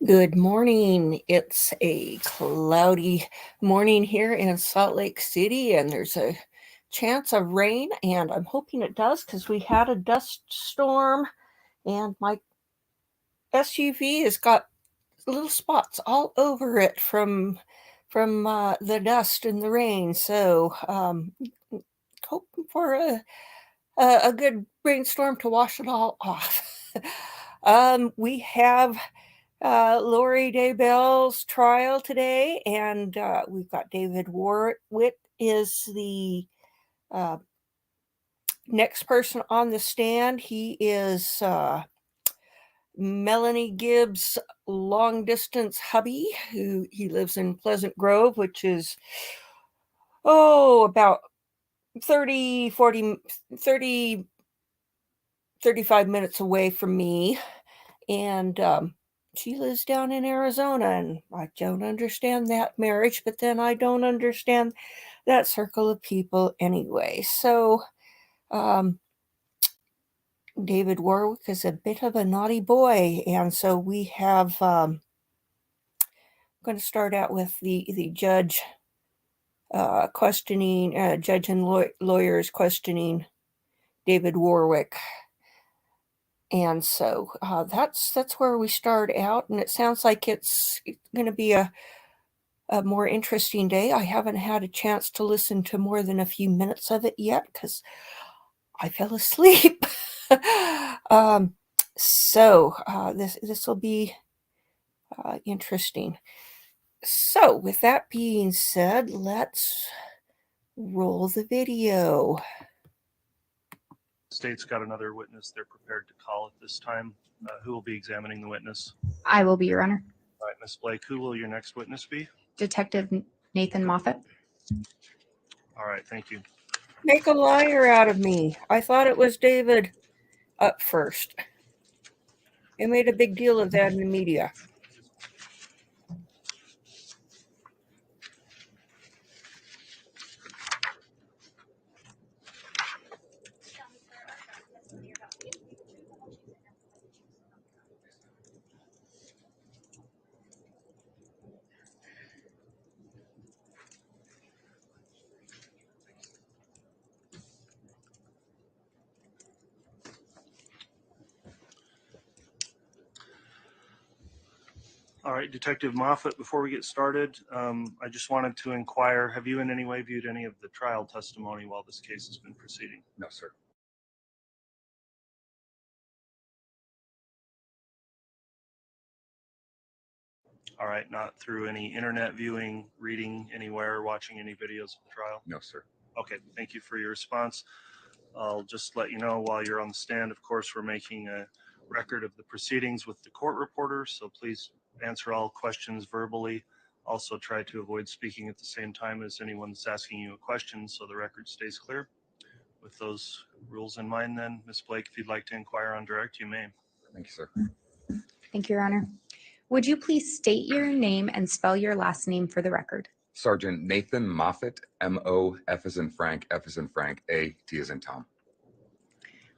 Good morning. It's a cloudy morning here in Salt Lake City, and there's a chance of rain, and I'm hoping it does because we had a dust storm, and my SUV has got little spots all over it from the dust and the rain. So hoping for a good rainstorm to wash it all off. We have Lori Daybell's trial today, and we've got David Warwick is the uh, next person on the stand. He is Melanie Gibbs' long distance hubby, who he lives in Pleasant Grove, which is about 30, 40, 30, 35 minutes away from me. And she lives down in Arizona, and I don't understand that marriage, but then I don't understand that circle of people anyway. So um, David Warwick is a bit of a naughty boy, and so we have I'm going to start out with the judge questioning judge and lawyers questioning David Warwick. And so that's where we start out, and it sounds like it's going to be a more interesting day. I haven't had a chance to listen to more than a few minutes of it yet because I fell asleep. um, this will be interesting. So, with that being said, let's roll the video. State's got another witness they're prepared to call at this time. Who will be examining the witness? I will be, Your Honor. All right, Ms. Blake, who will your next witness be? Detective Nathan Moffat. All right, thank you. Make a liar out of me. I thought it was David up first. They made a big deal of that in the media. All right, Detective Moffat, before we get started, I just wanted to inquire, have you in any way viewed any of the trial testimony while this case has been proceeding? No, sir. All right, not through any internet viewing, reading anywhere, watching any videos of the trial? No, sir. Okay, thank you for your response. I'll just let you know while you're on the stand, of course, we're making a record of the proceedings with the court reporter, so please answer all questions verbally. Also try to avoid speaking at the same time as anyone that's asking you a question so the record stays clear. With those rules in mind then, Ms. Blake, if you'd like to inquire on direct, you may. Thank you, sir. Thank you, Your Honor. Would you please state your name and spell your last name for the record? Sergeant Nathan Moffat, M-O, F as in Frank, F as in Frank, A, T as in Tom.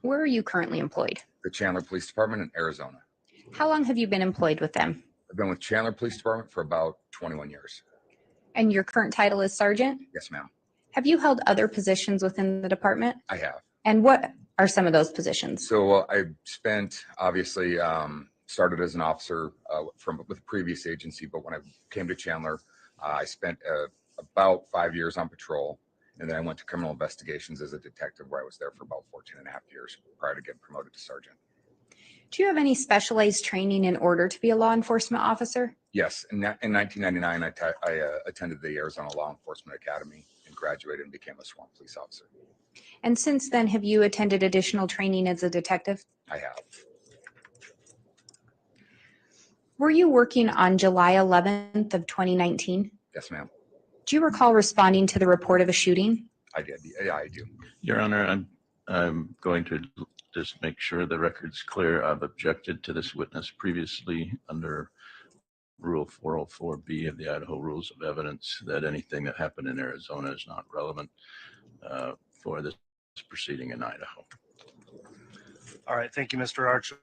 Where are you currently employed? The Chandler Police Department in Arizona. How long have you been employed with them? I've been with Chandler Police Department for about 21 years. And your current title is Sergeant? Yes, ma'am. Have you held other positions within the department? I have. And what are some of those positions? So I spent, obviously, started as an officer with a previous agency, but when I came to Chandler, I spent about 5 years on patrol. And then I went to criminal investigations as a detective, where I was there for about 14 and a half years prior to getting promoted to sergeant. Do you have any specialized training in order to be a law enforcement officer? Yes. In 1999, I attended the Arizona Law Enforcement Academy and graduated and became a sworn police officer. And since then, have you attended additional training as a detective? I have. Were you working on July 11th of 2019? Yes, ma'am. Do you recall responding to the report of a shooting? I did. Yeah, I do. Your Honor, I'm going to just make sure the record's clear. I've objected to this witness previously under Rule 404B of the Idaho Rules of Evidence that anything that happened in Arizona is not relevant for this proceeding in Idaho. All right, thank you, Mr. Archer.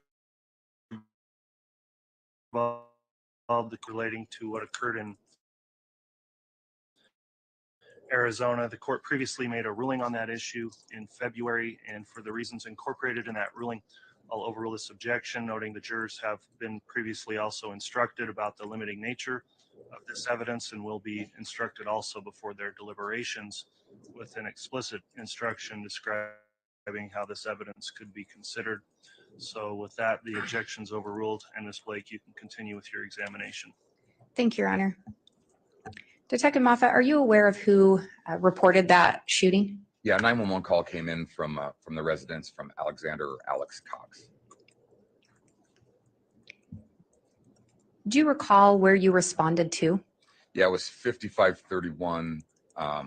relating to what occurred in Arizona. The court previously made a ruling on that issue in February, and for the reasons incorporated in that ruling, I'll overrule this objection, noting the jurors have been previously also instructed about the limiting nature of this evidence and will be instructed also before their deliberations with an explicit instruction describing how this evidence could be considered. So with that, the objection's overruled, and Ms. Blake, you can continue with your examination. Thank you, Your Honor. Detective Moffat, are you aware of who reported that shooting? Yeah, 911 call came in from the residence from Alex Cox. Do you recall where you responded to? Yeah, it was 5531. Oh,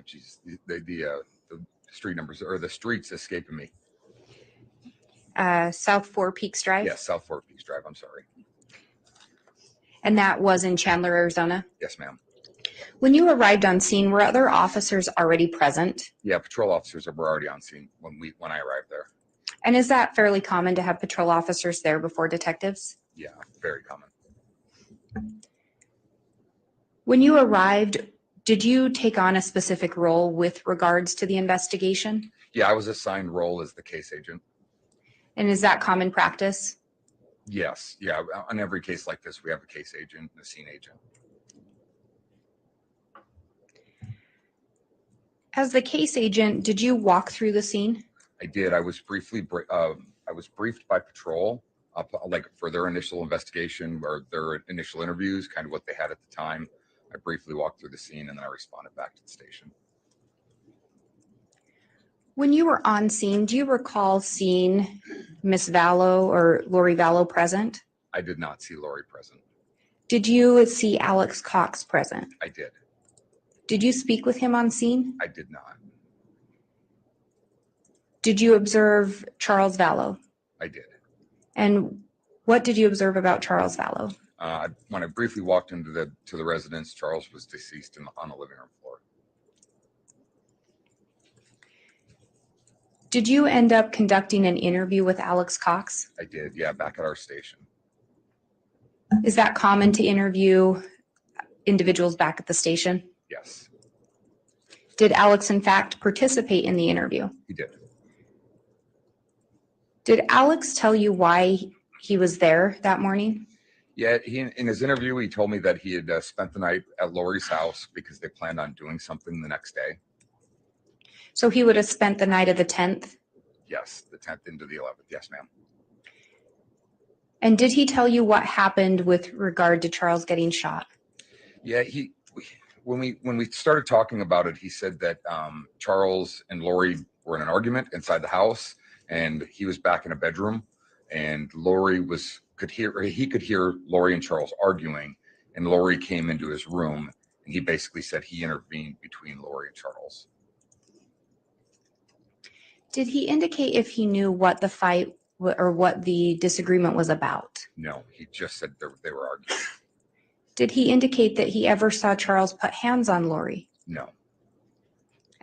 geez, the street numbers or the streets escaping me. South Four Peaks Drive? Yes, South Four Peaks Drive. I'm sorry. And that was in Chandler, Arizona? Yes, ma'am. When you arrived on scene, were other officers already present? Yeah, patrol officers were already on scene when I arrived there. And is that fairly common to have patrol officers there before detectives? Yeah, very common. When you arrived, did you take on a specific role with regards to the investigation? Yeah, I was assigned role as the case agent. And is that common practice? Yes, yeah. On every case like this, we have a case agent and a scene agent. As the case agent, did you walk through the scene? I did. I was briefly I was briefed by patrol like for their initial investigation or their initial interviews, kind of what they had at the time. I briefly walked through the scene and then I responded back to the station. When you were on scene, do you recall seeing Miss Vallow or Lori Vallow present? I did not see Lori present. Did you see Alex Cox present? I did. Did you speak with him on scene? I did not. Did you observe Charles Vallow? I did. And what did you observe about Charles Vallow? When I briefly walked into the residence, Charles was deceased on the living room floor. Did you end up conducting an interview with Alex Cox? I did, yeah, back at our station. Is that common to interview individuals back at the station? Yes. Did Alex, in fact, participate in the interview? He did. Did Alex tell you why he was there that morning? Yeah, in his interview, he told me that he had spent the night at Lori's house because they planned on doing something the next day. So he would have spent the night of the 10th? Yes, the 10th into the 11th. Yes, ma'am. And did he tell you what happened with regard to Charles getting shot? Yeah, when we started talking about it, he said that Charles and Lori were in an argument inside the house, and he was back in a bedroom, and he could hear Lori and Charles arguing, and Lori came into his room, and he basically said he intervened between Lori and Charles. Did he indicate if he knew what the fight or what the disagreement was about? No, he just said they were arguing. Did he indicate that he ever saw Charles put hands on Lori? No.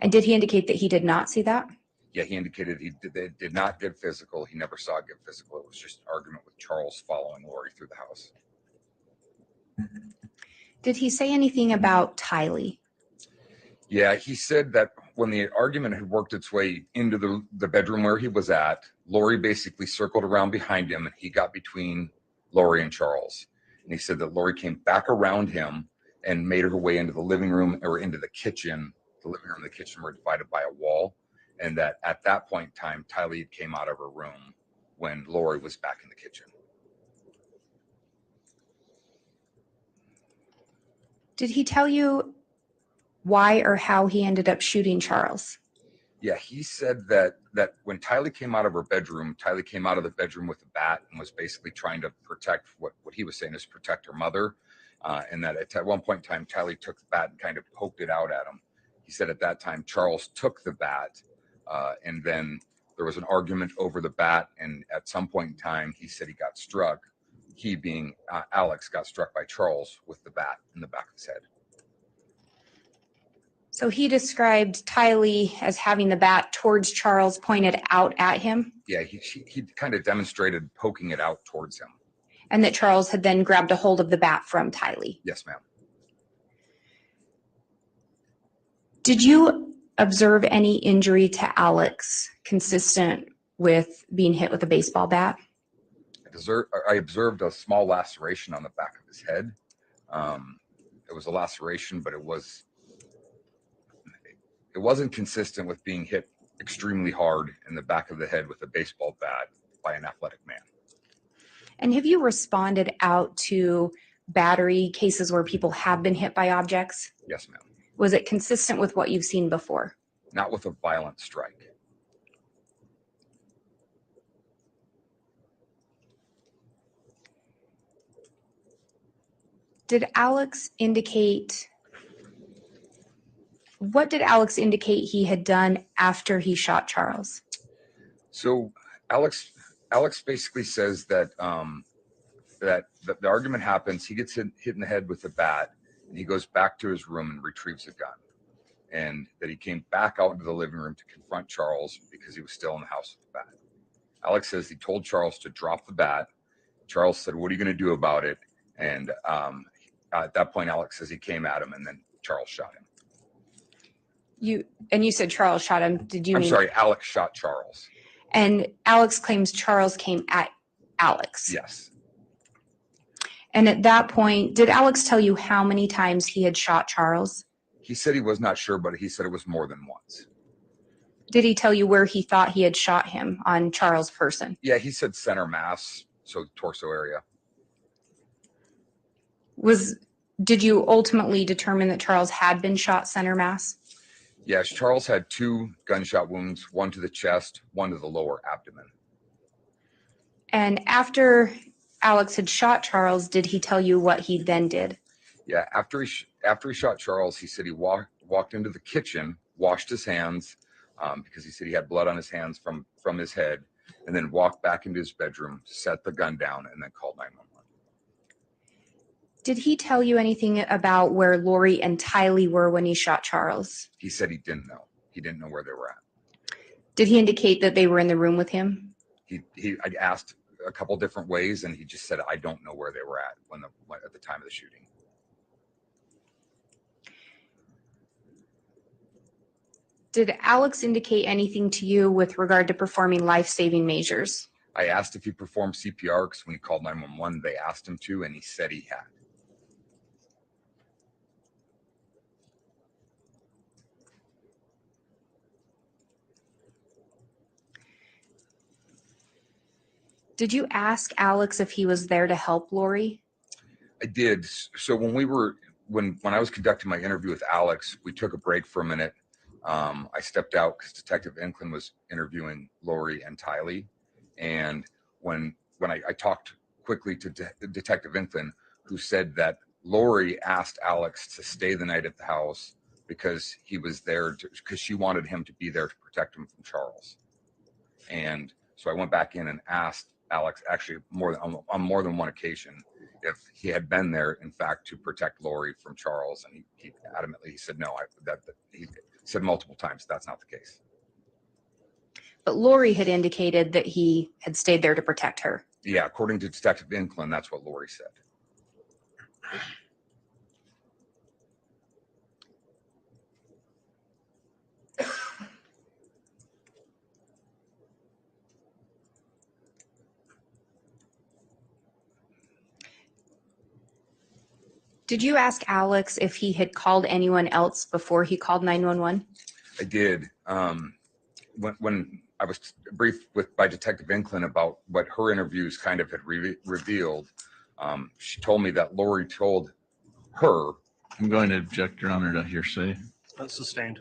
And did he indicate that he did not see that? Yeah, he indicated they did not get physical. He never saw it get physical. It was just an argument with Charles following Lori through the house. Did he say anything about Tylee? Yeah, he said that when the argument had worked its way into the bedroom where he was at, Lori basically circled around behind him and he got between Lori and Charles. And he said that Lori came back around him and made her way into the living room or into the kitchen. The living room and the kitchen were divided by a wall. And that at that point in time, Tylee came out of her room when Lori was back in the kitchen. Did he tell you why or how he ended up shooting Charles? Yeah, he said that when Tylee came out of her bedroom, Tylee came out of the bedroom with a bat and was basically trying to protect what he was saying is protect her mother. And that at one point in time, Tylee took the bat and kind of poked it out at him. He said at that time, Charles took the bat and then there was an argument over the bat. And at some point in time, he said he got struck. He being Alex got struck by Charles with the bat in the back of his head. So he described Tylee as having the bat towards Charles pointed out at him? Yeah, he kind of demonstrated poking it out towards him. And that Charles had then grabbed a hold of the bat from Tylee. Yes, ma'am. Did you observe any injury to Alex consistent with being hit with a baseball bat? I observed a small laceration on the back of his head. It was a laceration, but it wasn't consistent with being hit extremely hard in the back of the head with a baseball bat by an athletic man. And have you responded out to battery cases where people have been hit by objects? Yes, ma'am. Was it consistent with what you've seen before? Not with a violent strike. What did Alex indicate he had done after he shot Charles? So Alex basically says that that the argument happens. He gets hit in the head with a bat, and he goes back to his room and retrieves a gun. And that he came back out into the living room to confront Charles because he was still in the house with the bat. Alex says he told Charles to drop the bat. Charles said, "What are you going to do about it?" And at that point, Alex says he came at him, and then Charles shot him. You said Charles shot him. Did you I'm mean? sorry, Alex shot Charles. And Alex claims Charles came at Alex. Yes. And at that point, did Alex tell you how many times he had shot Charles? He said he was not sure, but he said it was more than once. Did he tell you where he thought he had shot him on Charles' person? Yeah, he said center mass, so torso area. Did you ultimately determine that Charles had been shot center mass? Yes, Charles had 2 gunshot wounds, one to the chest, one to the lower abdomen. And after Alex had shot Charles, did he tell you what he then did? Yeah, after he shot Charles, he said he walked into the kitchen, washed his hands because he said he had blood on his hands from his head, and then walked back into his bedroom, set the gun down, and then called 911. Did he tell you anything about where Lori and Tylee were when he shot Charles? He said he didn't know. He didn't know where they were at. Did he indicate that they were in the room with him? I asked a couple different ways, and he just said, "I don't know where they were at at the time of the shooting." Did Alex indicate anything to you with regard to performing life-saving measures? I asked if he performed CPR because when he called 911, they asked him to, and he said he had. Did you ask Alex if he was there to help Lori? I did. So when I was conducting my interview with Alex, we took a break for a minute. I stepped out because Detective Inclin was interviewing Lori and Tylee. And when I talked quickly to Detective Inclin, who said that Lori asked Alex to stay the night at the house because he was there because she wanted him to be there to protect him from Charles. And so I went back in and asked Alex, actually on more than one occasion, if he had been there, in fact, to protect Lori from Charles. And he adamantly said no. He said multiple times that's not the case. But Lori had indicated that he had stayed there to protect her. Yeah, according to Detective Inclin, that's what Lori said. Did you ask Alex if he had called anyone else before he called 911? I did. When I was briefed by Detective Inclin about what her interviews kind of had revealed, she told me that Lori told her. I'm going to object, Your Honor, to hearsay. That's sustained.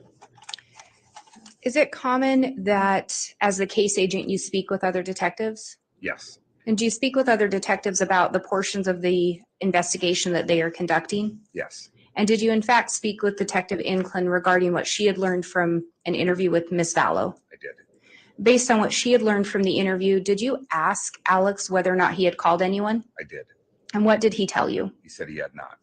Is it common that as the case agent you speak with other detectives? Yes. And do you speak with other detectives about the portions of the investigation that they are conducting? Yes. And did you in fact speak with Detective Inclin regarding what she had learned from an interview with Miss Vallow? I did. Based on what she had learned from the interview, did you ask Alex whether or not he had called anyone? I did. And what did he tell you? He said he had not.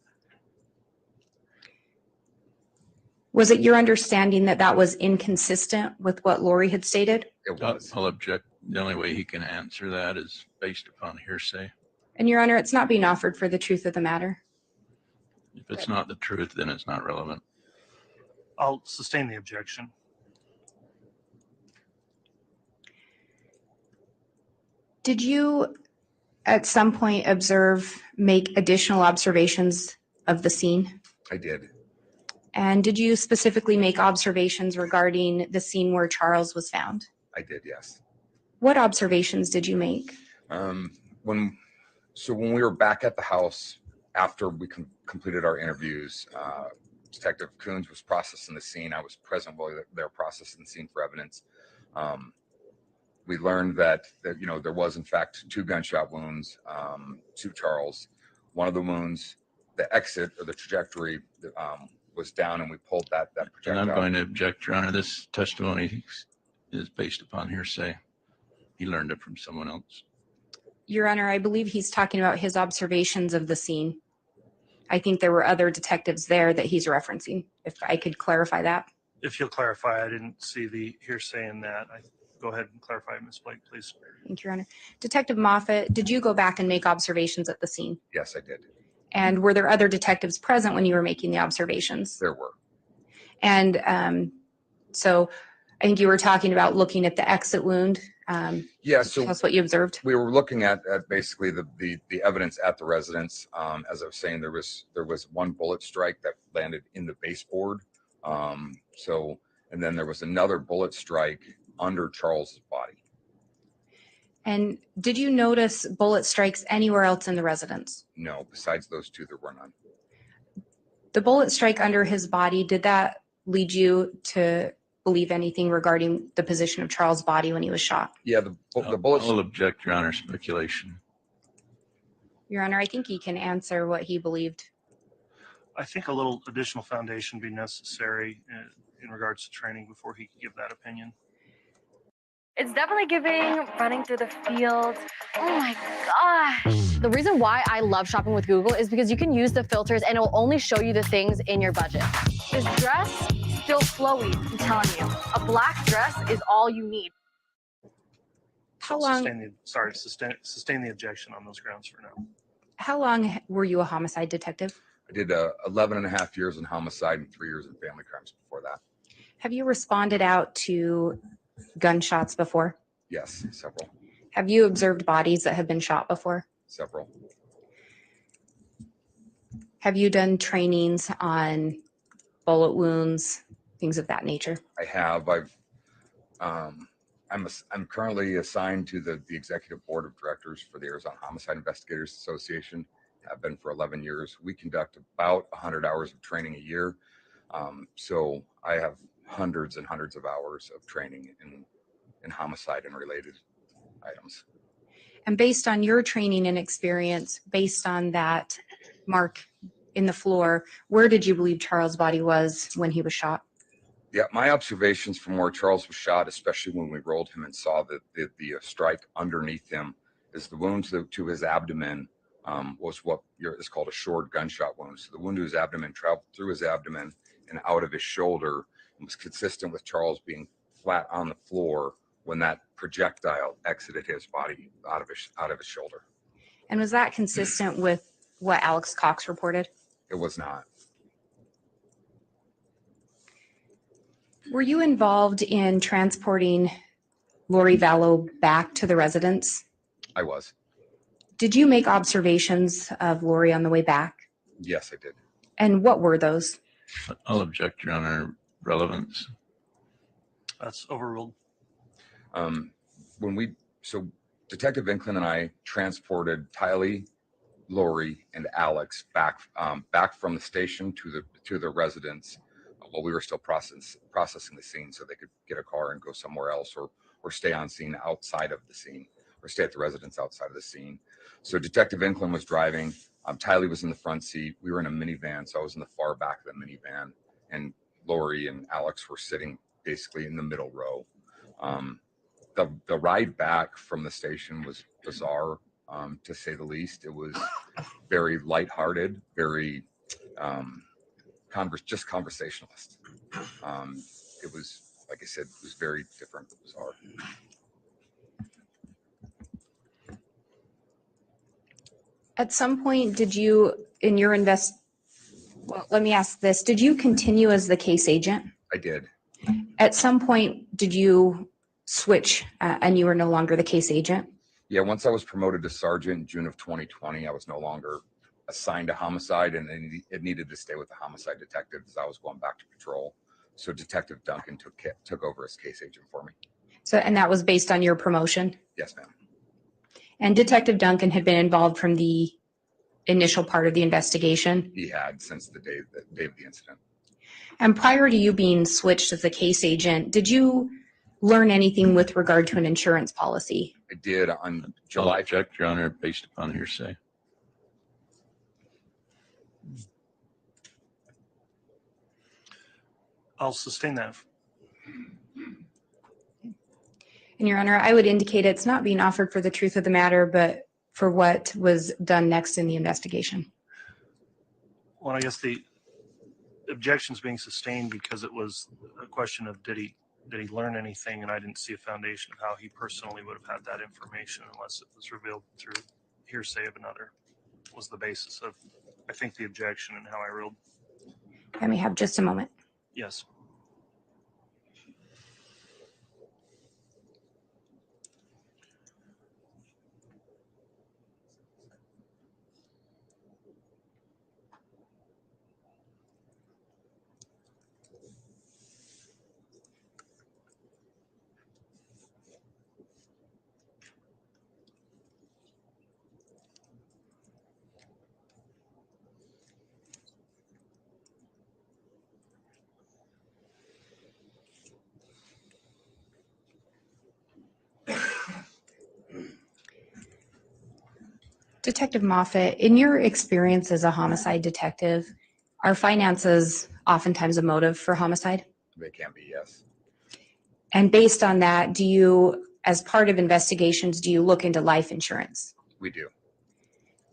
Was it your understanding that that was inconsistent with what Lori had stated? It was. I'll object. The only way he can answer that is based upon hearsay. And Your Honor, it's not being offered for the truth of the matter. If it's not the truth, then it's not relevant. I'll sustain the objection. Did you at some point make additional observations of the scene? I did. And did you specifically make observations regarding the scene where Charles was found? I did, yes. What observations did you make? When we were back at the house after we completed our interviews, Detective Coons was processing the scene. I was present while they were processing the scene for evidence. We learned that there was in fact 2 gunshot wounds to Charles. One of the wounds, the exit or the trajectory was down, and we pulled that projectile. And I'm going to object, Your Honor. This testimony is based upon hearsay. He learned it from someone else. Your Honor, I believe he's talking about his observations of the scene. I think there were other detectives there that he's referencing. If I could clarify that. If you'll clarify, I didn't see the hearsay in that. Go ahead and clarify, Ms. Blake, please. Thank you, Your Honor. Detective Moffat, did you go back and make observations at the scene? Yes, I did. And were there other detectives present when you were making the observations? There were. And so I think you were talking about looking at the exit wound. Yeah, so tell us what you observed. we were looking at basically the evidence at the residence. As I was saying, there was 1 bullet strike that landed in the baseboard. And then there was another bullet strike under Charles's body. And did you notice bullet strikes anywhere else in the residence? No, besides those 2, there were none. The bullet strike under his body, did that lead you to believe anything regarding the position of Charles' body when he was shot? Yeah, the bullets. I'll object, Your Honor. Speculation. Your Honor, I think he can answer what he believed. I think a little additional foundation would be necessary in regards to training before he could give that opinion. It's definitely giving running through the field. Oh my gosh. The reason why I love shopping with Google is because you can use the filters and it will only show you the things in your budget. This dress, still flowy, I'm telling you. A black dress is all you need. How long? Sustain the objection on those grounds for now. How long were you a homicide detective? I did 11 and a half years in homicide and 3 years in family crimes before that. Have you responded out to gunshots before? Yes, several. Have you observed bodies that have been shot before? Several. Have you done trainings on bullet wounds, things of that nature? I have. I'm currently assigned to the executive board of directors for the Arizona Homicide Investigators Association. I've been for 11 years. We conduct about 100 hours of training a year. So I have hundreds and hundreds of hours of training in homicide and related items. And based on your training and experience, based on that mark in the floor, where did you believe Charles' body was when he was shot? Yeah, my observations from where Charles was shot, especially when we rolled him and saw the strike underneath him, is the wounds to his abdomen was what is called a shored gunshot wound. So the wound to his abdomen traveled through his abdomen and out of his shoulder, and was consistent with Charles being flat on the floor when that projectile exited his body out of his shoulder. And was that consistent with what Alex Cox reported? It was not. Were you involved in transporting Lori Vallow back to the residence? I was. Did you make observations of Lori on the way back? Yes, I did. And what were those? I'll object, Your Honor. Relevance. That's overruled. So Detective Inclin and I transported Tylee, Lori, and Alex back from the station to the residence while we were still processing the scene, so they could get a car and go somewhere else, or stay on scene outside of the scene, or stay at the residence outside of the scene. So Detective Inclin was driving. Tylee was in the front seat. We were in a minivan, so I was in the far back of the minivan, and Lori and Alex were sitting basically in the middle row. The ride back from the station was bizarre, to say the least. It was very lighthearted, very just conversationalist. It was, like I said, it was very different, bizarre. At some point, did you, in your well, let me ask this. Did you continue as the case agent? I did. At some point, did you switch and you were no longer the case agent? Yeah, once I was promoted to sergeant in June of 2020, I was no longer assigned to homicide, and it needed to stay with the homicide detective as I was going back to patrol. So Detective Duncan took over as case agent for me. So, and that was based on your promotion? Yes, ma'am. And Detective Duncan had been involved from the initial part of the investigation? He had since the day of the incident. And prior to you being switched as a case agent, did you learn anything with regard to an insurance policy? I did on I'll July. object, Your Honor, based upon hearsay. I'll sustain that. And Your Honor, I would indicate it's not being offered for the truth of the matter, but for what was done next in the investigation. Well, I guess the objection's being sustained because it was a question of did he learn anything, and I didn't see a foundation of how he personally would have had that information unless it was revealed through hearsay of another. Was the basis of, I think, the objection and how I ruled. Let me have just a moment. Yes. Detective Moffat, in your experience as a homicide detective, are finances oftentimes a motive for homicide? They can be, yes. And based on that, do you, as part of investigations, do you look into life insurance? We do.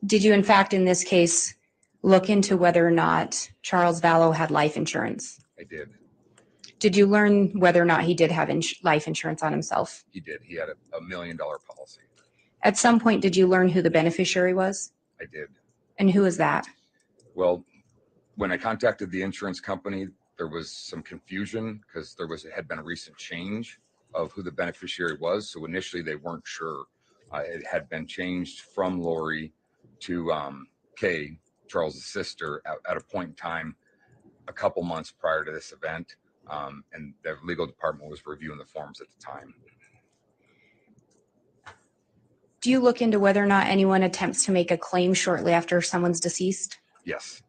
Did you, in fact, in this case, look into whether or not Charles Vallow had life insurance? I did. Did you learn whether or not he did have life insurance on himself? He did. He had a $1 million policy. At some point, did you learn who the beneficiary was? I did. And who is that? Well, when I contacted the insurance company, there was some confusion because had been a recent change of who the beneficiary was. So initially they weren't sure. It had been changed from Lori to Kay, Charles's sister, at a point in time a couple months prior to this event. And the legal department was reviewing the forms at the time. Do you look into whether or not anyone attempts to make a claim shortly after someone's deceased? Yes.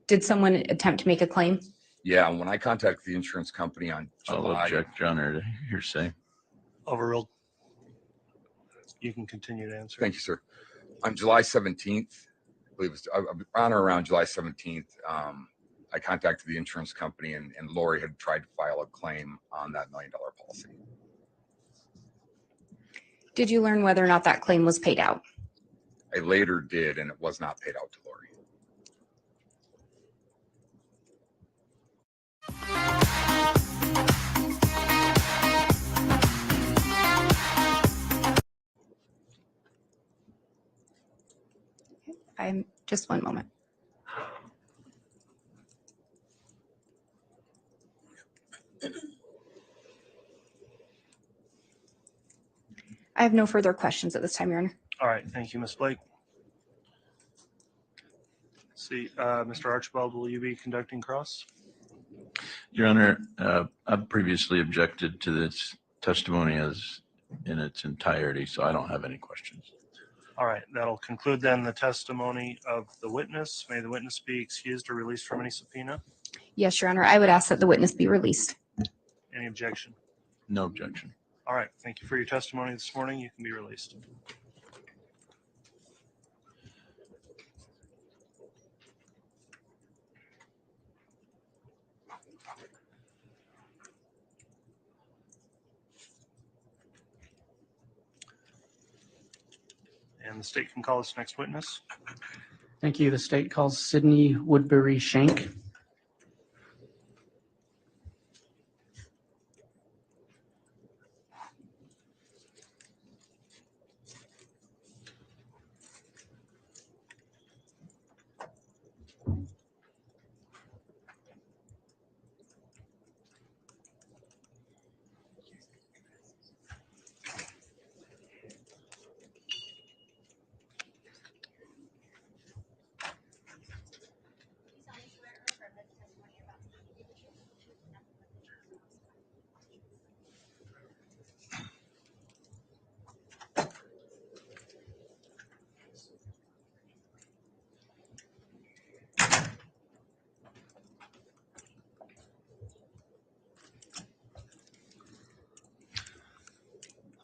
Did someone attempt to make a claim? Yeah, and when I contacted the insurance company on I'll July, object, Your Honor, to hearsay. Overruled. You can continue to answer. thank you, sir. On July 17th, I believe it was on or around July 17th, I contacted the insurance company, and Lori had tried to file a claim on that $1 million policy. Did you learn whether or not that claim was paid out? I later did, and it was not paid out to Lori. I'm just one moment. I have no further questions at this time, Your Honor. All right. Thank you, Ms. Blake. Let's see, Mr. Archibald, will you be conducting cross? Your Honor, I've previously objected to this testimony as in its entirety, so I don't have any questions. All right. That'll conclude then the testimony of the witness. May the witness be excused or released from any subpoena. Yes, Your Honor. I would ask that the witness be released. Any objection? No objection. All right. Thank you for your testimony this morning. You can be released. And the state can call this next witness. Thank you. The state calls Sydney Woodbury Shank.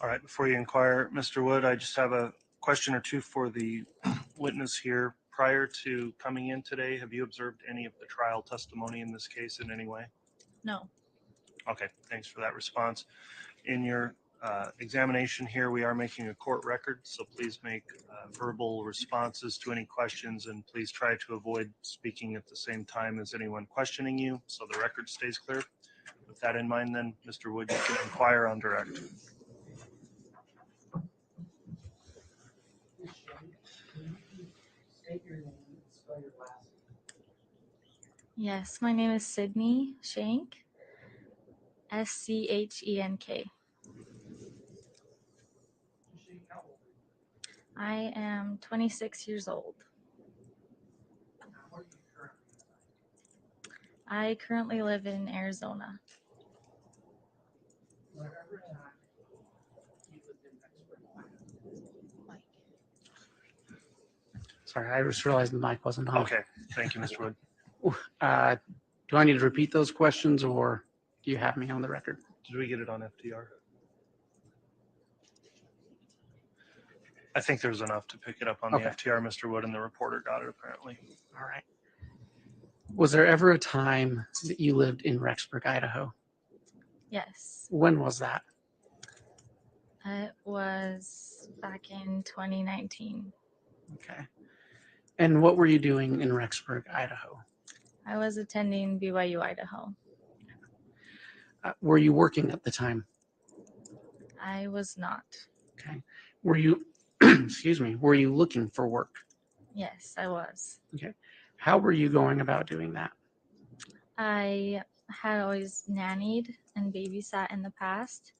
All right, before you inquire, Mr. Wood, I just have a question or two for the witness here. Prior to coming in today, have you observed any of the trial testimony in this case in any way? No. Okay, thanks for that response. In your examination here, we are making a court record, so please make verbal responses to any questions, and please try to avoid speaking at the same time as anyone questioning you, so the record stays clear. With that in mind, then, Mr. Wood, you can inquire on direct. Yes, my name is Sydney Shank. Schenk. I am 26 years old. I currently live in Arizona. Sorry, I just realized the mic wasn't on. Okay, thank you, Mr. Wood. Do I need to repeat those questions, or do you have me on the record? Did we get it on FDR? I think there's enough to pick it up on Okay. the FTR, Mr. Wood, and the reporter got it apparently. All right. Was there ever a time that you lived in Rexburg, Idaho? Yes, When was that? it was back in 2019. Okay. And what were you doing in Rexburg, Idaho? I was attending BYU Idaho. Were you working at the time? I was not. Okay. Were you, excuse me, were you looking for work? Yes, I was. Okay. How were you going about doing that? I had always nannied and babysat in the past.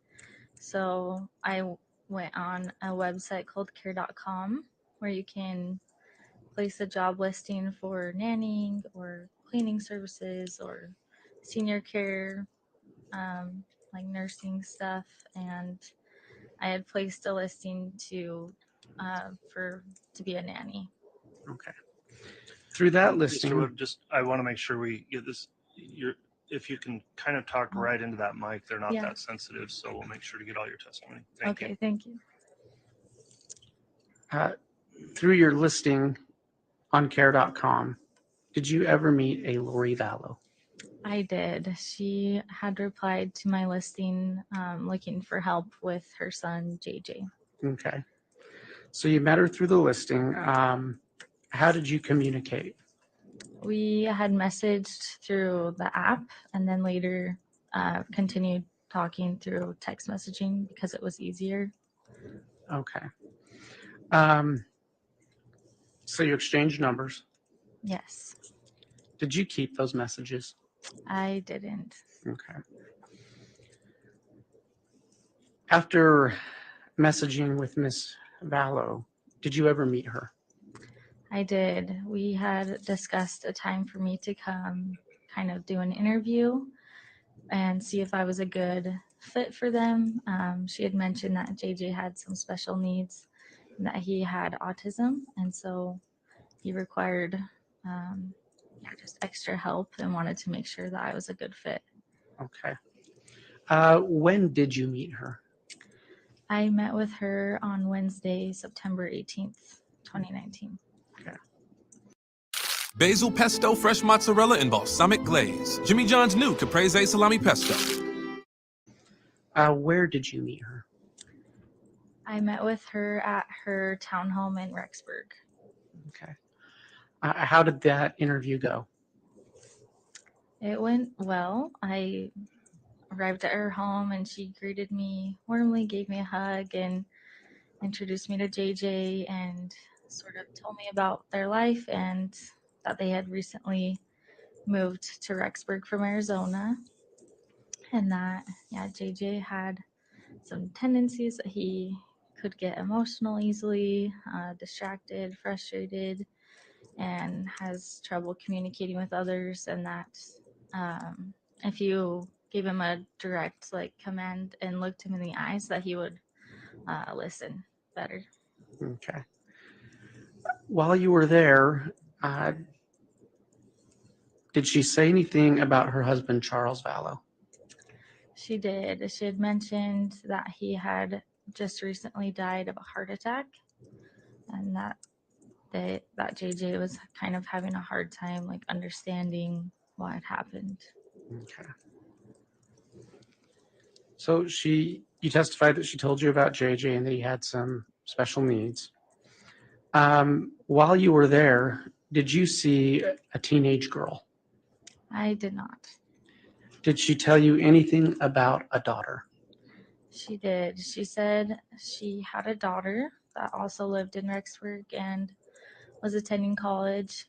So I went on a website called care.com where you can place a job listing for nannying or cleaning services or senior care, like nursing stuff. And I had placed a listing to be a nanny. Okay. Through that Mr. listing, Wood, I want to make sure we get this. If you can kind of talk right into that mic, they're not Yeah. that sensitive, so we'll make sure to get all your testimony. Thank you. Okay, thank you. through your listing on care.com, did you ever meet a Lori Vallow? I did. She had replied to my listing looking for help with her son, JJ. Okay. So you met her through the listing. How did you communicate? We had messaged through the app and then later continued talking through text messaging because it was easier. Okay. So you exchanged numbers. Yes, Did you keep those messages? I didn't. Okay. After messaging with Miss Vallow, did you ever meet her? I did. We had discussed a time for me to come kind of do an interview and see if I was a good fit for them. She had mentioned that JJ had some special needs and that he had autism. And so he required just extra help and wanted to make sure that I was a good fit. Okay. When did you meet her? I met with her on Wednesday, September 18th, 2019. Basil pesto, fresh mozzarella, and balsamic glaze. Jimmy John's new caprese salami pesto. Where did you meet her? I met with her at her townhome in Rexburg. Okay. How did that interview go? It went well. I arrived at her home and she greeted me warmly, gave me a hug, and introduced me to JJ and sort of told me about their life and that they had recently moved to Rexburg from Arizona. And that, JJ had some tendencies that he could get emotional easily, distracted, frustrated, and has trouble communicating with others. And that if you gave him a direct command and looked him in the eyes, that he would listen better. Okay. While you were there, did she say anything about her husband, Charles Vallow? She did. She had mentioned that he had just recently died of a heart attack, and that JJ was kind of having a hard time like understanding what had happened. Okay. So you testified that she told you about JJ and that he had some special needs. While you were there, did you see a teenage girl? I did not. Did she tell you anything about a daughter? She did. She said she had a daughter that also lived in Rexburg and was attending college,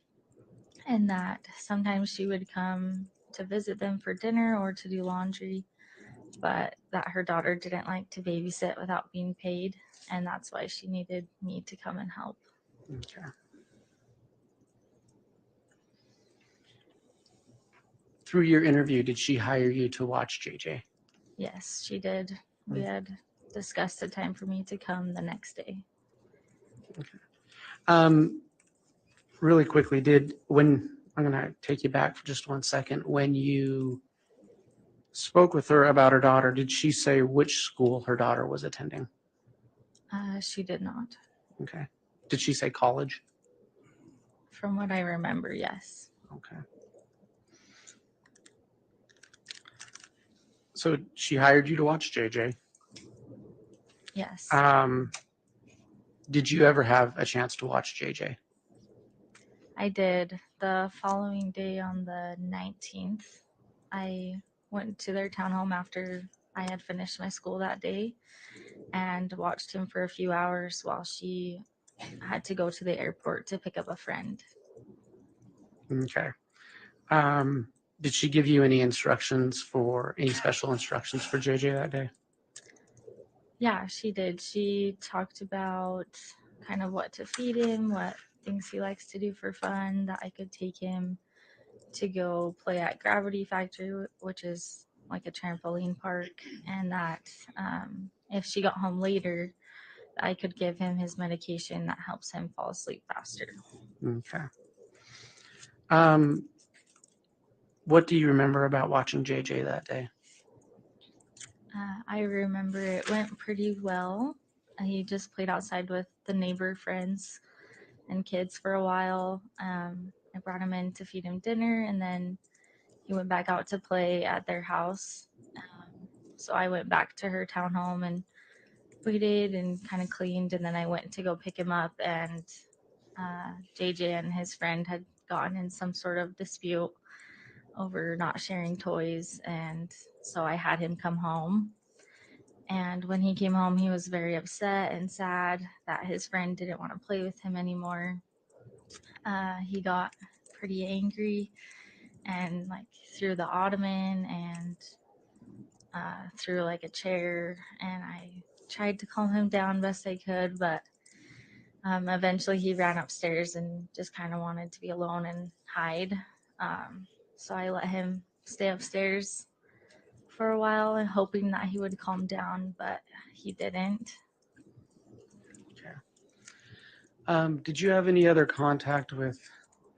and that sometimes she would come to visit them for dinner or to do laundry, but that her daughter didn't like to babysit without being paid, and that's why she needed me to come and help. Okay. Through your interview, did she hire you to watch JJ? Yes, she did. We had discussed a time for me to come the next day. Really quickly, I'm going to take you back for just 1 second. When you spoke with her about her daughter, did she say which school her daughter was attending? She did not. Okay. Did she say college? From what I remember, yes. Okay. So she hired you to watch JJ. Yes. Did you ever have a chance to watch JJ? I did. The following day on the 19th, I went to their townhome after I had finished my school that day and watched him for a few hours while she had to go to the airport to pick up a friend. Okay. Did she give you any special instructions for JJ that day? Yeah, she did. She talked about kind of what to feed him, what things he likes to do for fun, that I could take him to go play at Gravity Factory, which is like a trampoline park, and that if she got home later, I could give him his medication that helps him fall asleep faster. Okay. What do you remember about watching JJ that day? I remember it went pretty well. He just played outside with the neighbor friends and kids for a while. I brought him in to feed him dinner, and then he went back out to play at their house. So I went back to her townhome and waited and kind of cleaned, and then I went to go pick him up, and JJ and his friend had gotten in some sort of dispute over not sharing toys, and so I had him come home. And when he came home, he was very upset and sad that his friend didn't want to play with him anymore. He got pretty angry and like threw the ottoman and threw like a chair, and I tried to calm him down best I could, but eventually he ran upstairs and just kind of wanted to be alone and hide. So I let him stay upstairs for a while and hoping that he would calm down, but he didn't. Okay. Did you have any other contact with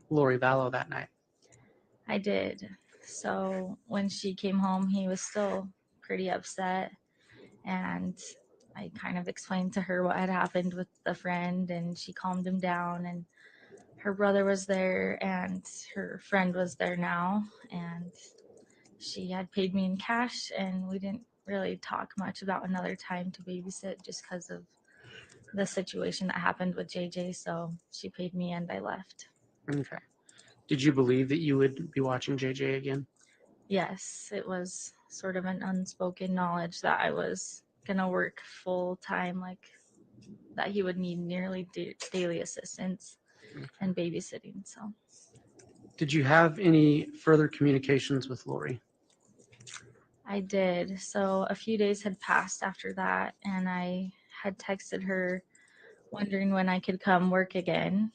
Lori Vallow that night? I did. So when she came home, he was still pretty upset, and I kind of explained to her what had happened with the friend, and she calmed him down, and her brother was there and her friend was there now, and she had paid me in cash, and we didn't really talk much about another time to babysit just because of the situation that happened with JJ. So she paid me and I left. Okay. Did you believe that you would be watching JJ again? Yes, it was sort of an unspoken knowledge that I was gonna work full time, like that he would need nearly daily assistance and babysitting. So Did you have any further communications with Lori? I did. So a few days had passed after that, and I had texted her wondering when I could come work again.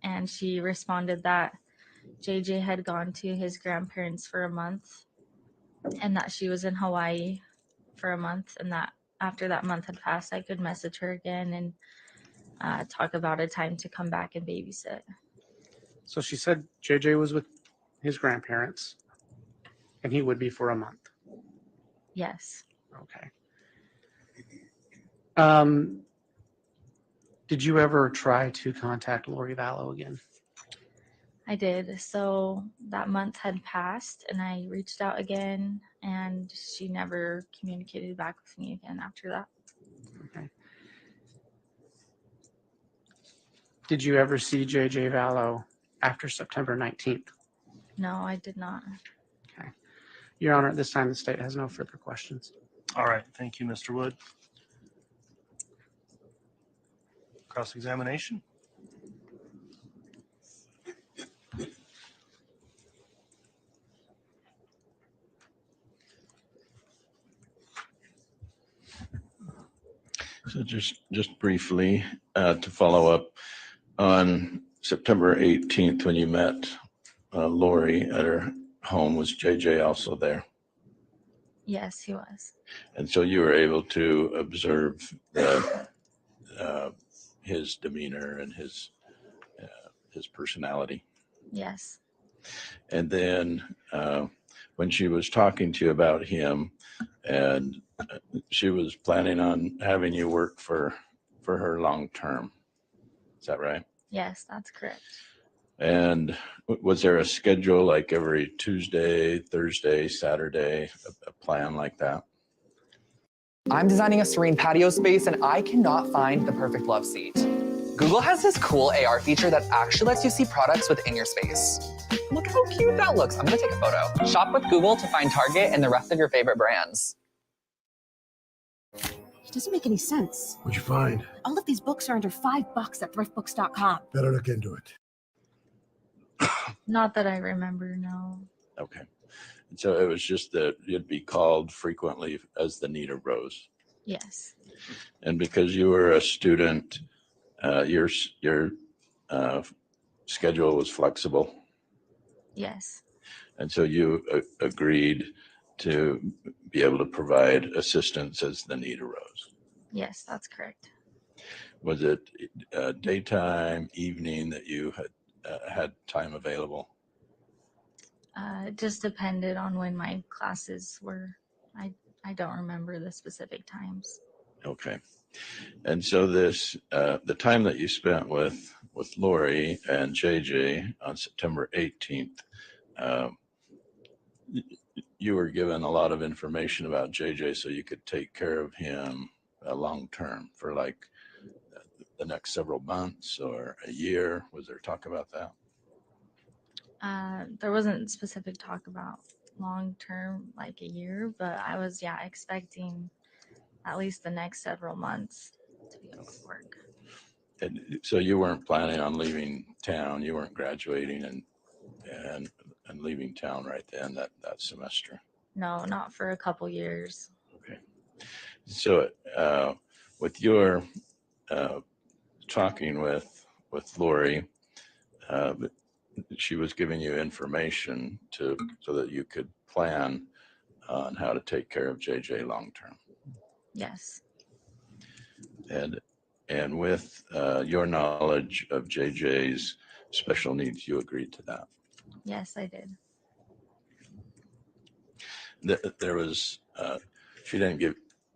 And she responded that JJ had gone to his grandparents for a month and that she was in Hawaii for a month, and that after that month had passed, I could message her again and talk about a time to come back and babysit. So she said JJ was with his grandparents and he would be for a month. Yes. Okay. Did you ever try to contact Lori Vallow again? I did. So that month had passed and I reached out again and she never communicated back with me again after that. Okay. Did you ever see JJ Vallow after September 19th? No, I did not. Okay. Your Honor, at this time, the state has no further questions. All right. Thank you, Mr. Wood. Cross-examination. So just briefly to follow up on September 18th when you met Lori at her home, was JJ also there? Yes, he was. And so you were able to observe his demeanor and his personality. Yes. And then when she was talking to you about him, and she was planning on having you work for her long term. Is that right? Yes, that's correct. And was there a schedule like every Tuesday, Thursday, Saturday, a plan like that? I'm designing a serene patio space and I cannot find the perfect love seat. Google has this cool AR feature that actually lets you see products within your space. Look how cute that looks. I'm gonna take a photo. Shop with Google to find Target and the rest of your favorite brands. It doesn't make any sense. What'd you find? All of these books are under $5 at thriftbooks.com. Better look into it. Not that I remember, no. Okay. And so it was just that you'd be called frequently as the need arose. Yes. And because you were a student, your schedule was flexible. Yes. And so you agreed to be able to provide assistance as the need arose. Yes, that's correct. Was it daytime, evening that you had time available? It just depended on when my classes were. I don't remember the specific times. Okay. And so this, the time that you spent with Lori and JJ on September 18th, you were given a lot of information about JJ so you could take care of him long term for like the next several months or a year. Was there talk about that? There wasn't specific talk about long term, like a year, but I was, expecting at least the next several months to be able to work. And so you weren't planning on leaving town. You weren't graduating and leaving town right then that semester. No, not for a couple years. Okay. So with your talking with Lori, she was giving you information so that you could plan on how to take care of JJ long term. Yes. And with your knowledge of JJ's special needs, you agreed to that. Yes, I did. There was,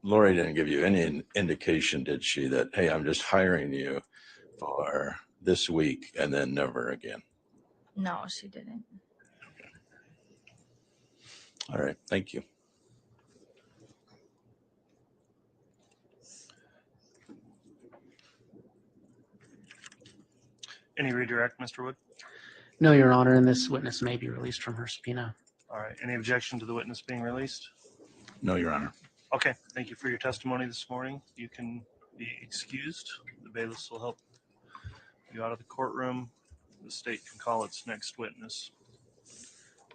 Lori didn't give you any indication, did she, that, hey, I'm just hiring you for this week and then never again? No, she didn't. Okay. All right. Thank you. Any redirect, Mr. Wood? No, Your Honor, and this witness may be released from her subpoena. All right. Any objection to the witness being released? No, Your Honor. Okay. Thank you for your testimony this morning. You can be excused. The bailiffs will help you out of the courtroom. The state can call its next witness.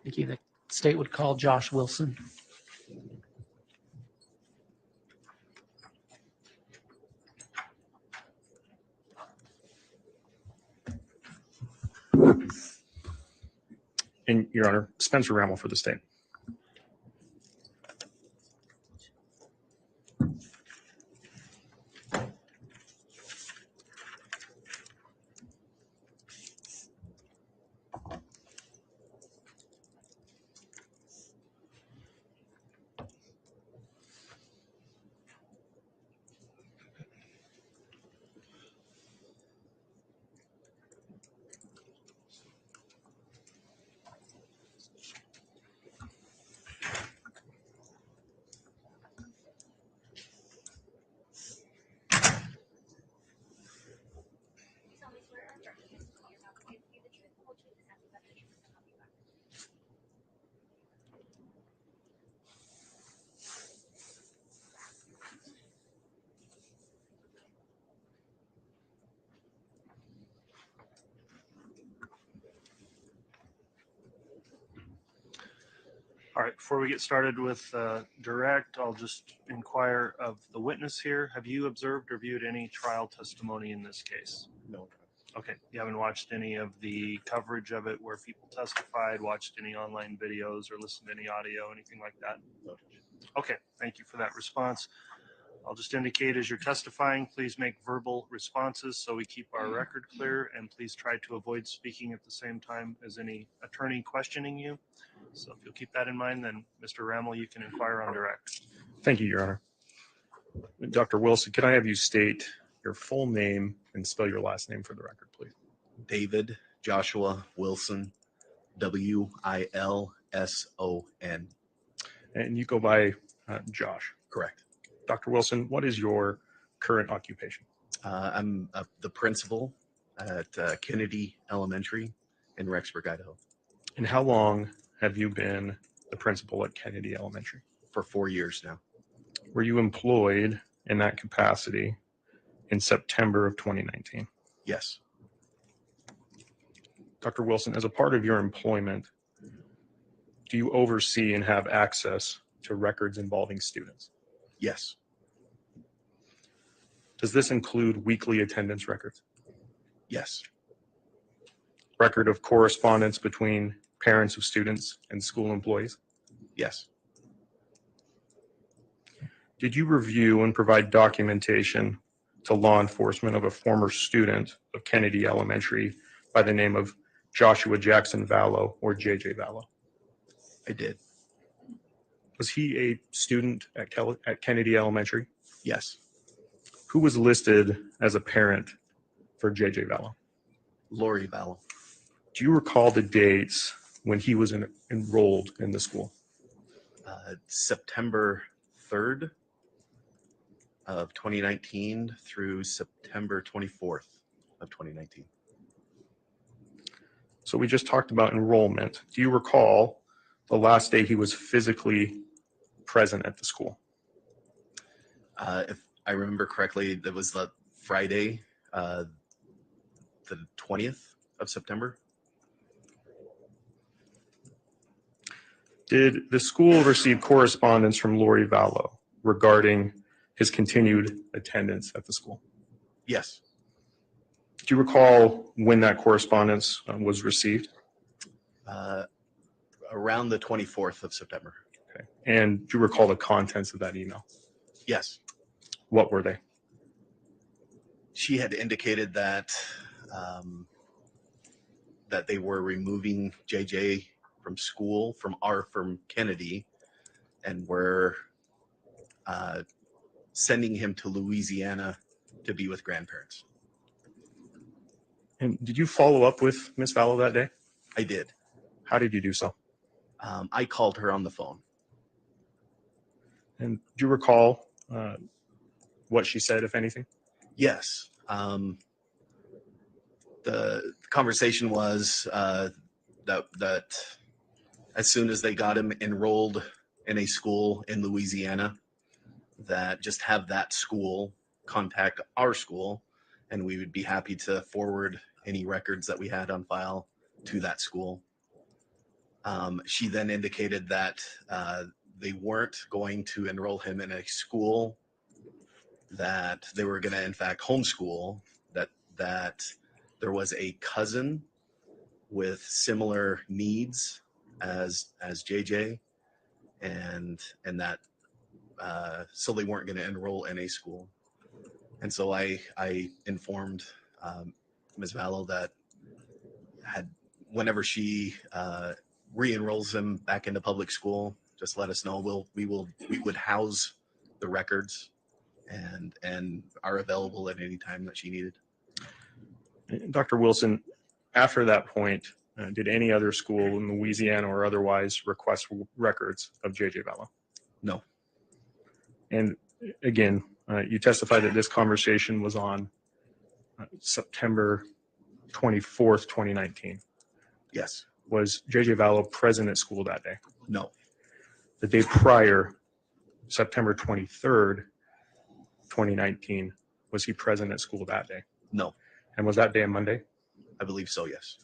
Thank you. The state would call Josh Wilson. And Your Honor, Spencer Rammel for the state. All right, before we get started with direct, I'll just inquire of the witness here. Have you observed or viewed any trial testimony in this case? No. Okay, you haven't watched any of the coverage of it where people testified, watched any online videos, or listened to any audio, anything like that? No. Okay, thank you for that response. I'll just indicate as you're testifying, please make verbal responses so we keep our record clear, and please try to avoid speaking at the same time as any attorney questioning you. So if you'll keep that in mind, then Mr. Rammel, you can inquire on direct. Thank you, Your Honor. Dr. Wilson, can I have you state your full name and spell your last name for the record, please? David Joshua Wilson, Wilson. And you go by Josh. Correct. Dr. Wilson, what is your current occupation? I'm the principal at Kennedy Elementary in Rexburg, Idaho. And how long have you been the principal at Kennedy Elementary? For 4 years now. Were you employed in that capacity in September of 2019? Yes. Dr. Wilson, as a part of your employment, do you oversee and have access to records involving students? Yes. Does this include weekly attendance records? Yes. Record of correspondence between parents of students and school employees? Yes. Did you review and provide documentation to law enforcement of a former student of Kennedy Elementary by the name of Joshua Jackson Vallow, or JJ Vallow? I did. Was he a student at Kennedy Elementary? Yes. Who was listed as a parent for JJ Vallow? Lori Vallow. Do you recall the dates when he was enrolled in the school? September 3rd of 2019 through September 24th of 2019. So we just talked about enrollment. Do you recall the last day he was physically present at the school? If I remember correctly, that was the Friday, the 20th of September. Did the school receive correspondence from Lori Vallow regarding his continued attendance at the school? Yes. Do you recall when that correspondence was received? Around the 24th of September. Okay. And do you recall the contents of that email? Yes. What were they? She had indicated that that they were removing JJ from school, from Kennedy, and were sending him to Louisiana to be with grandparents. And did you follow up with Miss Vallow that day? I did. How did you do so? I called her on the phone. And do you recall what she said, if anything? Yes. The conversation was that as soon as they got him enrolled in a school in Louisiana, that just have that school contact our school, and we would be happy to forward any records that we had on file to that school. She then indicated that they weren't going to enroll him in a school, that they were going to, in fact, homeschool, that there was a cousin with similar needs as JJ, and that so they weren't going to enroll in a school. And so I informed Ms. Vallow that whenever she re-enrolls him back into public school, just let us know. We would house the records and are available at any time that she needed. Dr. Wilson, after that point, did any other school in Louisiana or otherwise request records of JJ Vallow? No. And again, you testified that this conversation was on September 24th, 2019. Yes. Was JJ Vallow present at school that day? No. The day prior, September 23rd, 2019, was he present at school that day? No. And was that day a Monday? I believe so, yes.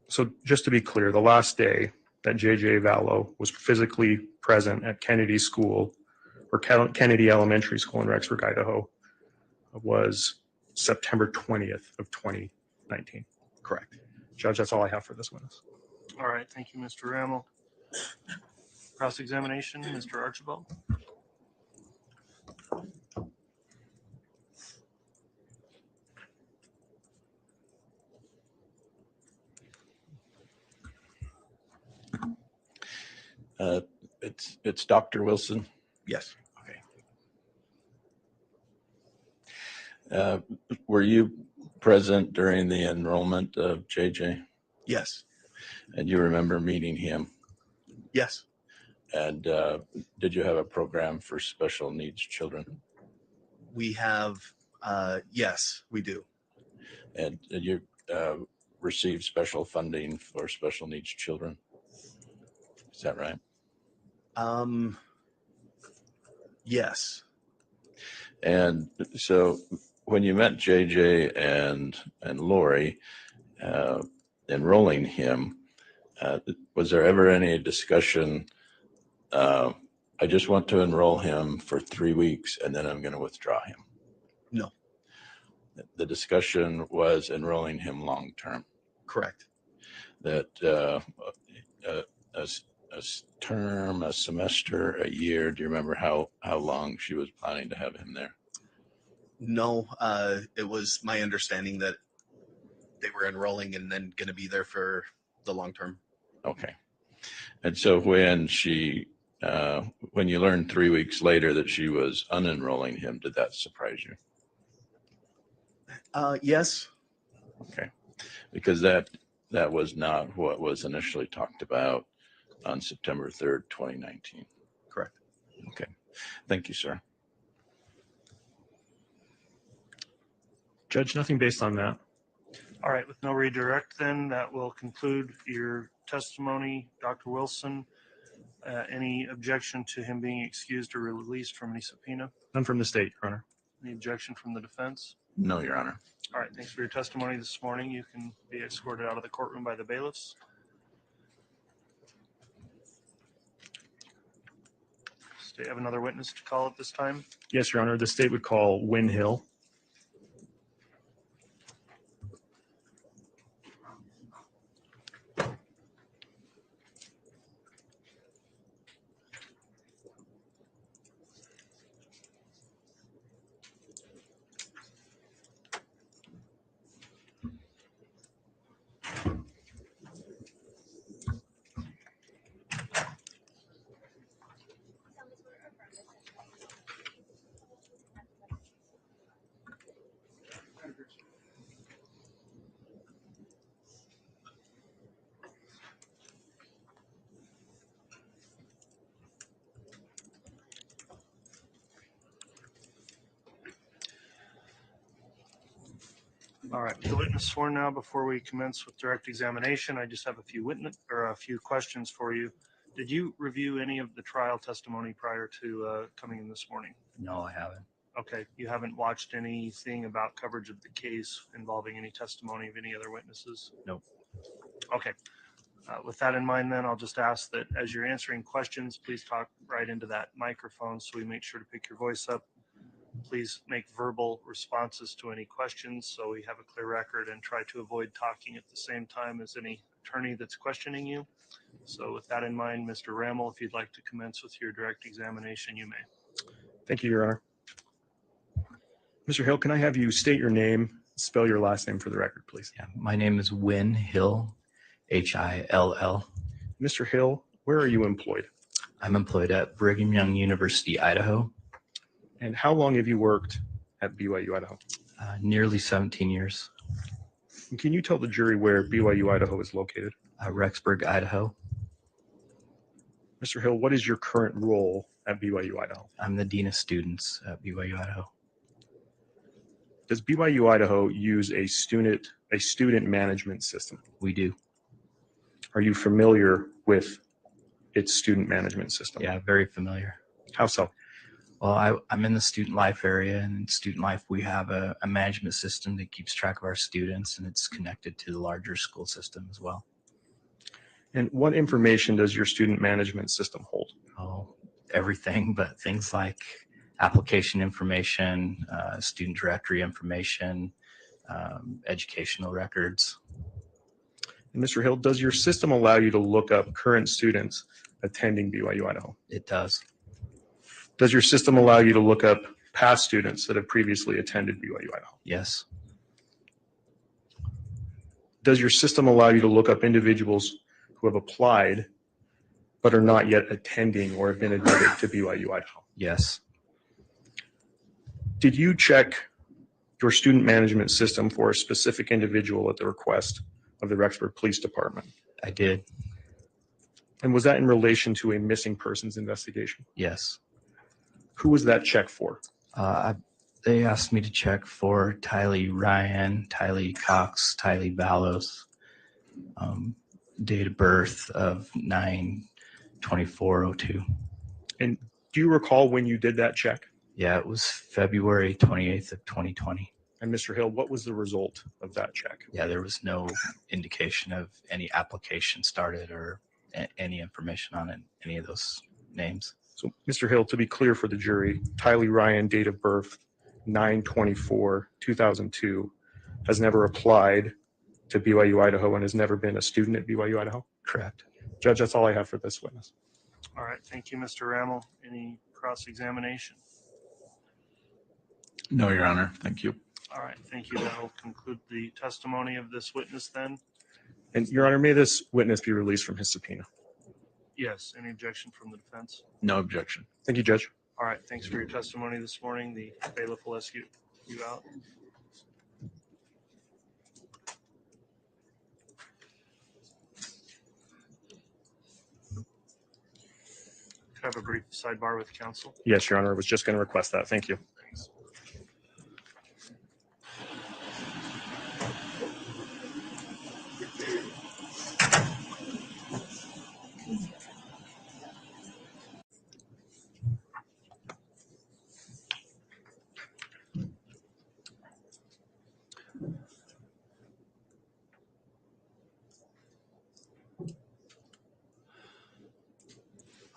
So just to be clear, the last day that JJ Vallow was physically present at Kennedy School or Kennedy Elementary School in Rexburg, Idaho, was September 20th of 2019. Correct. Judge, that's all I have for this witness. All right, thank you, Mr. Rammel. Cross-examination, Mr. Archibald. It's Dr. Wilson. Yes. Were you present during the enrollment of JJ? Yes. And you remember meeting him? Yes. And did you have a program for special needs children? We have, yes, we do. And did you receive special funding for special needs children? Is that right? Yes. And so when you met JJ and Lori, enrolling him, was there ever any discussion, I just want to enroll him for 3 weeks and then I'm going to withdraw him? No. The discussion was enrolling him long-term. Correct. That a term, a semester, a year, do you remember how long she was planning to have him there? No, it was my understanding that they were enrolling and then going to be there for the long term. Okay. And so when she, when you learned 3 weeks later that she was unenrolling him, did that surprise you? Yes. Okay. Because that was not what was initially talked about on September 3rd, 2019. Correct. Okay. Thank you, sir. Judge, nothing based on that. All right, with no redirect, then that will conclude your testimony, Dr. Wilson. Any objection to him being excused or released from any subpoena? None from the state, Your Honor. Any objection from the defense? No, Your Honor. All right, thanks for your testimony this morning. You can be escorted out of the courtroom by the bailiffs. State have another witness to call at this time. Yes, Your Honor. The state would call Wynn Hill. All right, the witness sworn now. Before we commence with direct examination, I just have a few questions for you. Did you review any of the trial testimony prior to coming in this morning? No, I haven't. Okay, you haven't watched anything about coverage of the case involving any testimony of any other witnesses? Nope. Okay. With that in mind, then I'll just ask that as you're answering questions, please talk right into that microphone so we make sure to pick your voice up. Please make verbal responses to any questions so we have a clear record, and try to avoid talking at the same time as any attorney that's questioning you. So with that in mind, Mr. Rammel, if you'd like to commence with your direct examination, you may. Thank you, Your Honor. Mr. Hill, can I have you state your name, spell your last name for the record, please? Yeah, my name is Wynn Hill, Hill. Mr. Hill, where are you employed? I'm employed at Brigham Young University, Idaho. And how long have you worked at BYU, Idaho? Nearly 17 years. And can you tell the jury where BYU, Idaho is located? Rexburg, Idaho. Mr. Hill, what is your current role at BYU, Idaho? I'm the Dean of Students at BYU, Idaho. Does BYU, Idaho use a student management system? We do. Are you familiar with its student management system? Yeah, very familiar. How so? Well, I'm in the student life area, and in student life, we have a management system that keeps track of our students, and it's connected to the larger school system as well. And what information does your student management system hold? Oh, everything, but things like application information, student directory information, educational records. And Mr. Hill, does your system allow you to look up current students attending BYU Idaho? It does. Does your system allow you to look up past students that have previously attended BYU Idaho? Yes. Does your system allow you to look up individuals who have applied but are not yet attending or have been admitted to BYU Idaho? Yes. Did you check your student management system for a specific individual at the request of the Rexburg Police Department? I did. And was that in relation to a missing persons investigation? Yes. Who was that check for? They asked me to check for Tylee Ryan, Alex Cox, Tylee Vallow, date of birth of 9/24/02. And do you recall when you did that check? Yeah, it was February 28th of 2020. And Mr. Hill, what was the result of that check? Yeah, there was no indication of any application started or any information on it, any of those names. So, Mr. Hill, to be clear for the jury, Tylee Ryan, date of birth 9/24/2002, has never applied to BYU Idaho and has never been a student at BYU Idaho? Correct. Judge, that's all I have for this witness. All right, thank you, Mr. Rammel. Any cross-examination? No, Your Honor. Thank you. All right, thank you. That will conclude the testimony of this witness then. And Your Honor, may this witness be released from his subpoena? Yes, any objection from the defense? No objection. Thank you, Judge. All right, thanks for your testimony this morning. The bailiff will escort you out. Could I have a brief sidebar with counsel? Yes, Your Honor, I was just going to request that. Thank you. Thanks.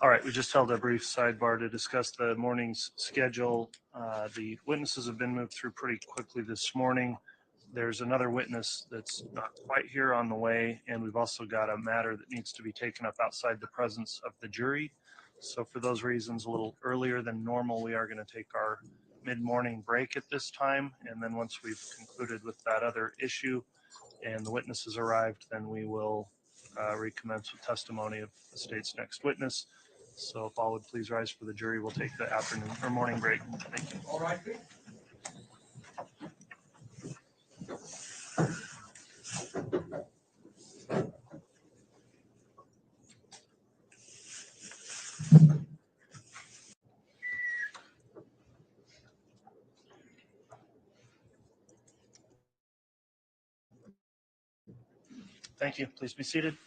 All right, we just held a brief sidebar to discuss the morning's schedule. The witnesses have been moved through pretty quickly this morning. There's another witness that's not quite here on the way, and we've also got a matter that needs to be taken up outside the presence of the jury. So for those reasons, a little earlier than normal, we are going to take our mid-morning break at this time. And then once we've concluded with that other issue and the witnesses arrived, then we will recommence with testimony of the state's next witness. So if all would please rise for the jury, we'll take the afternoon or morning break. Thank you. All right. Thank you. Please be seated.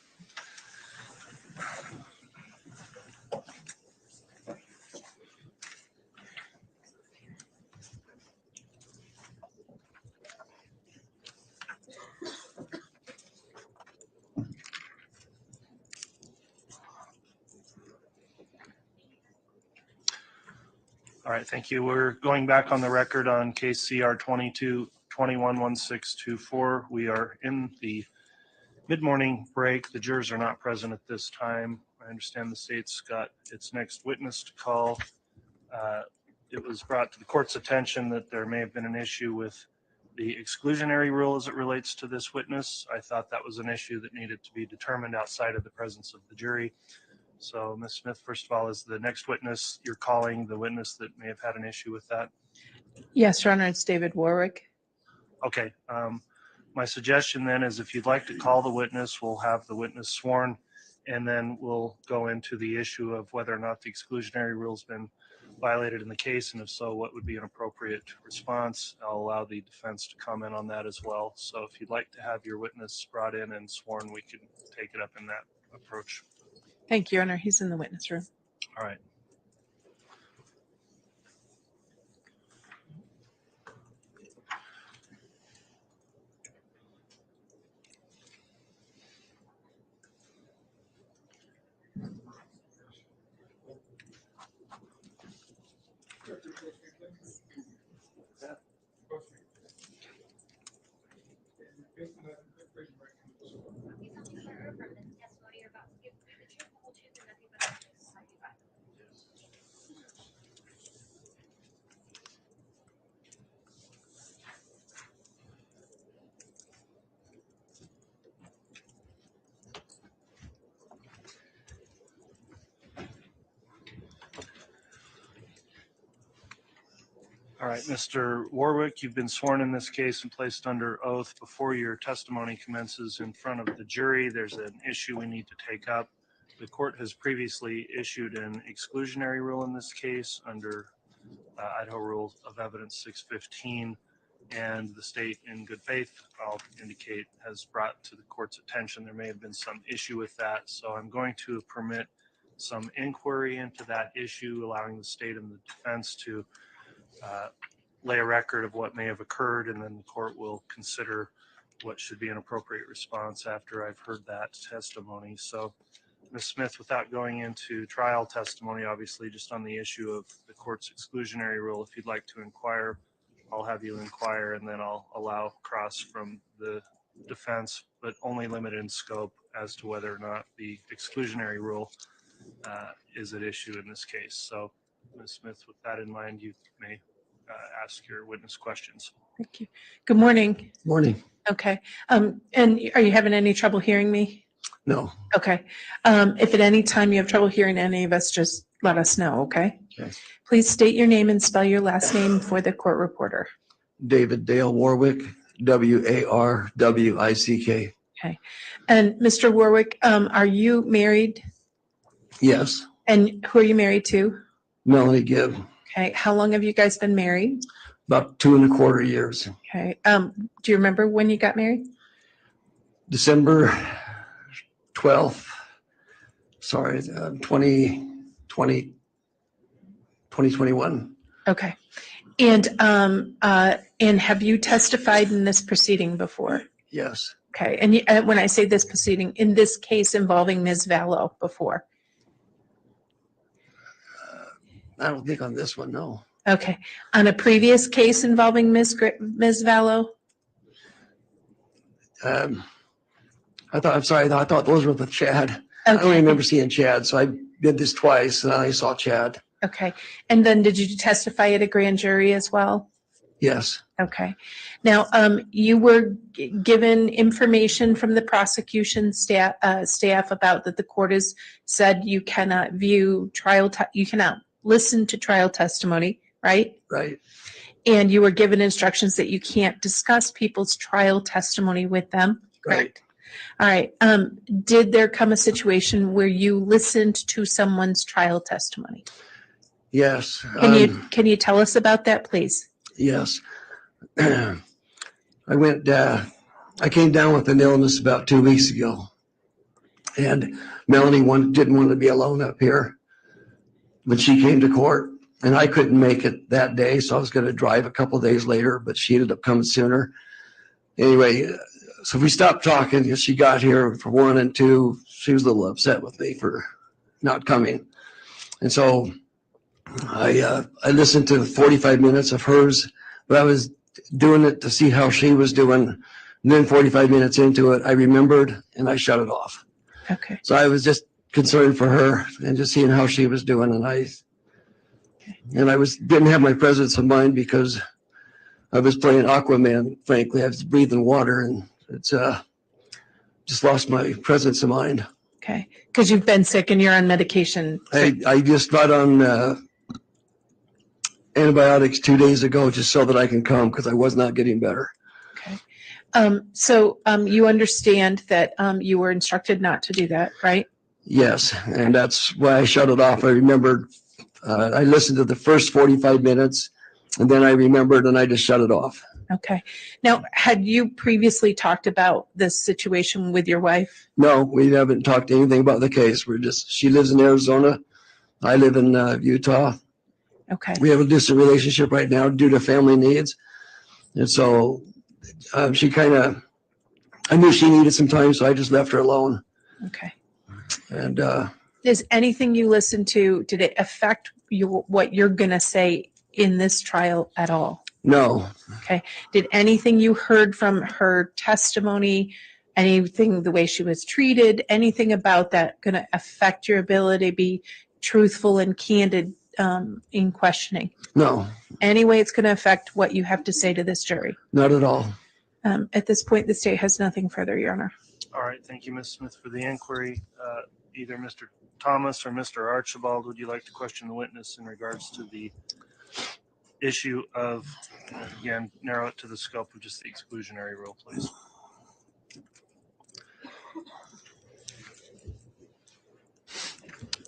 All right, thank you. We're going back on the record on case CR 22-21-1624. We are in the mid-morning break. The jurors are not present at this time. I understand the state's got its next witness to call. It was brought to the court's attention that there may have been an issue with the exclusionary rule as it relates to this witness. I thought that was an issue that needed to be determined outside of the presence of the jury. So, Ms. Smith, first of all, is the next witness you're calling the witness that may have had an issue with that? Yes, Your Honor, it's David Warwick. Okay. My suggestion then is if you'd like to call the witness, we'll have the witness sworn, and then we'll go into the issue of whether or not the exclusionary rule has been violated in the case, and if so, what would be an appropriate response. I'll allow the defense to comment on that as well. So if you'd like to have your witness brought in and sworn, we can take it up in that approach. Thank you, Your Honor. He's in the witness room. All right. All right, Mr. Warwick, you've been sworn in this case and placed under oath. Before your testimony commences in front of the jury, there's an issue we need to take up. The court has previously issued an exclusionary rule in this case under Idaho Rule of Evidence 615, and the state, in good faith, I'll indicate, has brought to the court's attention there may have been some issue with that. So I'm going to permit some inquiry into that issue, allowing the state and the defense to lay a record of what may have occurred, and then the court will consider what should be an appropriate response after I've heard that testimony. So, Ms. Smith, without going into trial testimony, obviously just on the issue of the court's exclusionary rule, if you'd like to inquire, I'll have you inquire, and then I'll allow cross from the defense, but only limited in scope as to whether or not the exclusionary rule is at issue in this case. So, Ms. Smith, with that in mind, you may ask your witness questions. Thank you. Good morning. Morning. Okay. And are you having any trouble hearing me? No. Okay. If at any time you have trouble hearing any of us, just let us know, okay? Yes. Please state your name and spell your last name for the court reporter. David Dale Warwick, Warwick. Okay. And Mr. Warwick, are you married? Yes. And who are you married to? Melanie Gibb. Okay. How long have you guys been married? About 2.25 years. Okay. Do you remember when you got married? December 12th. Sorry, 2021. Okay. And have you testified in this proceeding before? Yes. Okay. And when I say this proceeding, in this case involving Ms. Vallow before? I don't think on this one, no. Okay. On a previous case involving Ms. Vallow? I thought those were with Chad. Okay. I don't remember seeing Chad, so I did this twice, and I saw Chad. Okay. And then did you testify at a grand jury as well? Yes. Okay. Now, you were given information from the prosecution staff about that the court has said you cannot view you cannot listen to trial testimony, right? Right. And you were given instructions that you can't discuss people's trial testimony with them, correct? All right. Did there come a situation where you listened to someone's trial testimony? Yes. Can you tell us about that, please? Yes. I came down with an illness about 2 weeks ago, and Melanie didn't want to be alone up here, but she came to court, and I couldn't make it that day, so I was going to drive a couple of days later, but she ended up coming sooner. Anyway, so we stopped talking because she got here for 1 and 2. She was a little upset with me for not coming, and so I listened to 45 minutes of hers, but I was doing it to see how she was doing. And then 45 minutes into it, I remembered and I shut it off. Okay. So I was just concerned for her and just seeing how she was doing. And I didn't have my presence of mind because I was playing Aquaman. Frankly, I was breathing water, and it's just lost my presence of mind. Okay. Because you've been sick and you're on medication. I just got on antibiotics 2 days ago just so that I can come because I was not getting better. Okay. So you understand that you were instructed not to do that, right? Yes, and that's why I shut it off. I remembered, I listened to the first 45 minutes, and then I remembered and I just shut it off. Okay. Now, had you previously talked about this situation with your wife? No, we haven't talked anything about the case. She lives in Arizona. I live in Utah. Okay. We have a distant relationship right now due to family needs. And so I knew she needed some time, so I just left her alone. Okay. And is anything you listened to, did it affect what you're going to say in this trial at all? No. Okay. Did anything you heard from her testimony, anything the way she was treated, anything about that going to affect your ability to be truthful and candid in questioning? No. Any way it's going to affect what you have to say to this jury? Not at all. At this point, the state has nothing further, Your Honor. All right. Thank you, Ms. Smith, for the inquiry. Either Mr. Thomas or Mr. Archibald, would you like to question the witness in regards to the issue of, again, narrow it to the scope of just the exclusionary rule, please.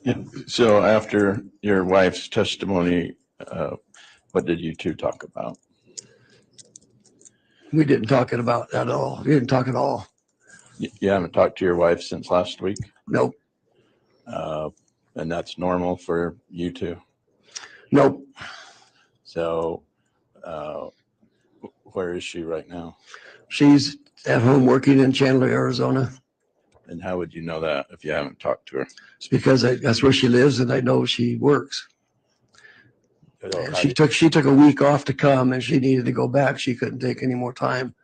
Yeah. So after your wife's testimony, what did you two talk about? We didn't talk about that at all. We didn't talk at all. You haven't talked to your wife since last week? Nope. And that's normal for you two? Nope. So where is she right now? She's at home working in Chandler, Arizona. And how would you know that if you haven't talked to her? It's because that's where she lives and I know she works. And she took a week off to come and she needed to go back. She couldn't take any more time.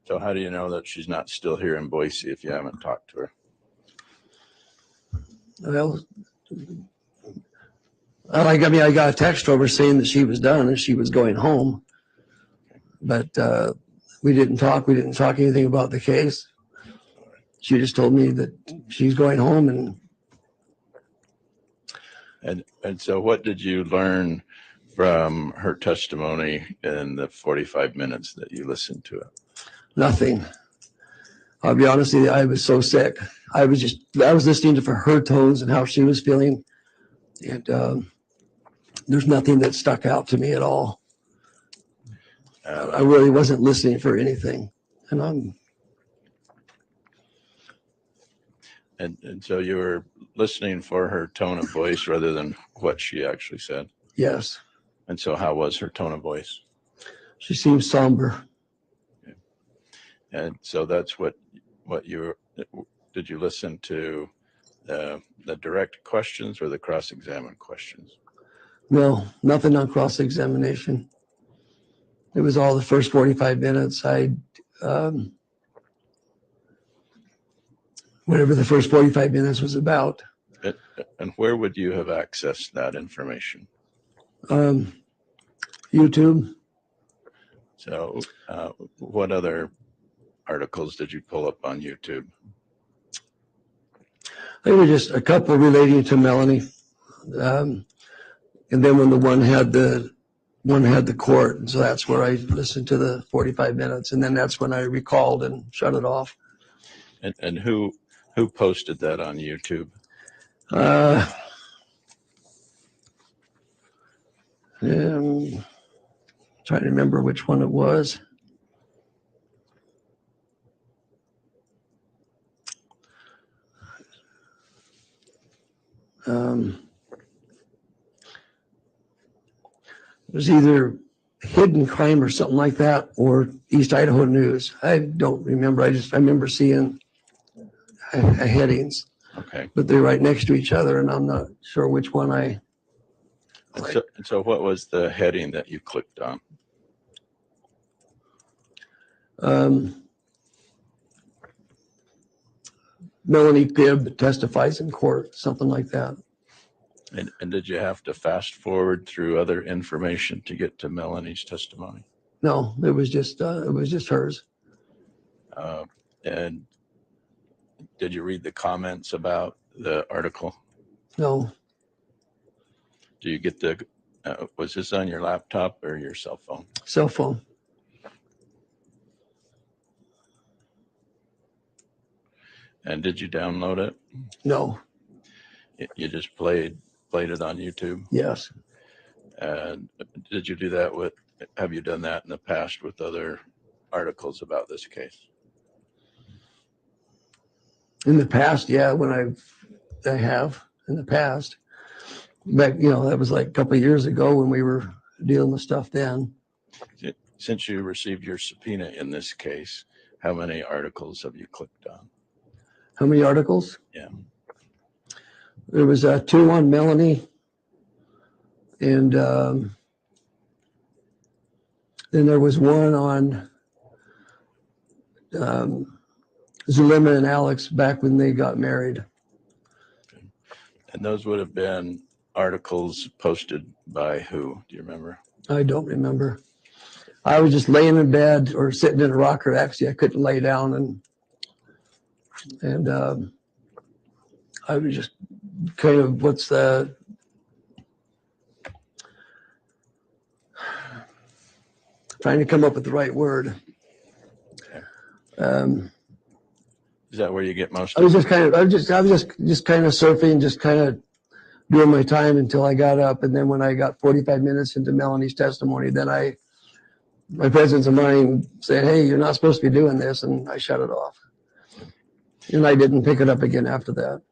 So how do you know that she's not still here in Boise if you haven't talked to her? Well, I got a text from her saying that she was done and she was going home. But we didn't talk. We didn't talk anything about the case. She just told me that she's going home. And so what did you learn from her testimony in the 45 minutes that you listened to it? Nothing. I'll be honest with you, I was so sick. I was listening to her tones and how she was feeling. And there's nothing that stuck out to me at all. I really wasn't listening for anything. And so you were listening for her tone of voice rather than what she actually said? Yes. And so how was her tone of voice? She seemed somber. Okay. And so that's what did you listen to the direct questions or the cross-examined questions? No, nothing on cross-examination. It was all the first 45 minutes. Whatever the first 45 minutes was about. And where would you have accessed that information? YouTube. So what other articles did you pull up on YouTube? There were just a couple relating to Melanie. And then when the one had the court, and so that's where I listened to the 45 minutes. And then that's when I recalled and shut it off. And who posted that on YouTube? Trying to remember which one it was. It was either Hidden Crime or something like that, or East Idaho News. I don't remember. I remember seeing headings. Okay. But they're right next to each other, and I'm not sure which one I. So what was the heading that you clicked on? Melanie Pibb testifies in court, something like that. And did you have to fast forward through other information to get to Melanie's testimony? No, it was just hers. And did you read the comments about the article? No. Do you get the, was this on your laptop or your cell phone? Cell phone. And did you download it? No. You just played it on YouTube? Yes. And did you do that have you done that in the past with other articles about this case? In the past, yeah, I have in the past. Back, that was like a couple of years ago when we were dealing with stuff then. Since you received your subpoena in this case, how many articles have you clicked on? How many articles? Yeah. There was 2 on Melanie, and then there was one on Zulema and Alex back when they got married. Okay. And those would have been articles posted by who? Do you remember? I don't remember. I was just laying in bed or sitting in a rocker. Actually, I couldn't lay down, and I was just kind of trying to come up with the right word. Is that where you get most? I was just kind of surfing, just kind of doing my time until I got up. And then when I got 45 minutes into Melanie's testimony, then my presence of mind said, hey, you're not supposed to be doing this. And I shut it off. And I didn't pick it up again after that.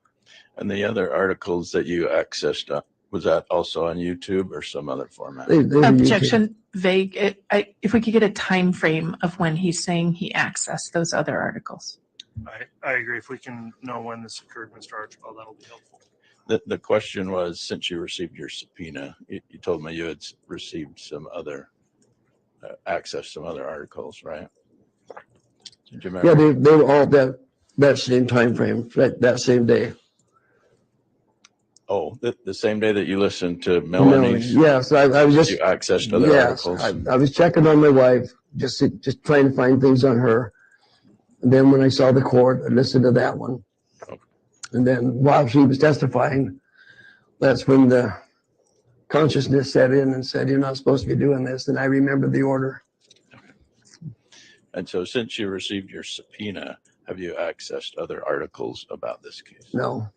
And the other articles that you accessed, was that also on YouTube or some other format? Objection, vague. If we could get a time frame of when he's saying he accessed those other articles. I agree. If we can know when this occurred, Mr. Archibald, that'll be helpful. The question was, since you received your subpoena, you told me you had received some other access, some other articles, right? Did you remember? Yeah, they were all that same time frame, that same day. Oh, the same day that you listened to Melanie's? Yes, I was just... You accessed other articles? I was checking on my wife, just trying to find things on her. And then when I saw the court, I listened to that one. Okay. And then while she was testifying, that's when the consciousness set in and said, you're not supposed to be doing this. And I remembered the order. Okay. And so since you received your subpoena, have you accessed other articles about this case? No.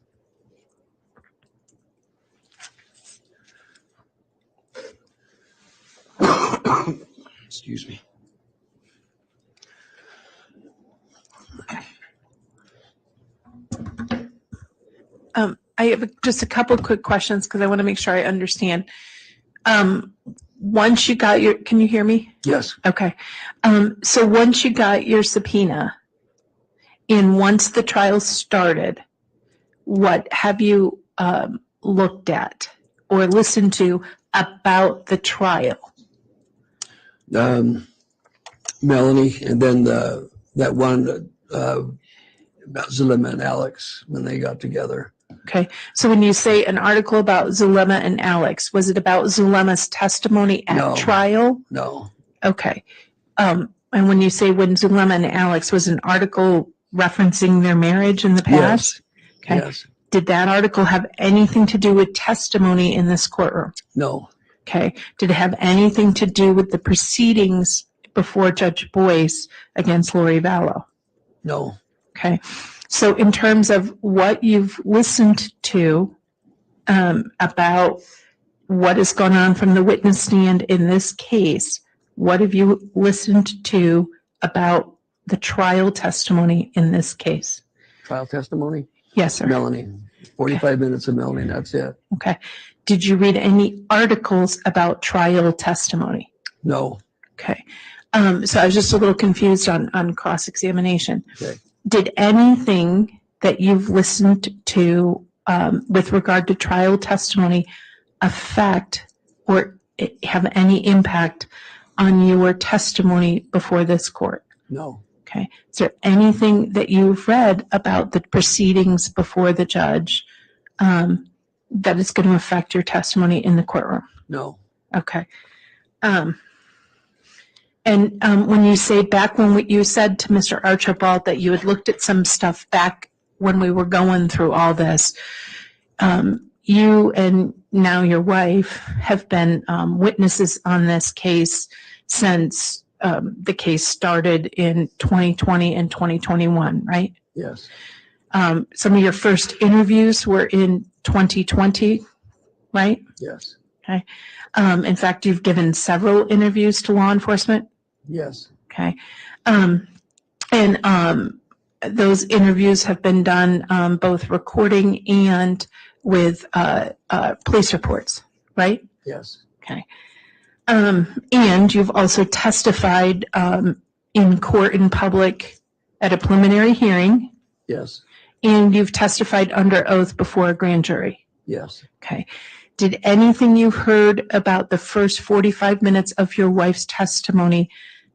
Excuse me. I have just a couple of quick questions because I want to make sure I understand. Once you got your, can you hear me? Yes. Okay. So once you got your subpoena and once the trial started, what have you looked at or listened to about the trial? Melanie, and then that one about Zulema and Alex when they got together. Okay. So when you say an article about Zulema and Alex, was it about Zulema's testimony at trial? No. Okay. And when you say when Zulema and Alex, was an article referencing their marriage in the past? Yes. Okay. Yes. Did that article have anything to do with testimony in this courtroom? No. Okay. Did it have anything to do with the proceedings before Judge Boyce against Lori Vallow? No. Okay. So in terms of what you've listened to about what has gone on from the witness stand in this case, what have you listened to about the trial testimony in this case? Trial testimony? Yes, sir. Melanie. 45 minutes of Melanie, that's it. Okay. Did you read any articles about trial testimony? No. Okay. So I was just a little confused on cross-examination. Okay. Did anything that you've listened to with regard to trial testimony affect or have any impact on your testimony before this court? No. Okay. Is there anything that you've read about the proceedings before the judge that is going to affect your testimony in the courtroom? No. Okay. And when you say back when you said to Mr. Archibald that you had looked at some stuff back when we were going through all this, you and now your wife have been witnesses on this case since the case started in 2020 and 2021, right? Yes. Some of your first interviews were in 2020, right? Yes. Okay. In fact, you've given several interviews to law enforcement. Yes. Okay. Those interviews have been done both recording and with police reports, right? Yes. Okay. And you've also testified in court in public at a preliminary hearing. Yes. And you've testified under oath before a grand jury. Yes. Okay. Did anything you heard about the first 45 minutes of your wife's testimony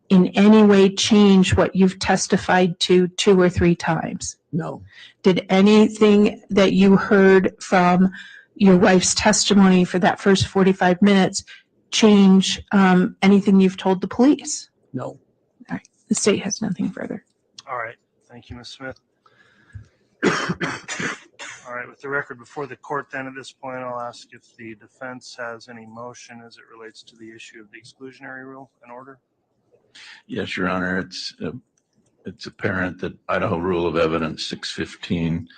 in any way change what you've testified to 2 or 3 times? No. Did anything that you heard from your wife's testimony for that first 45 minutes change anything you've told the police? No. All right. The state has nothing further. All right. Thank you, Ms. Smith. All right. With the record before the court, then at this point, I'll ask if the defense has any motion as it relates to the issue of the exclusionary rule and order. Yes, Your Honor. It's apparent that Idaho Rule of Evidence 615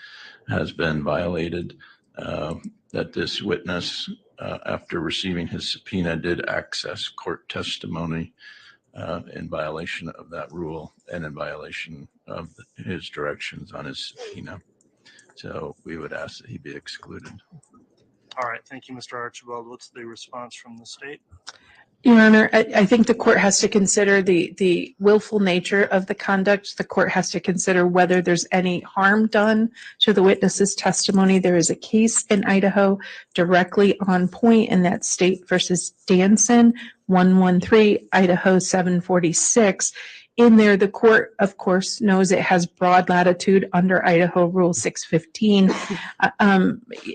has been violated. That this witness, after receiving his subpoena, did access court testimony in violation of that rule and in violation of his directions on his subpoena. So we would ask that he be excluded. All right, thank you, Mr. Archibald. What's the response from the state? Your Honor, I think the court has to consider the willful nature of the conduct. The court has to consider whether there's any harm done to the witness's testimony. There is a case in Idaho directly on point in that State versus Danson, 113 Idaho 746. In there, the court, of course, knows it has broad latitude under Idaho Rule 615.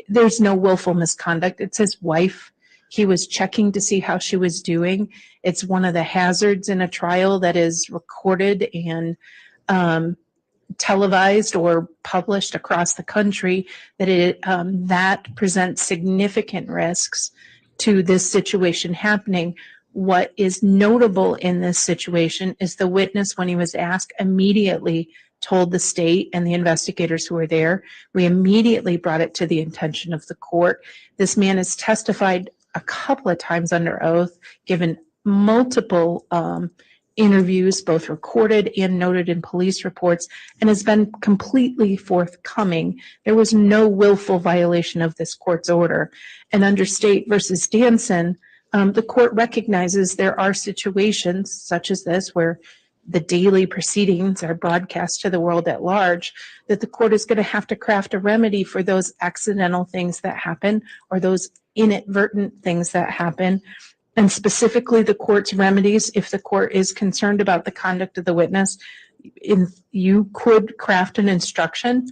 There's no willful misconduct. It's his wife. He was checking to see how she was doing. It's one of the hazards in a trial that is recorded and televised or published across the country, that that presents significant risks to this situation happening. What is notable in this situation is the witness, when he was asked, immediately told the state and the investigators who were there. We immediately brought it to the attention of the court. This man has testified a couple of times under oath, given multiple interviews, both recorded and noted in police reports, and has been completely forthcoming. There was no willful violation of this court's order. And under State versus Danson, the court recognizes there are situations such as this where the daily proceedings are broadcast to the world at large, that the court is going to have to craft a remedy for those accidental things that happen or those inadvertent things that happen. And specifically the court's remedies, if the court is concerned about the conduct of the witness, you could craft an instruction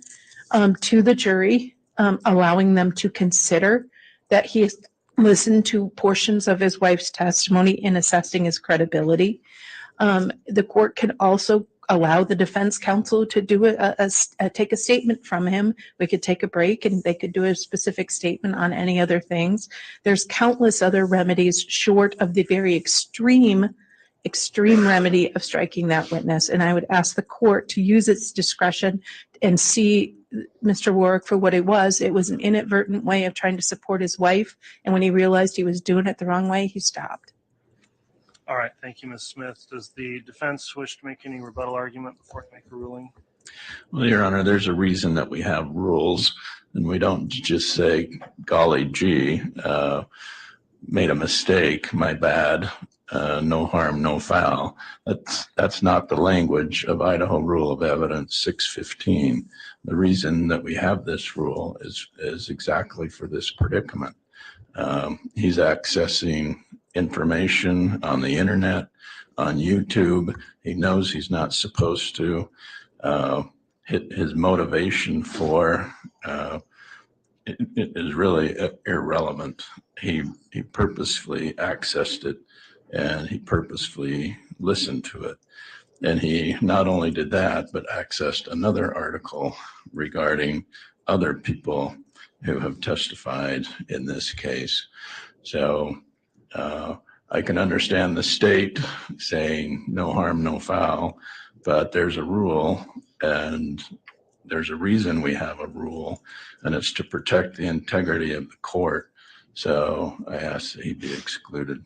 to the jury, allowing them to consider that he has listened to portions of his wife's testimony in assessing his credibility. The court can also allow the defense counsel to do take a statement from him. We could take a break and they could do a specific statement on any other things. There's countless other remedies short of the very extreme remedy of striking that witness. And I would ask the court to use its discretion and see Mr. Warwick for what it was. It was an inadvertent way of trying to support his wife. And when he realized he was doing it the wrong way, he stopped. All right, thank you, Ms. Smith. Does the defense wish to make any rebuttal argument before I make a ruling? Well, Your Honor, there's a reason that we have rules, and we don't just say, golly gee, made a mistake, my bad, no harm, no foul. That's not the language of Idaho Rule of Evidence 615. The reason that we have this rule is exactly for this predicament. He's accessing information on the internet, on YouTube. He knows he's not supposed to. His motivation for it is really irrelevant. He purposefully accessed it and he purposefully listened to it. And he not only did that, but accessed another article regarding other people who have testified in this case. So I can understand the state saying no harm, no foul, but there's a rule and there's a reason we have a rule, and it's to protect the integrity of the court. So I ask that he be excluded.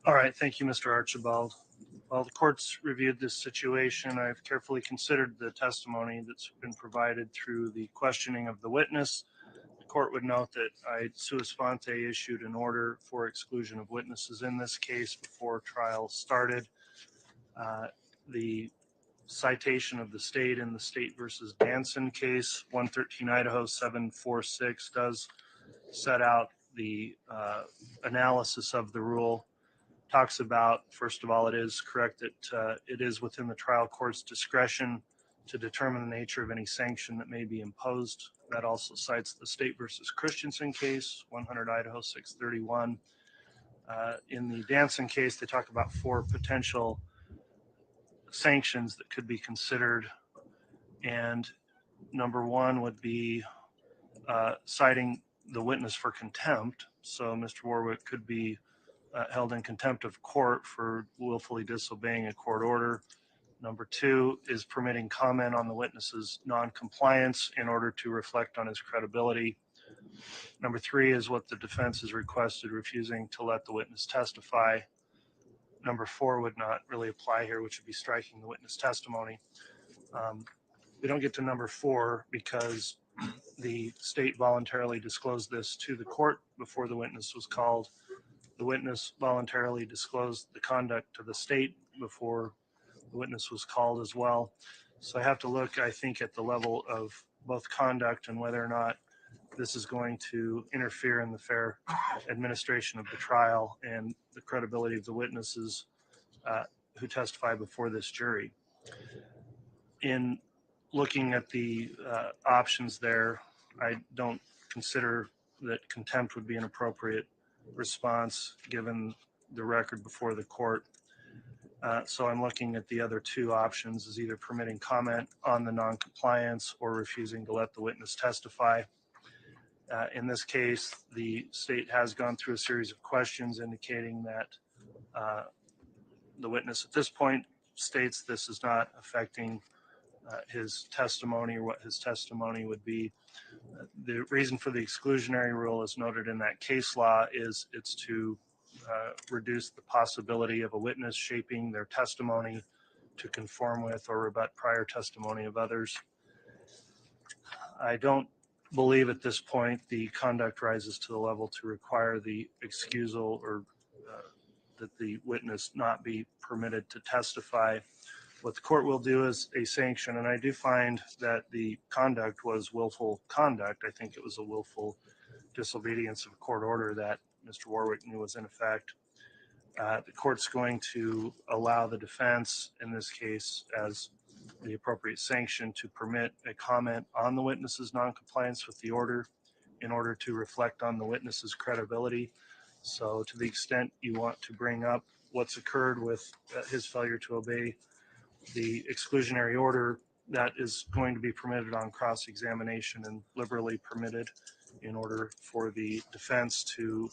All right, thank you, Mr. Archibald. While the court's reviewed this situation, I've carefully considered the testimony that's been provided through the questioning of the witness. The court would note that I sua sponte issued an order for exclusion of witnesses in this case before trial started. The citation of the state in the State versus Danson case, 113 Idaho 746, does set out the analysis of the rule. Talks about, first of all, it is correct that it is within the trial court's discretion to determine the nature of any sanction that may be imposed. That also cites the State versus Christensen case, 100 Idaho 631. In the Danson case, they talk about 4 potential sanctions that could be considered. And number 1 would be citing the witness for contempt. So Mr. Warwick could be held in contempt of court for willfully disobeying a court order. Number 2 is permitting comment on the witness's non-compliance in order to reflect on his credibility. Number 3 is what the defense has requested, refusing to let the witness testify. Number 4 would not really apply here, which would be striking the witness testimony. We don't get to number 4 because the state voluntarily disclosed this to the court before the witness was called. The witness voluntarily disclosed the conduct to the state before the witness was called as well. So I have to look, I think, at the level of both conduct and whether or not this is going to interfere in the fair administration of the trial and the credibility of the witnesses who testify before this jury. In looking at the options there, I don't consider that contempt would be an appropriate response given the record before the court. So I'm looking at the other 2 options as either permitting comment on the non-compliance or refusing to let the witness testify. In this case, the state has gone through a series of questions indicating that the witness at this point states this is not affecting his testimony or what his testimony would be. The reason for the exclusionary rule, as noted in that case law, is it's to reduce the possibility of a witness shaping their testimony to conform with or rebut prior testimony of others. I don't believe at this point the conduct rises to the level to require the excusal or that the witness not be permitted to testify. What the court will do is a sanction, and I do find that the conduct was willful conduct. I think it was a willful disobedience of a court order that Mr. Warwick knew was in effect. The court's going to allow the defense, in this case, as the appropriate sanction, to permit a comment on the witness's noncompliance with the order in order to reflect on the witness's credibility. So to the extent you want to bring up what's occurred with his failure to obey the exclusionary order, that is going to be permitted on cross-examination and liberally permitted in order for the defense to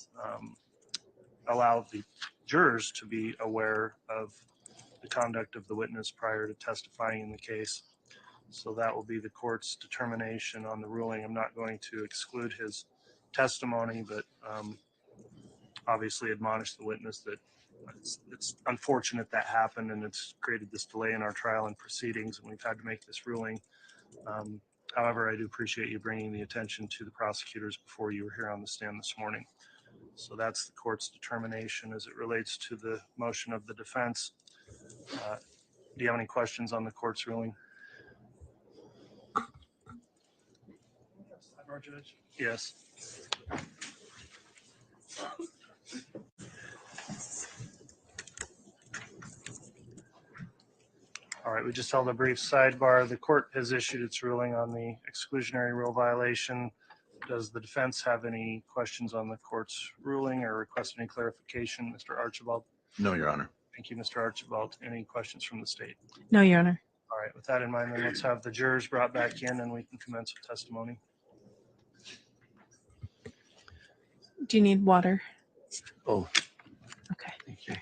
allow the jurors to be aware of the conduct of the witness prior to testifying in the case. So that will be the court's determination on the ruling. I'm not going to exclude his testimony, but obviously admonish the witness that it's unfortunate that happened and it's created this delay in our trial and proceedings, and we've had to make this ruling. However, I do appreciate you bringing the attention to the prosecutors before you were here on the stand this morning. So that's the court's determination as it relates to the motion of the defense. Do you have any questions on the court's ruling? Yes. All right, we just held a brief sidebar. The court has issued its ruling on the exclusionary rule violation. Does the defense have any questions on the court's ruling or request any clarification? Mr. Archibald? No, Your Honor. Thank you, Mr. Archibald. Any questions from the state? No, Your Honor. All right, with that in mind, then let's have the jurors brought back in and we can commence with testimony. Do you need water? Oh, Okay. okay.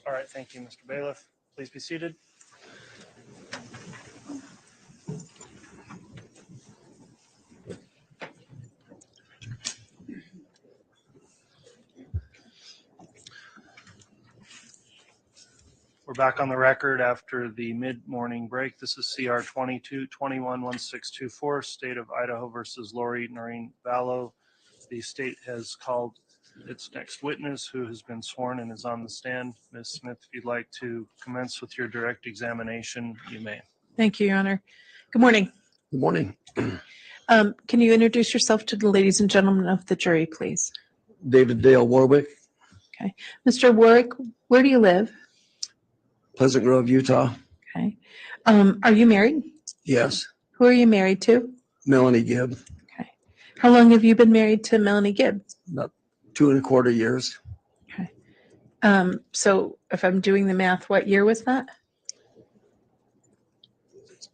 All right, thank you, Mr. Bailiff. Please be seated. We're back on the record after the mid-morning break. This is CR 22-21-1624, State of Idaho versus Lori Noreen Vallow. The state has called its next witness, who has been sworn and is on the stand. Ms. Smith, if you'd like to commence with your direct examination, you may. Thank you, Your Honor. Good morning. Good morning. Can you introduce yourself to the ladies and gentlemen of the jury, please? David Dale Warwick, Okay. Mr. Warwick, where do you live? Pleasant Grove, Utah. Okay. Are you married? Yes. Who are you married to? Melanie Gibb. Okay. How long have you been married to Melanie Gibb? About 2.25 years. Okay. So if I'm doing the math, what year was that?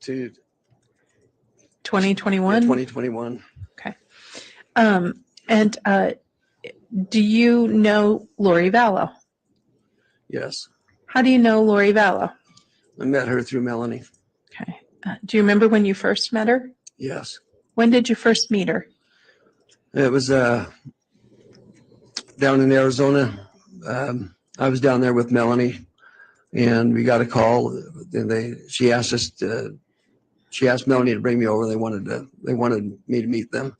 To 2021? 2021. Okay. And do you know Lori Vallow? Yes. How do you know Lori Vallow? I met her through Melanie. Okay. Do you remember when you first met her? Yes. When did you first meet her? It was down in Arizona. I was down there with Melanie, and we got a call. And she asked Melanie to bring me over. They wanted me to meet them.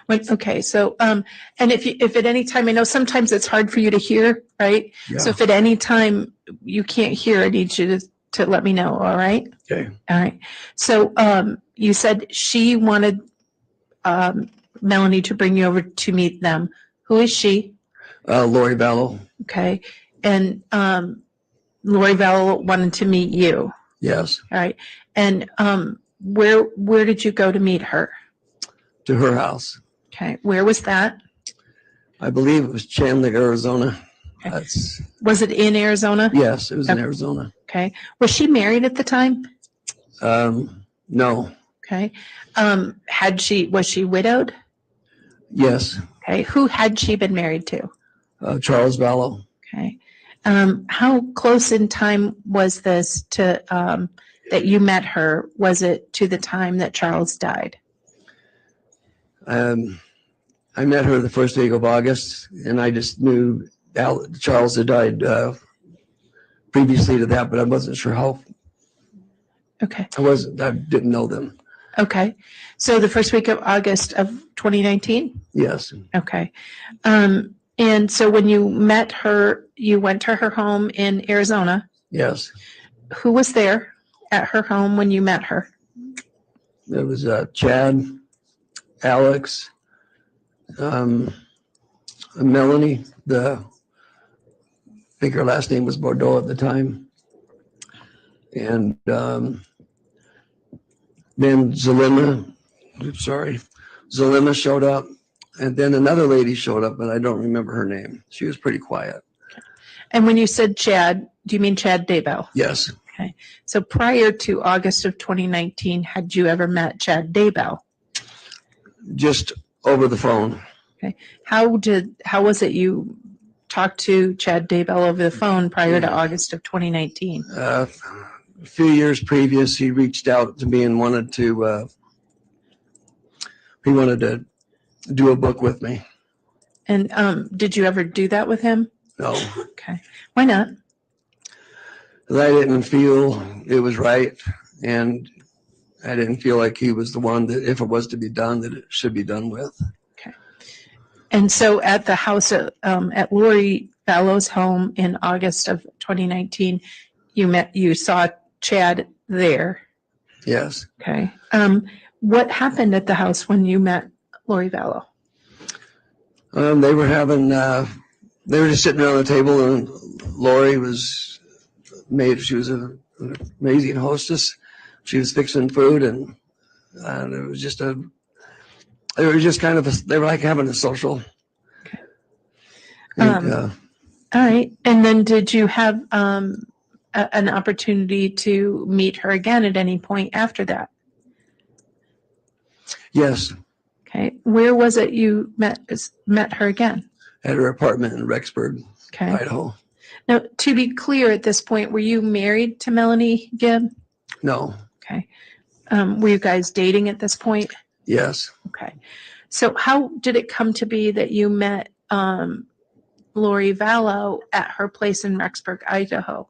Okay, so and if at any time, I know sometimes it's hard for you to hear, right? Yeah. So if at any time you can't hear, I need you to let me know. All right. Okay. All right. So you said she wanted Melanie to bring you over to meet them. Who is she? Lori Vallow. Okay, and Lori Vallow wanted to meet you. Yes. All right, and where did you go to meet her? To her house. Okay, where was that? I believe it was Chandler, Arizona. Okay. Was it in Arizona? Yes, it was in Arizona. Okay. Was she married at the time? No. Okay. Was she widowed? Yes. Okay. Who had she been married to? Charles Vallow. Okay. How close in time was this to that you met her? Was it to the time that Charles died? I met her the first week of August, and I just knew Charles had died previously to that, but I wasn't sure how. Okay. I didn't know them. Okay. So the first week of August of 2019? Yes. Okay. And so when you met her, you went to her home in Arizona. Yes. Who was there at her home when you met her? There was Chad, Alex, Melanie, I think her last name was Bordeaux at the time. And then Zalima showed up. And then another lady showed up, but I don't remember her name. She was pretty quiet. And when you said Chad, do you mean Chad Daybell? Yes. Okay. So prior to August of 2019, had you ever met Chad Daybell? Just over the phone. Okay. How was it you talked to Chad Daybell over the phone prior to August of 2019? A few years previous, he reached out to me and wanted to do a book with me. And did you ever do that with him? No. Okay. Why not? Because I didn't feel it was right, and I didn't feel like he was the one that, if it was to be done, that it should be done with. Okay. And so at the house at Lori Vallow's home in August of 2019, you saw Chad there. Yes. Okay. What happened at the house when you met Lori Vallow? They were having they were just sitting around the table, and Lori was she was an amazing hostess. She was fixing food, and it was just they were like having a social. Okay. And, all right. And then did you have an opportunity to meet her again at any point after that? yes, Okay. Where was it you met her again? at her apartment in Rexburg, Okay. Idaho. Now, to be clear at this point, were you married to Melanie Gibb? No. Okay. Were you guys dating at this point? Yes. Okay. So how did it come to be that you met Lori Vallow at her place in Rexburg, Idaho?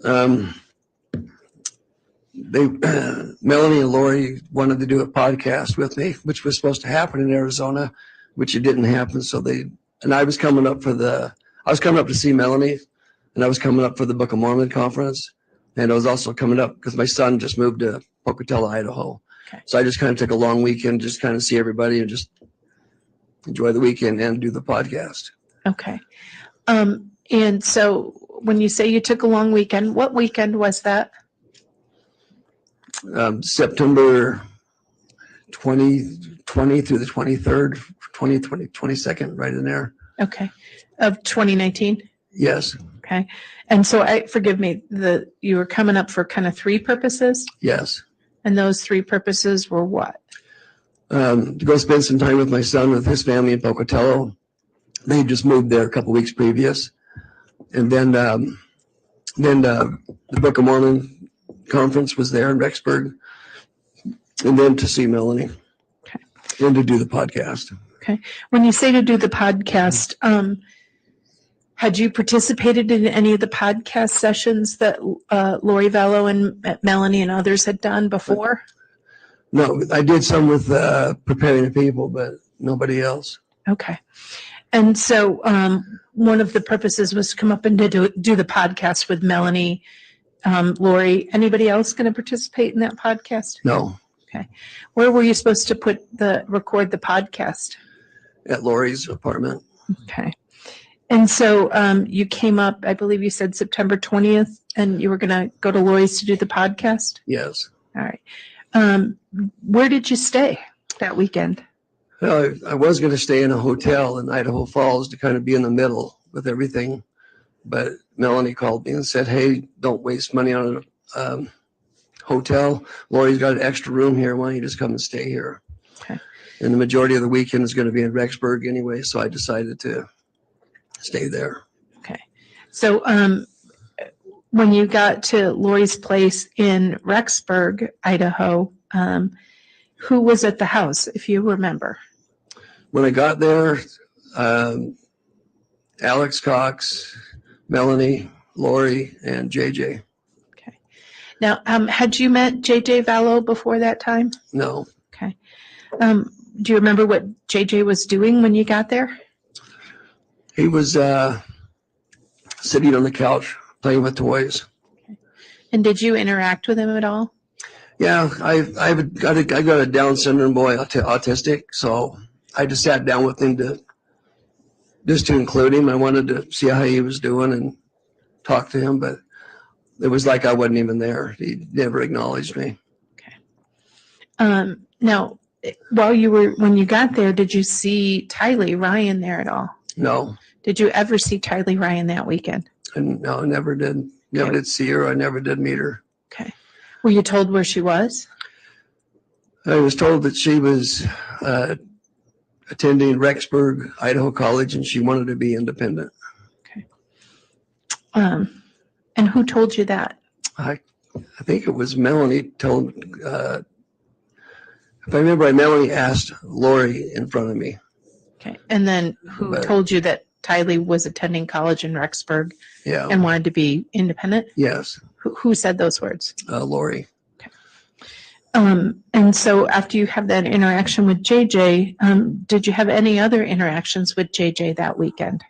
Melanie and Lori wanted to do a podcast with me, which was supposed to happen in Arizona, which it didn't happen. So I was coming up to see Melanie, and I was coming up for the Book of Mormon conference. And I was also coming up because my son just moved to Pocatello, Idaho. Okay. So I just kind of took a long weekend, just kind of see everybody and just enjoy the weekend and do the podcast. Okay. And so when you say you took a long weekend, what weekend was that? September 2020 through the 23rd, 22nd, right in there. Okay. Of 2019? Yes. Okay. And so forgive me, you were coming up for kind of three purposes? Yes. And those three purposes were what? To go spend some time with my son, with his family in Pocatello. They just moved there a couple weeks previous. And then the Book of Mormon conference was there in Rexburg. And then to see Melanie. Okay. And to do the podcast. Okay. When you say to do the podcast, had you participated in any of the podcast sessions that Lori Vallow and Melanie and others had done before? No, I did some with Preparing the People, but nobody else. Okay. And so one of the purposes was to come up and to do the podcast with Melanie, Lori. Anybody else going to participate in that podcast? No. Okay. Where were you supposed to record the podcast? At Lori's apartment. Okay. And so you came up, I believe you said September 20th, and you were going to go to Lori's to do the podcast? Yes. All right. Where did you stay that weekend? Well, I was going to stay in a hotel in Idaho Falls to kind of be in the middle with everything. But Melanie called me and said, hey, don't waste money on a hotel. Lori's got an extra room here. Why don't you just come and stay here? Okay. And the majority of the weekend is going to be in Rexburg anyway, so I decided to stay there. Okay. So when you got to Lori's place in Rexburg, Idaho, who was at the house, if you remember? When I got there, Alex Cox, Melanie, Lori, and JJ. Okay. Now, had you met JJ Vallow before that time? No. Okay. Do you remember what JJ was doing when you got there? He was sitting on the couch playing with toys. Okay. And did you interact with him at all? Yeah, I got a Down syndrome boy, autistic, so I just sat down with him to include him. I wanted to see how he was doing and talk to him, but it was like I wasn't even there. He never acknowledged me. Okay. Now, when you got there, did you see Tylee Ryan there at all? No. Did you ever see Tylee Ryan that weekend? No, I never did. Never did see her. I never did meet her. Okay. Were you told where she was? I was told that she was attending Rexburg, Idaho College, and she wanted to be independent. Okay. And who told you that? I think it was Melanie told. If I remember right, Melanie asked Lori in front of me. Okay. And then who told you that Tylee was attending college in Rexburg? Yeah. And wanted to be independent? Yes. Who said those words? Lori. Okay. And so after you have that interaction with JJ, did you have any other interactions with JJ that weekend?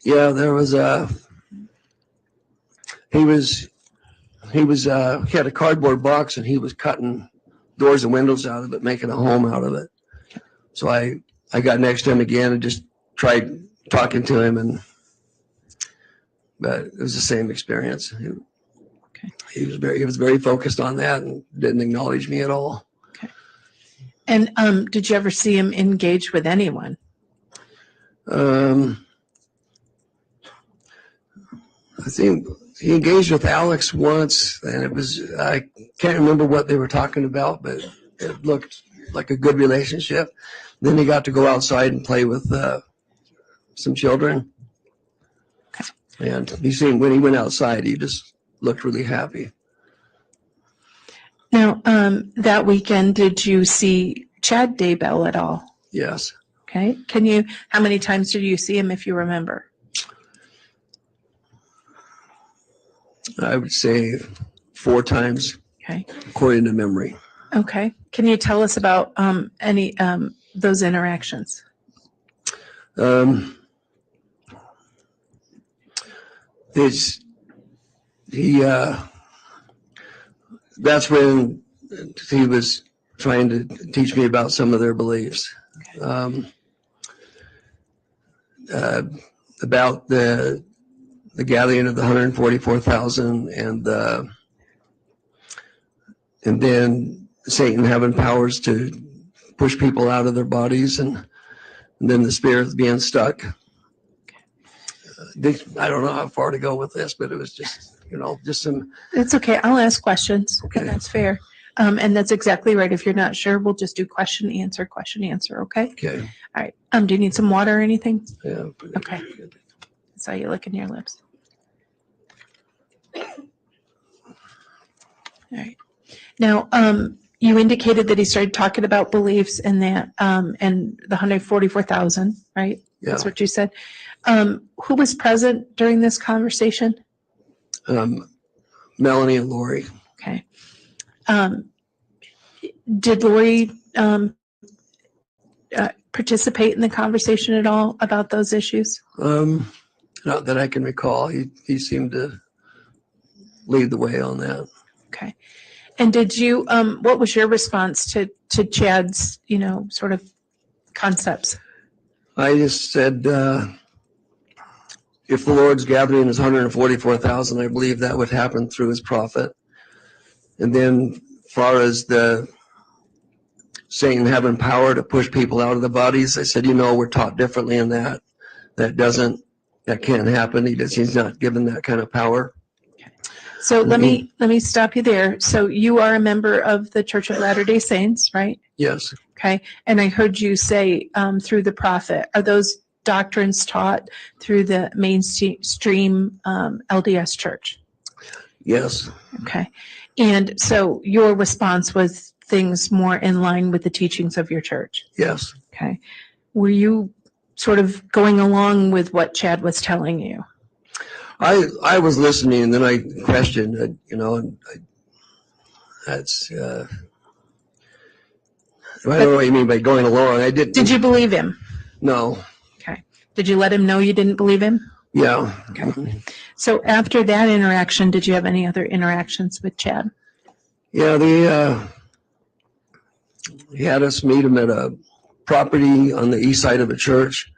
Yeah, there was he had a cardboard box and he was cutting doors and windows out of it, making a home out of it. So I got next to him again and just tried talking to him, but it was the same experience. He was very focused on that and didn't acknowledge me at all. And did you ever see him engage with anyone? I think he engaged with Alex once, and I can't remember what they were talking about, but it looked like a good relationship. Then he got to go outside and play with some children. And when he went outside, he just looked really happy. Now, that weekend, did you see Chad Daybell at all? Yes. Okay. How many times did you see him, if you remember? I would say 4 times. Okay. According to memory. Okay. Can you tell us about any those interactions? That's when he was trying to teach me about some of their beliefs. About the gathering of the 144,000 and then Satan having powers to push people out of their bodies and then the spirits being stuck. I don't know how far to go with this, but it was just some. It's okay. I'll ask questions. Okay. That's fair. And that's exactly right. If you're not sure, we'll just do question, answer, okay? Okay. All right. Do you need some water or anything? Yeah. Okay. I saw you licking your lips. All right. Now, you indicated that he started talking about beliefs and that, and the 144,000, right? Yeah. That's what you said. Who was present during this conversation? Melanie and Lori. Okay. Did Lori participate in the conversation at all about those issues? Not that I can recall. He seemed to lead the way on that. Okay. And did you, what was your response to Chad's, sort of concepts? I just said, if the Lord's gathering is 144,000, I believe that would happen through his prophet. And then as far as the Satan having power to push people out of the bodies, I said, we're taught differently in that. That can't happen. He's not given that kind of power. So let me stop you there. So you are a member of the Church of Latter-day Saints, right? Yes. Okay. And I heard you say through the prophet. Are those doctrines taught through the mainstream LDS church? Yes. Okay. And so your response was things more in line with the teachings of your church? Yes. Okay. Were you sort of going along with what Chad was telling you? I was listening, and then I questioned, that's, I don't know what you mean by going along. I didn't. Did you believe him? No. Okay. Did you let him know you didn't believe him? Yeah. Okay. So after that interaction, did you have any other interactions with Chad? Yeah, he had us meet him at a property on the east side of a church.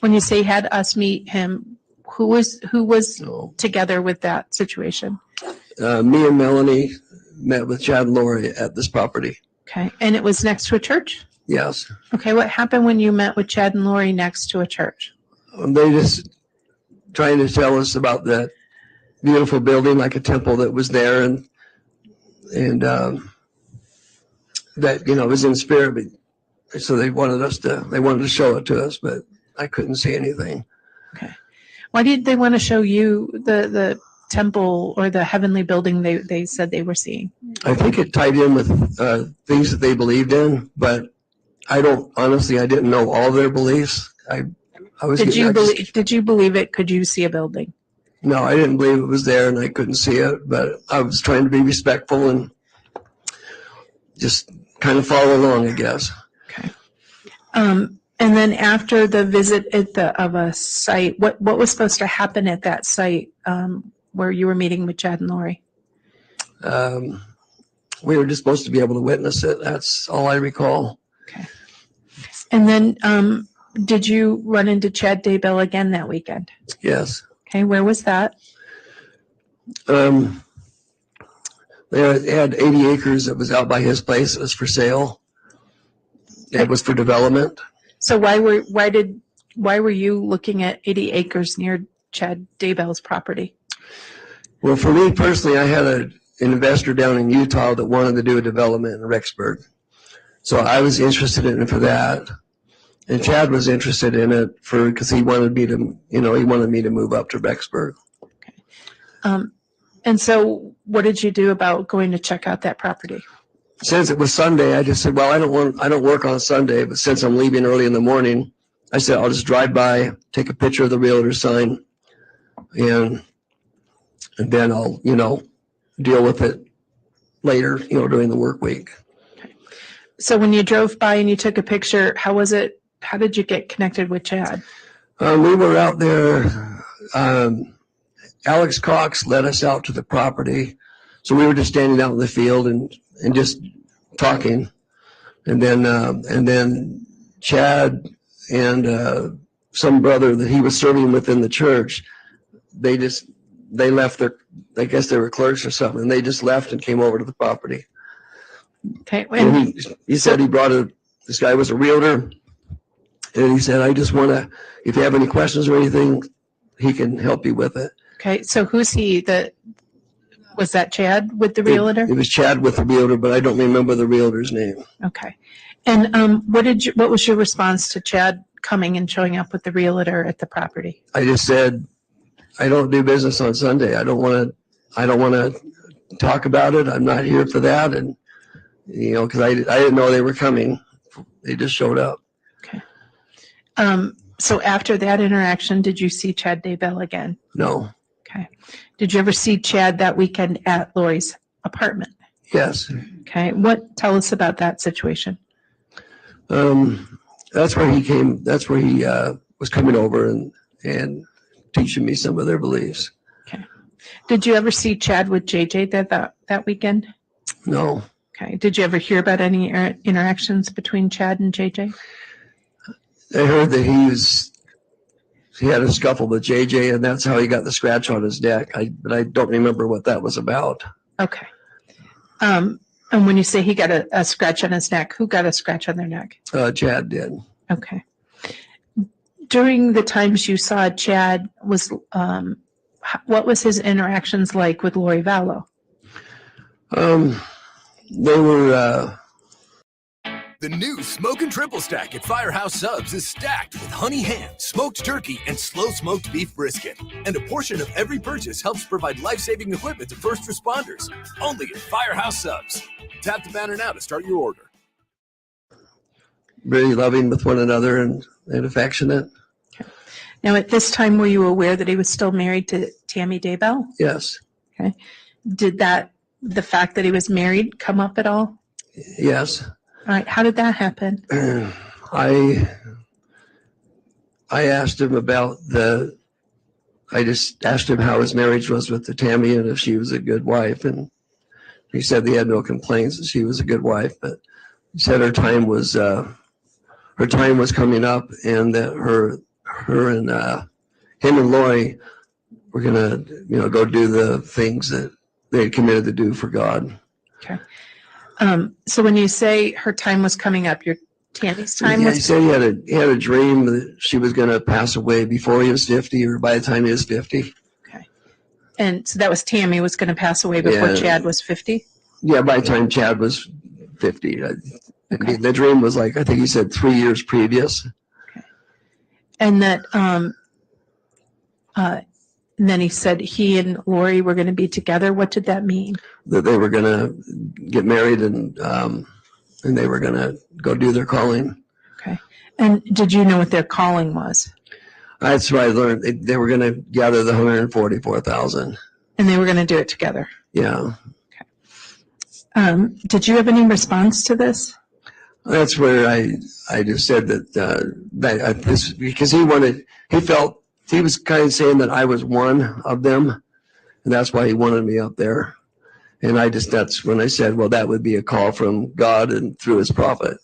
When you say had us meet him, who was together with that situation? Me and Melanie met with Chad and Lori at this property. Okay. And it was next to a church? Yes. Okay. What happened when you met with Chad and Lori next to a church? They just trying to tell us about that beautiful building, like a temple that was there, and that was in spirit. But so they wanted to show it to us, but I couldn't see anything. Okay. Why did they want to show you the temple or the heavenly building they said they were seeing? I think it tied in with things that they believed in, but I didn't know all their beliefs. Did you believe it? Could you see a building? No, I didn't believe it was there, and I couldn't see it, but I was trying to be respectful and just kind of follow along, I guess. Okay. And then after the visit of a site, what was supposed to happen at that site where you were meeting with Chad and Lori? We were just supposed to be able to witness it. That's all I recall. Okay. And then Did you run into Chad Daybell again that weekend? Yes. Okay, where was that? They had 80 acres that was out by his place. It was for sale. It was for development. So why were you looking at 80 acres near Chad Daybell's property? Well, for me personally, I had an investor down in Utah that wanted to do a development in Rexburg. So I was interested in it for that. And Chad was interested in it because he wanted me to move up to Rexburg. Okay. And so what did you do about going to check out that property? Since it was Sunday, I just said, well, I don't work on Sunday, but since I'm leaving early in the morning, I said, I'll just drive by, take a picture of the realtor sign, and then I'll, deal with it later, during the work week. So when you drove by and you took a picture, how was it? How did you get connected with Chad? We were out there. Alex Cox led us out to the property. So we were just standing out in the field and just talking. And then Chad and some brother that he was serving within the church, they left I guess they were clerks or something, and they just left and came over to the property. Okay. And he said he brought this guy was a realtor, and he said, I just want to, if you have any questions or anything, he can help you with it. Okay. So who's he? Was that Chad with the realtor? It was Chad with the realtor, but I don't remember the realtor's name. Okay. And what was your response to Chad coming and showing up with the realtor at the property? I just said, I don't do business on Sunday. I don't want to talk about it. I'm not here for that. And, because I didn't know they were coming. They just showed up. Okay. So after that interaction, did you see Chad Daybell again? No. Okay. Did you ever see Chad that weekend at Lori's apartment? Yes. Okay. Tell us about that situation. That's where he came. That's where he was coming over and teaching me some of their beliefs. Okay. Did you ever see Chad with JJ that weekend? No. Okay. Did you ever hear about any interactions between Chad and JJ? I heard that he had a scuffle with JJ, and that's how he got the scratch on his neck. But I don't remember what that was about. Okay. And when you say he got a scratch on his neck, who got a scratch on their neck? Chad did. Okay. During the times you saw Chad, what was his interactions like with Lori Vallow? They were. The new Smokin' Triple Stack at Firehouse Subs is stacked with honey ham, smoked turkey, and slow-smoked beef brisket. And a portion of every purchase helps provide life-saving equipment to first responders. Only at Firehouse Subs. Tap the banner now to start your order. Really loving with one another and affectionate. Okay. Now, at this time, were you aware that he was still married to Tammy Daybell? Yes. Okay. Did the fact that he was married come up at all? Yes. All right. How did that happen? I asked him I just asked him how his marriage was with the Tammy and if she was a good wife. And he said he had no complaints and she was a good wife, but he said her time was coming up and that him and Lori were going to, go do the things that they had committed to do for God. Okay. So when you say her time was coming up, your Tammy's time He was. said he had a dream that she was going to pass away before he was 50 or by the time he was 50. Okay. And so that was Tammy was going to pass away before Chad was 50? Yeah, by the time Chad was 50. Okay. The dream was I think he said 3 years previous. Okay. And that, and then he said he and Lori were going to be together. What did that mean? That they were going to get married and they were going to go do their calling. Okay. And did you know what their calling was? That's what I learned. They were going to gather the 144,000. And they were going to do it together. Yeah. Okay. Did you have any response to this? That's where I just said that because he was kind of saying that I was one of them, and that's why he wanted me up there. And that's when I said, well, that would be a call from God and through his prophet.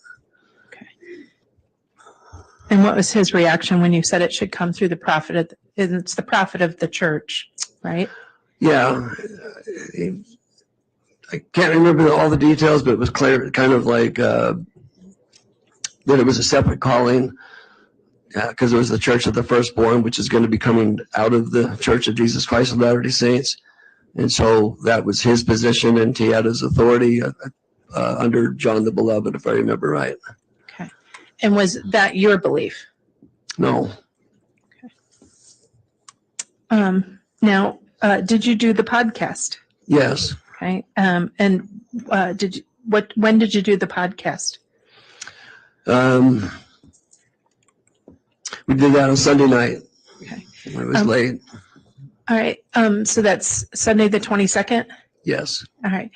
Okay. And what was his reaction when you said it should come through the prophet of it's the prophet of the church, right? Yeah. I can't remember all the details, but it was clear, kind of like that it was a separate calling, because it was the Church of the Firstborn, which is going to be coming out of the Church of Jesus Christ of Latter-day Saints. And so that was his position, and he had his authority under John the Beloved, if I remember right. Okay. And was that your belief? No. Now, did you do the podcast? Yes. Okay. And did you, when did you do the podcast? We did that on Sunday night. Okay. It was late. All right. So that's Sunday the 22nd? Yes. All right.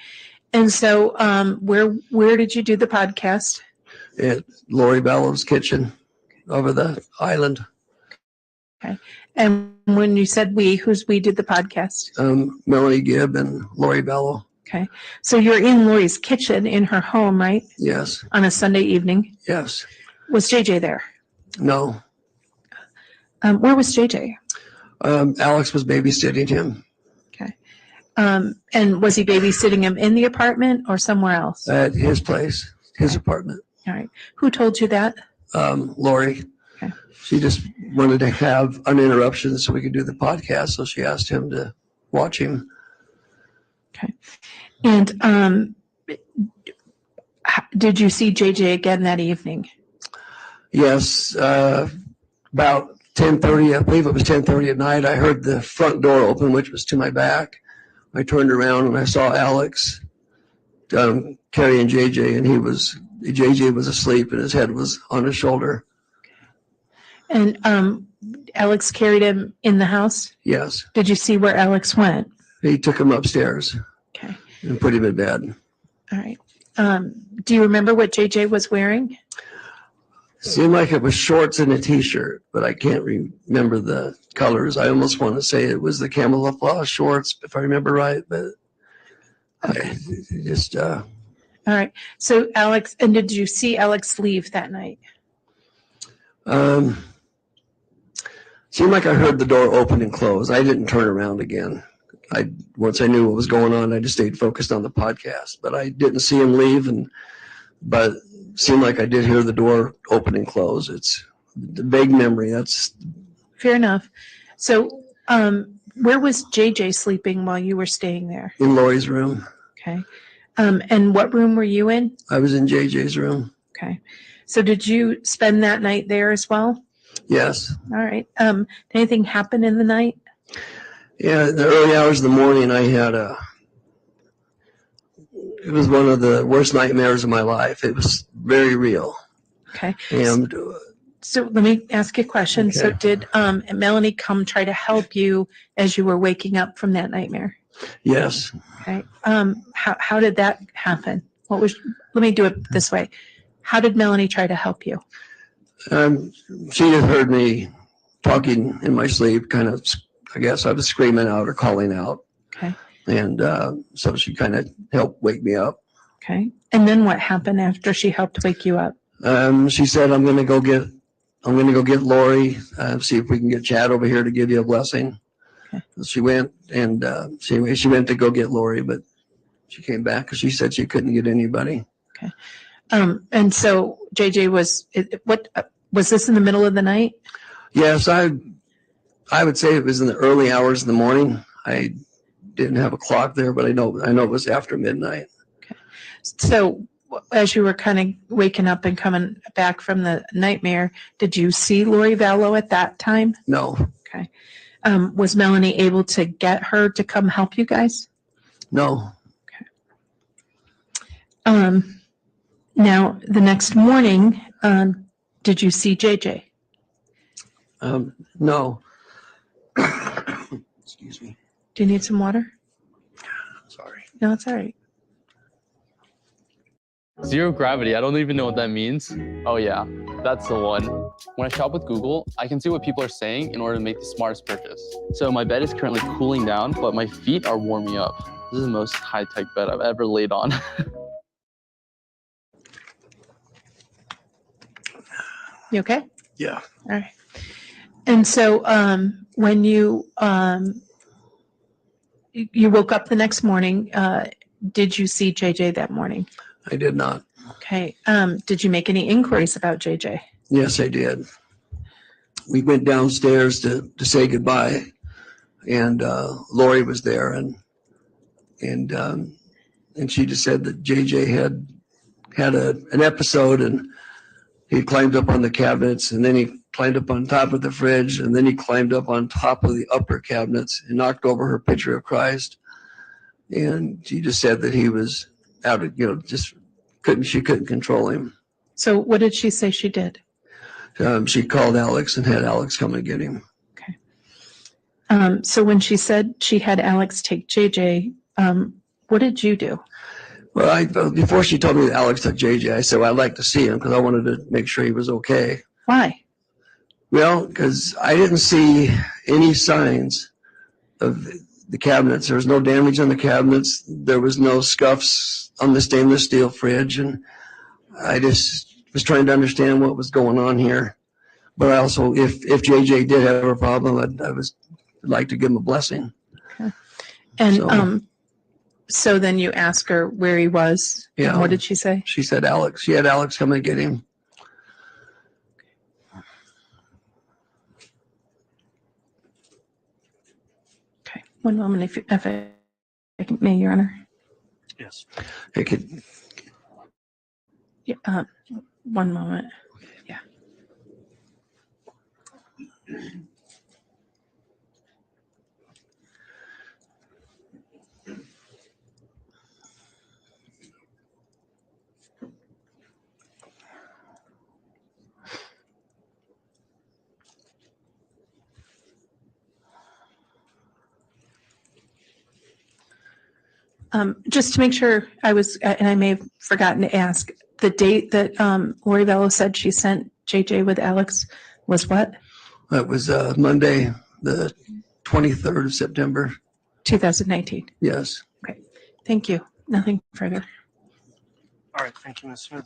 And so where did you do the podcast? At Lori Vallow's kitchen over the island. Okay. And when you said we, who's we did the podcast? Melanie Gibb and Lori Vallow. Okay. So you're in Lori's kitchen in her home, right? Yes. On a Sunday evening? Yes. Was JJ there? No. Where was JJ? Alex was babysitting him. Okay. And was he babysitting him in the apartment or somewhere else? At his place, his apartment. All right. Who told you that? Lori. Okay. She just wanted to have uninterruptions so we could do the podcast, so she asked him to watch him. Okay. And did you see JJ again that evening? Yes. About 10:30, I believe it was 10:30 at night, I heard the front door open, which was to my back. I turned around and I saw Alex carrying JJ, and JJ was asleep and his head was on his shoulder. And Alex carried him in the house? Yes. Did you see where Alex went? He took him upstairs. Okay. And put him in bed. All right. Do you remember what JJ was wearing? Seemed like it was shorts and a t-shirt, but I can't remember the colors. I almost want to say it was the camouflage shorts, if I remember right, but okay. I just... All right. So Alex, and did you see Alex leave that night? Seemed like I heard the door open and close. I didn't turn around again. Once I knew what was going on, I just stayed focused on the podcast, but I didn't see him leave, but seemed like I did hear the door open and close. It's the vague memory. That's fair enough. So, where was JJ sleeping while you were staying there? in Lori's room. Okay. And what room were you in? I was in JJ's room. Okay. So did you spend that night there as well? Yes. All right. Did anything happen in the night? Yeah, in the early hours of the morning, I had it was one of the worst nightmares of my life. It was very real. Okay. And so let me ask you a question. Okay. So did Melanie come try to help you as you were waking up from that nightmare? yes. Okay. How did that happen? Let me do it this way. How did Melanie try to help you? She had heard me talking in my sleep, kind of, I guess I was screaming out or calling out. Okay. And so she kind of helped wake me up. Okay. And then what happened after she helped wake you up? She said, I'm going to go get Lori, see if we can get Chad over here to give you a blessing. Okay. So she went, and she went to go get Lori, but she came back because she said she couldn't get anybody. Okay. And so JJ was this in the middle of the night? Yes, I would say it was in the early hours of the morning. I didn't have a clock there, but I know it was after midnight. Okay. So as you were kind of waking up and coming back from the nightmare, did you see Lori Vallow at that time? No. Okay. Was Melanie able to get her to come help you guys? No. Okay. Now, the next morning, did you see JJ? No. Excuse me. Do you need some water? Sorry. No, it's all right. Zero gravity, I don't even know what that means. Oh yeah, that's the one. When I shop with Google, I can see what people are saying in order to make the smartest purchase. So my bed is currently cooling down, but my feet are warming up. This is the most high-tech bed I've ever laid on. You okay? Yeah. All right. And so when you woke up the next morning, did you see JJ that morning? I did not. Okay. Did you make any inquiries about JJ? Yes, I did. We went downstairs to say goodbye, and Lori was there, and she just said that JJ had an episode, and he climbed up on the cabinets, and then he climbed up on top of the fridge, and then he climbed up on top of the upper cabinets and knocked over her picture of Christ. And she just said that he was out of, she couldn't control him. So what did she say she did? She called Alex and had Alex come and get him. So when she said she had Alex take JJ, what did you do? Well, before she told me that Alex took JJ, I said, well, I'd like to see him because I wanted to make sure he was okay. Why? Well, because I didn't see any signs of the cabinets. There was no damage on the cabinets. There was no scuffs on the stainless steel fridge. And I just was trying to understand what was going on here. But I also, if JJ did have a problem, I'd like to give him a blessing. Okay. And so then you ask her where he was. Yeah. And what did she say? She said Alex. She had Alex come and get him. Okay. One moment, if I may, Your Honor. Yes. Yeah. One moment. Yeah. Just to make sure and I may have forgotten to ask, the date that Lori Vallow said she sent JJ with Alex was what? That was Monday, the 23rd of September. 2019. Yes. Okay. Thank you. Nothing further. All right. Thank you, Ms. Smith.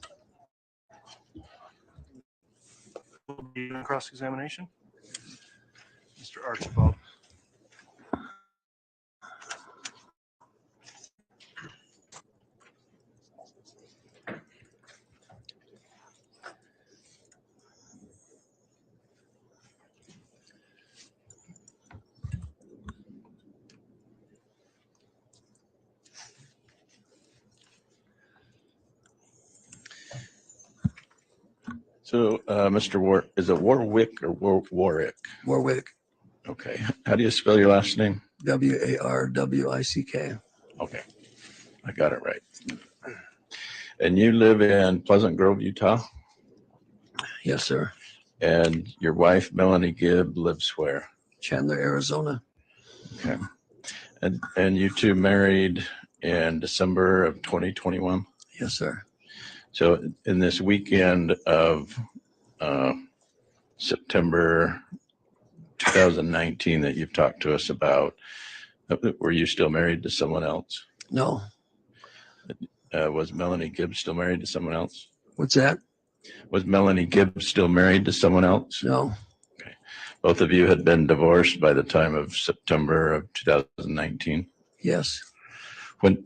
Will be in cross-examination. Mr. Archibald. So, Mr. is it Warwick or Warwick? Warwick. Okay. How do you spell your last name? Warwick. Okay. I got it right. And you live in Pleasant Grove, Utah? Yes, sir. And your wife, Melanie Gibb, lives where? Chandler, Arizona. Okay. And you two married in December of 2021? Yes, sir. So in this weekend of September 2019 that you've talked to us about, were you still married to someone else? No. Was Melanie Gibbs still married to someone else? What's that? Was Melanie Gibbs still married to someone else? No. Okay. Both of you had been divorced by the time of September of 2019? Yes. When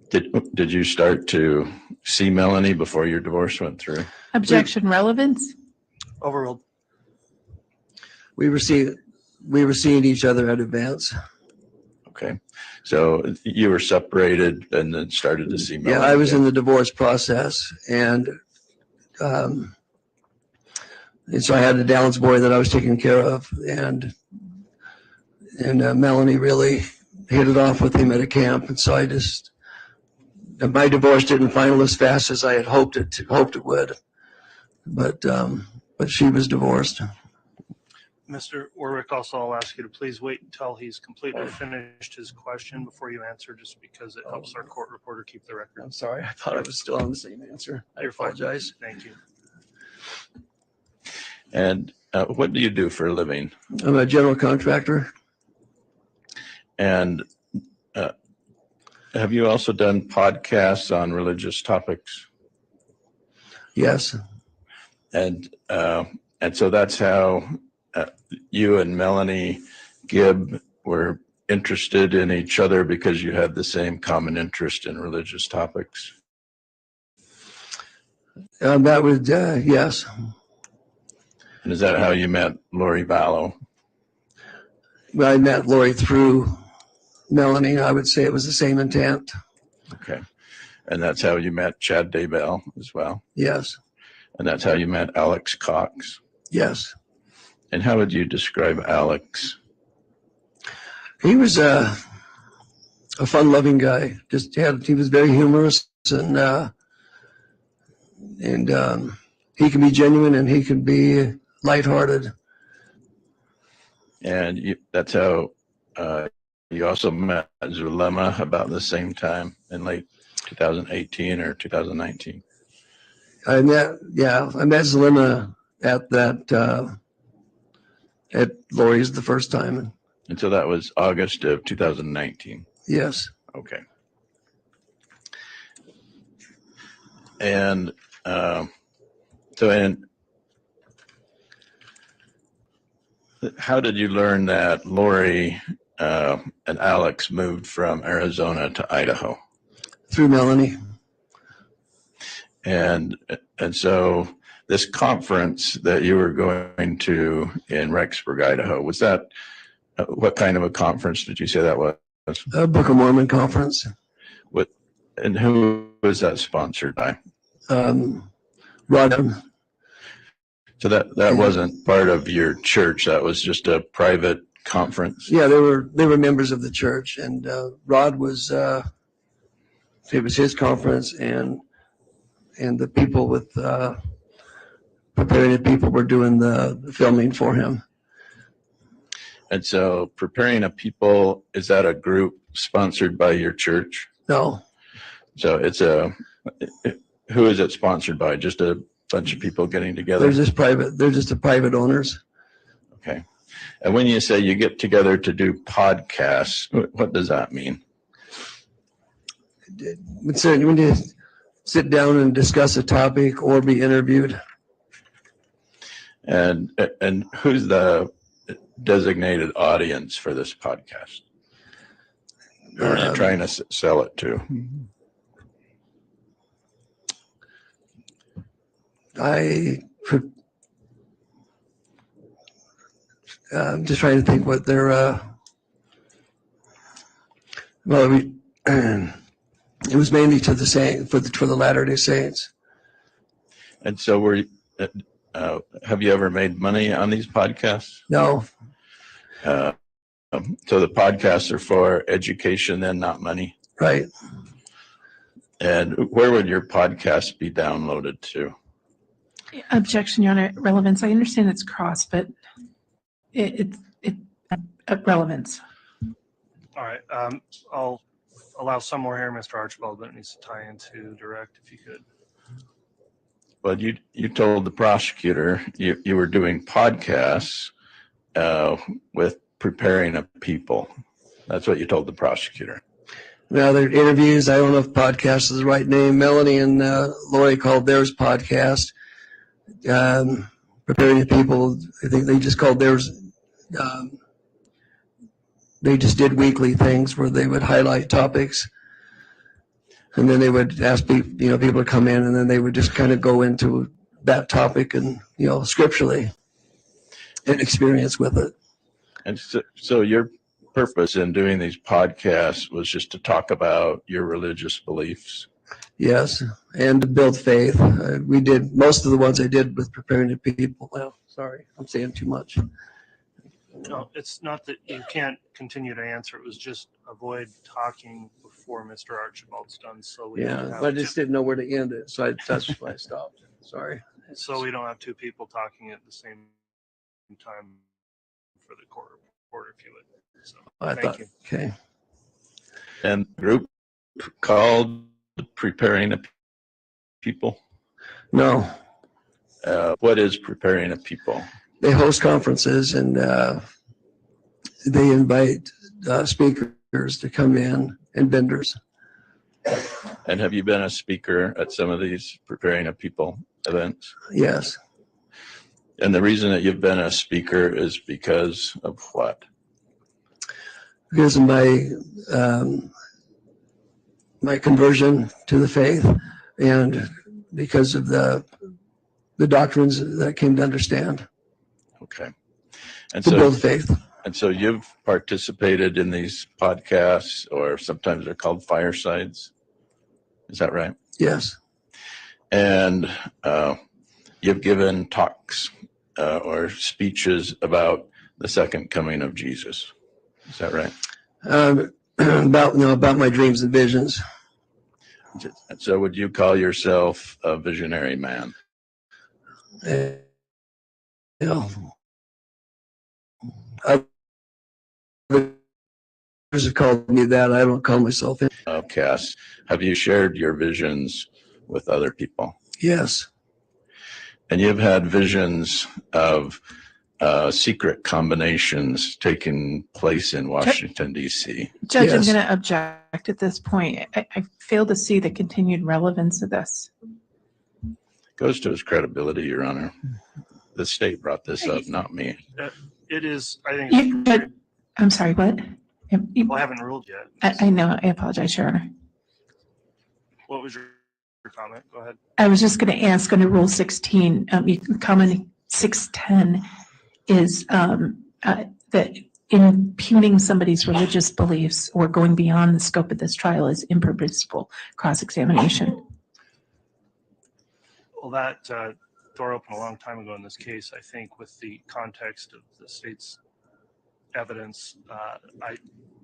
did you start to see Melanie before your divorce went through? Objection relevance? Overruled. We were seeing each other at events. Okay. So you were separated and then started to see Melanie. Yeah, I was in the divorce process, and so I had a Dallas boy that I was taking care of, and Melanie really hit it off with him at a camp, and so my divorce didn't final as fast as I had hoped it would, but she was divorced. Mr. Warwick, also I'll ask you to please wait until he's completely finished his question before you answer, just because it helps our court reporter keep the record. I'm sorry, I thought I was still on the same answer. I apologize. Thank you. And what do you do for a living? I'm a general contractor. And have you also done podcasts on religious topics? Yes. And so that's how you and Melanie Gibb were interested in each other, because you had the same common interest in religious topics. That would, yes. And is that how you met Lori Vallow? Well, I met Lori through Melanie. I would say it was the same intent. Okay. And that's how you met Chad Daybell as well? Yes. And that's how you met Alex Cox? Yes. And how would you describe Alex? He was a fun-loving guy. He was very humorous, and he can be genuine and he can be lighthearted. And that's how you also met Zulema about the same time in late 2018 or 2019. I met Zulema at Lori's the first time. And so that was August of 2019. Yes. Okay. And how did you learn that Lori and Alex moved from Arizona to Idaho? Through Melanie. And so this conference that you were going to in Rexburg, Idaho, was that, what kind of a conference did you say that was? A Book of Mormon conference. And who was that sponsored by? Rod. So that wasn't part of your church. That was just a private conference. Yeah, they were members of the church, and Rod was. It was his conference, and the people with Preparing the People were doing the filming for him. And so, Preparing a People, is that a group sponsored by your church? No. So who is it sponsored by? Just a bunch of people getting together? They're just the private owners. Okay. And when you say you get together to do podcasts, what does that mean? When you sit down and discuss a topic or be interviewed. And who's the designated audience for this podcast? Who are you trying to sell it to? I'm just trying to think what their it was mainly to the saint for the Latter-day Saints. And so have you ever made money on these podcasts? No. So the podcasts are for education then, not money? Right. And where would your podcast be downloaded to? Objection, Your Honor. Relevance. I understand it's cross, but it's relevance. All right. I'll allow some more here, Mr. Archibald, but it needs to tie into direct if you could. Well, you told the prosecutor you were doing podcasts with Preparing a People. That's what you told the prosecutor. Now, they're interviews. I don't know if podcast is the right name. Melanie and Lori called theirs podcast. Preparing the People, I think they just called theirs. They just did weekly things where they would highlight topics, and then they would ask people to come in, and then they would just kind of go into that topic and scripturally and experience with it. And so your purpose in doing these podcasts was just to talk about your religious beliefs. Yes, and to build faith. We did most of the ones I did with Preparing the People. Well, sorry, I'm saying too much. No, it's not that you can't continue to answer. It was just avoid talking before Mr. Archibald's done. So we don't have I just didn't know where to end it, so that's why I stopped. Sorry. So we don't have two people talking at the same time for the court reporter, if you would. So thank you. Okay. And the group called Preparing a People? No. What is Preparing a People? They host conferences, and they invite speakers to come in and vendors. And have you been a speaker at some of these Preparing a People events? Yes. And the reason that you've been a speaker is because of what? Because of my conversion to the faith, and because of the doctrines that I came to understand. Okay. And to build faith. And so you've participated in these podcasts, or sometimes they're called firesides. Is that right? Yes. And you've given talks or speeches about the second coming of Jesus. Is that right? About my dreams and visions. So would you call yourself a visionary man? Others have called me that. I don't call myself it. Cass, have you shared your visions with other people? Yes. And you've had visions of secret combinations taking place in Washington, D.C. Judge, I'm going to object at this point. I fail to see the continued relevance of this. Goes to his credibility, Your Honor. The state brought this up, not me. It is, I think. But I'm sorry, what? Well, I haven't ruled yet. I know. I apologize, Your Honor. What was your comment? Go ahead. I was just going to ask under Rule 16, comment 610 is that impugning somebody's religious beliefs or going beyond the scope of this trial is impermissible cross-examination. Well, that door opened a long time ago in this case. I think with the context of the state's evidence, I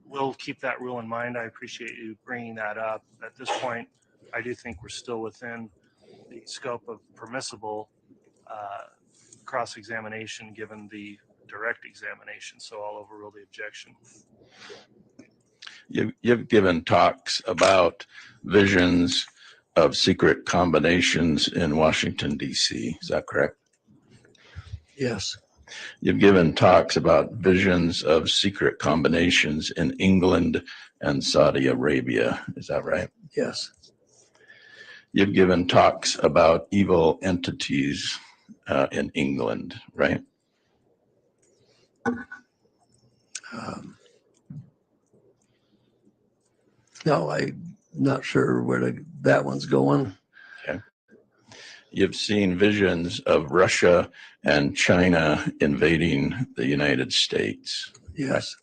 will keep that rule in mind. I appreciate you bringing that up. At this point, I do think we're still within the scope of permissible cross-examination given the direct examination, so I'll overrule the objection. You've given talks about visions of secret combinations in Washington, D.C. Is that correct? Yes. You've given talks about visions of secret combinations in England and Saudi Arabia. Is that right? Yes. You've given talks about evil entities in England, right? No, I'm not sure where that one's going. Okay. You've seen visions of Russia and China invading the United States. Yes.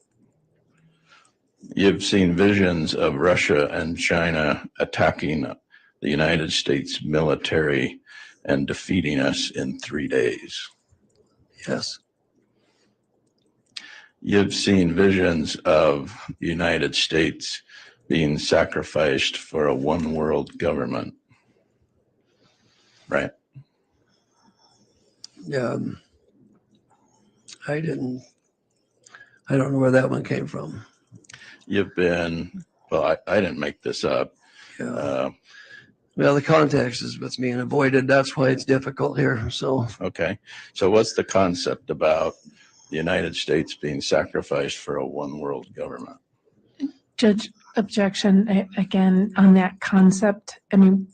You've seen visions of Russia and China attacking the United States military and defeating us in 3 days. Yes. You've seen visions of the United States being sacrificed for a one world government, right? I don't know where that one came from. You've been, well, I didn't make this up. Yeah. Well, the context is what's being avoided. That's why it's difficult here. So. Okay. So what's the concept about the United States being sacrificed for a one world government? Judge, objection again on that concept. I mean,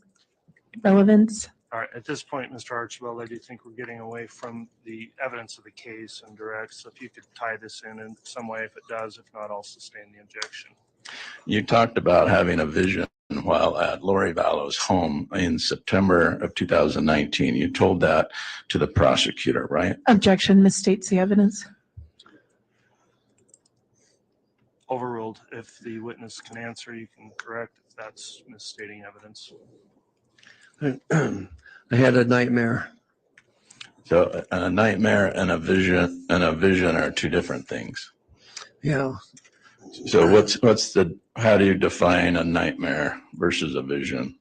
relevance. All right, at this point, Mr. Archibald, I do think we're getting away from the evidence of the case and direct. So if you could tie this in some way, if it does, if not, I'll sustain the objection. You talked about having a vision while at Lori Vallow's home in September of 2019. You told that to the prosecutor, right? Objection misstates the evidence. Overruled. If the witness can answer, you can correct if that's misstating evidence. I had a nightmare. So a nightmare and a vision are two different things. Yeah. So how do you define a nightmare versus a vision?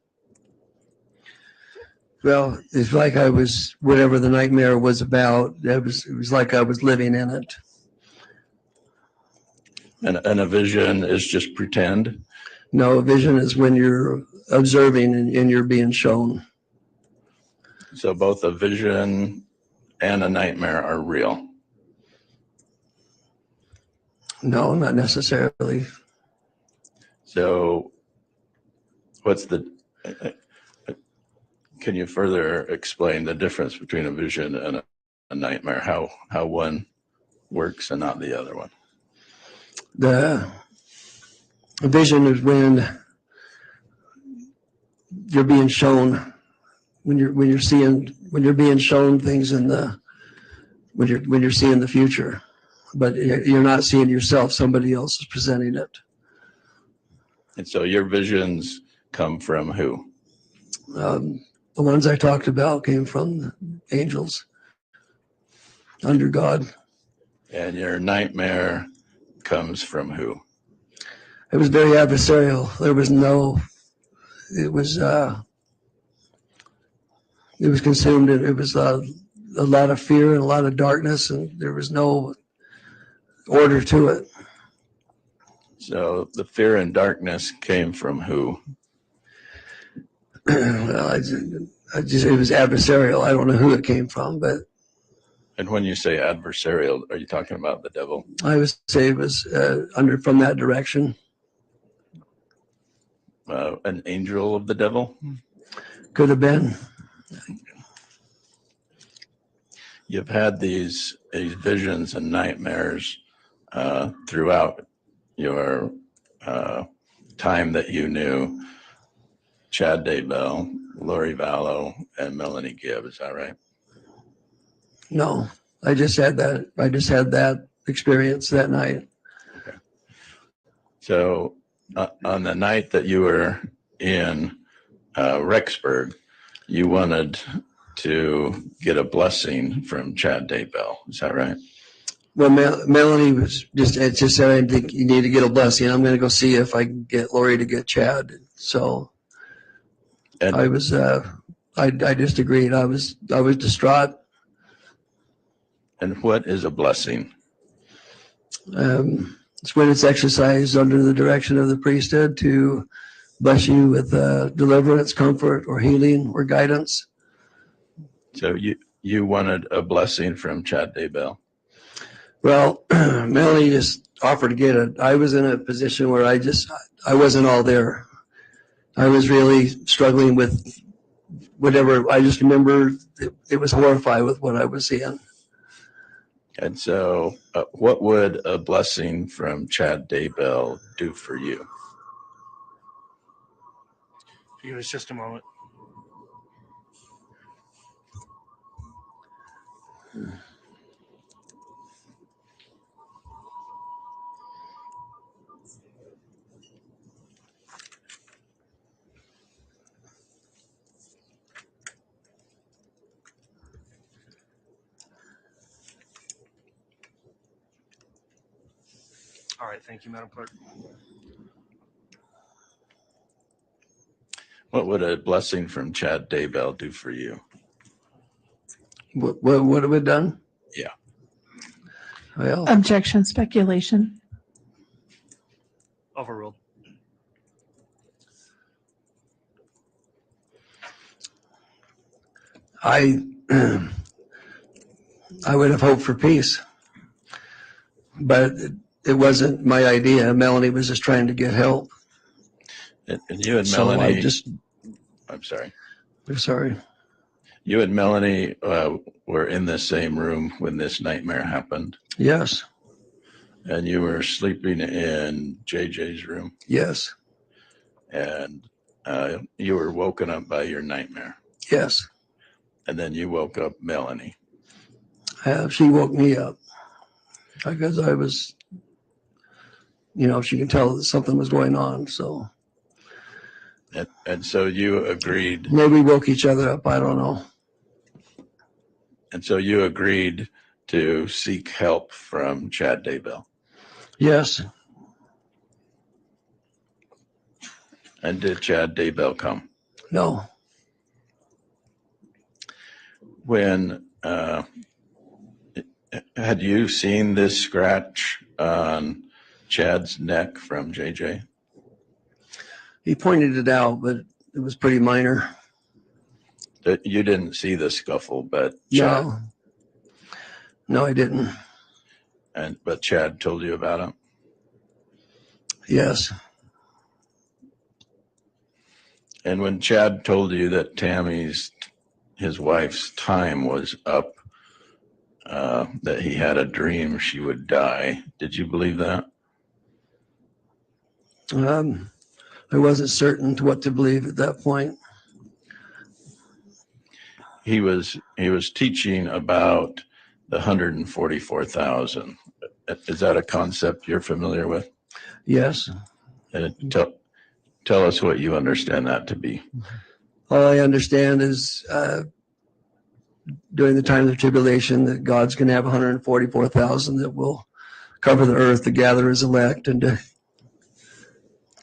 Well, it's like I was, whatever the nightmare was about, it was like I was living in it. And a vision is just pretend? No, a vision is when you're observing and you're being shown. So both a vision and a nightmare are real? No, not necessarily. So can you further explain the difference between a vision and a nightmare? How one works and not the other one? The vision is when you're being shown, when you're being shown things when you're seeing the future, but you're not seeing yourself. Somebody else is presenting it. And so your visions come from who? The ones I talked about came from angels under God. And your nightmare comes from who? It was very adversarial. It was consumed. It was a lot of fear and a lot of darkness, and there was no order to it. So the fear and darkness came from who? Well, it was adversarial. I don't know who it came from, but. And when you say adversarial, are you talking about the devil? I would say it was from that direction. An angel of the devil? Could have been. You've had these visions and nightmares throughout your time that you knew Chad Daybell, Lori Vallow, and Melanie Gibb. Is that right? No, I just had that experience that night. Okay. So on the night that you were in Rexburg, you wanted to get a blessing from Chad Daybell. Is that right? Well, Melanie just said, I think you need to get a blessing. I'm going to go see if I can get Lori to get Chad. So I just agreed. I was distraught. And what is a blessing? It's when it's exercised under the direction of the priesthood to bless you with deliverance, comfort, or healing, or guidance. So you wanted a blessing from Chad Daybell? Well, Melanie just offered to get it. I was in a position where I wasn't all there. I was really struggling with whatever. I just remember it was horrified with what I was seeing. And so what would a blessing from Chad Daybell do for you? Give us just a moment. All right, thank you, Madam Clerk. What would a blessing from Chad Daybell do for you? What have we done? Yeah. Well, Objection, speculation. Overruled. I would have hoped for peace, but it wasn't my idea. Melanie was just trying to get help. And you and So Melanie, I'm sorry. You and Melanie were in the same room when this nightmare happened. Yes. And you were sleeping in JJ's room. Yes. And you were woken up by your nightmare. Yes. And then you woke up Melanie. She woke me up because I was, she could tell that something was going on. So. And so you agreed. Maybe we woke each other up. I don't know. And so you agreed to seek help from Chad Daybell. Yes. And did Chad Daybell come? No. When had you seen this scratch on Chad's neck from JJ? He pointed it out, but it was pretty minor. You didn't see the scuffle, but Chad. No, I didn't. But Chad told you about it? Yes. And when Chad told you that Tammy's, his wife's time was up, that he had a dream she would die. Did you believe that? I wasn't certain to what to believe at that point. He was teaching about the 144,000. Is that a concept you're familiar with? Yes. And tell us what you understand that to be. All I understand is during the time of the tribulation that God's going to have 144,000 that will cover the earth to gather his elect and to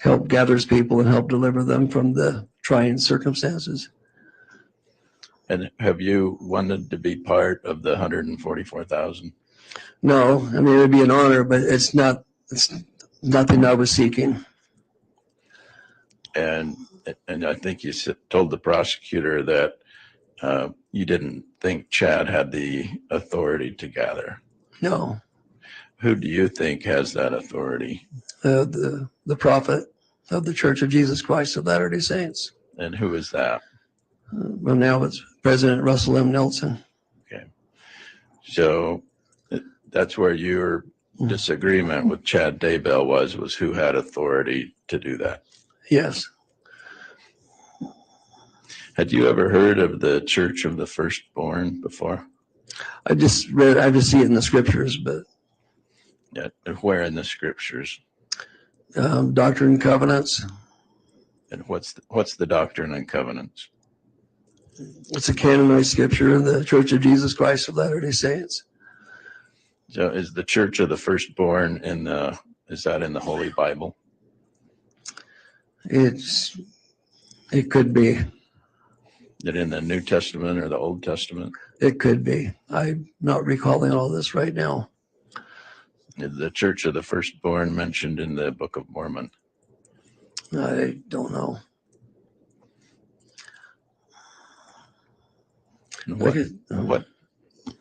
help gather his people and help deliver them from the trying circumstances. And have you wanted to be part of the 144,000? No, I mean, it would be an honor, but it's nothing I was seeking. And I think you told the prosecutor that you didn't think Chad had the authority to gather. No. Who do you think has that authority? The prophet of the Church of Jesus Christ of Latter-day Saints. And who is that? Well, now it's President Russell M. Nelson. Okay. So that's where your disagreement with Chad Daybell was who had authority to do that. Yes. Had you ever heard of the Church of the Firstborn before? I just see it in the scriptures, but. Yeah, where in the scriptures? Doctrine and Covenants. And what's the Doctrine and Covenants? It's a canonized scripture in the Church of Jesus Christ of Latter-day Saints. So is the Church of the Firstborn is that in the Holy Bible? It could be. Is it in the New Testament or the Old Testament? It could be. I'm not recalling all this right now. Is the Church of the Firstborn mentioned in the Book of Mormon? I don't know.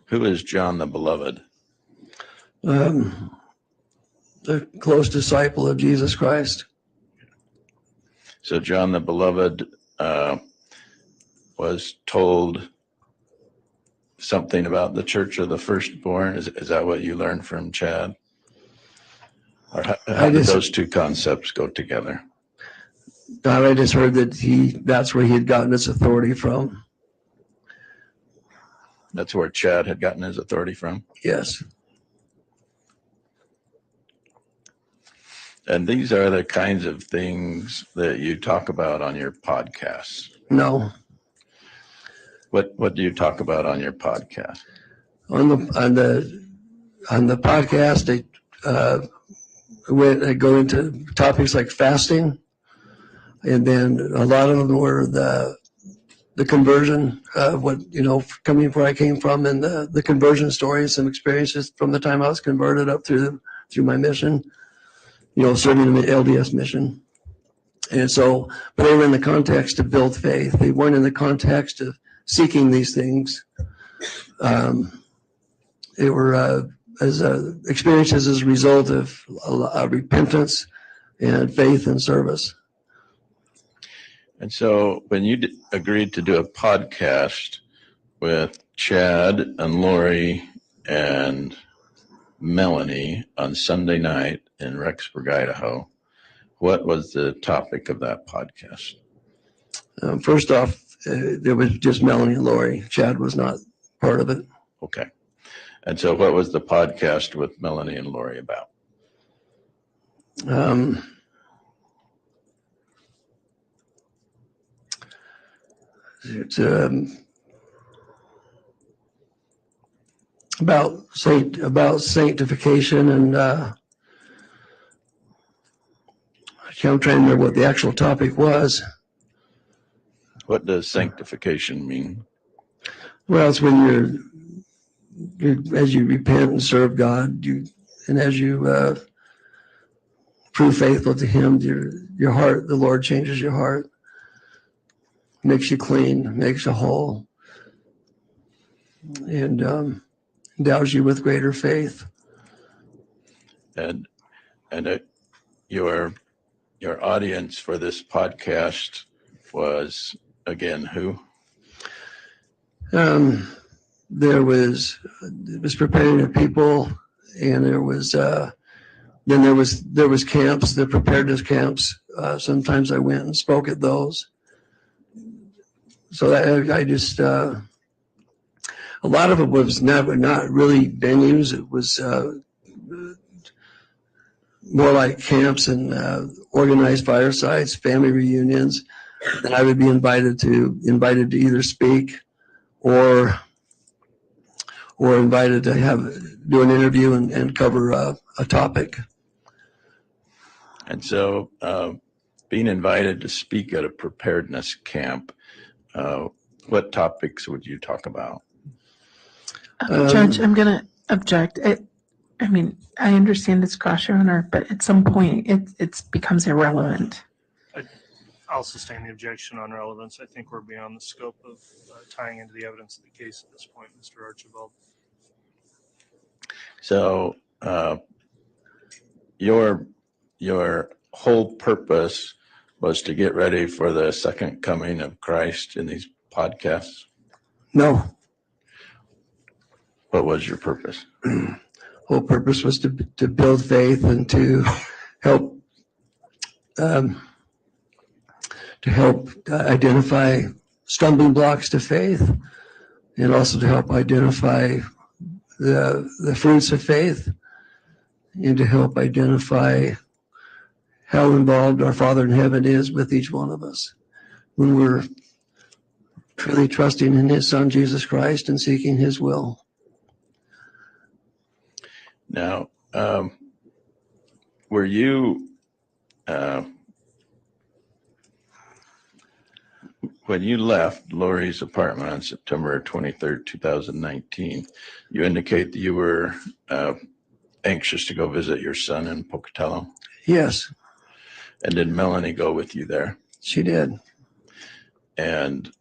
Who is John the Beloved? The close disciple of Jesus Christ. So John the Beloved was told something about the Church of the Firstborn. Is that what you learned from Chad? Or how did those two concepts go together? I just heard that that's where he had gotten his authority from. That's where Chad had gotten his authority from? Yes. And these are the kinds of things that you talk about on your podcasts? No. What do you talk about on your podcast? On the podcast, I go into topics like fasting, and then a lot of them were the conversion of coming where I came from, and the conversion stories and experiences from the time I was converted up through my mission, serving the LDS mission. And so, but they were in the context to build faith. They weren't in the context of seeking these things. They were as experiences as a result of repentance and faith and service. And so when you agreed to do a podcast with Chad and Lori and Melanie on Sunday night in Rexburg, Idaho, what was the topic of that podcast? First off, there was just Melanie and Lori. Chad was not part of it. Okay. And so what was the podcast with Melanie and Lori about? It's about sanctification, and I'm trying to remember what the actual topic was. What does sanctification mean? Well, it's when as you repent and serve God, and as you prove faithful to Him, your heart, the Lord changes your heart, makes you clean, makes you whole, and endows you with greater faith. And your audience for this podcast was, again, who? it was preparing the people, and there was camps, the preparedness camps. Sometimes I went and spoke at those. So I just a lot of it was not really venues. It was more like camps and organized firesides, family reunions, and I would be invited to either speak or invited to do an interview and cover a topic. And so, being invited to speak at a preparedness camp, what topics would you talk about? Judge, I'm going to object. I mean, I understand it's cross your honor, but at some point it becomes irrelevant. I'll sustain the objection on relevance. I think we're beyond the scope of tying into the evidence of the case at this point, Mr. Archibald. So, your whole purpose was to get ready for the second coming of Christ in these podcasts? No. What was your purpose? Whole purpose was to build faith and to help identify stumbling blocks to faith, and also to help identify the fruits of faith, and to help identify how involved our Father in heaven is with each one of us when we're truly trusting in his Son, Jesus Christ, and seeking his will. Now, were you, when you left Lori's apartment on September 23rd, 2019, you indicate that you were anxious to go visit your son in Pocatello? Yes. And did Melanie go with you there? She did. And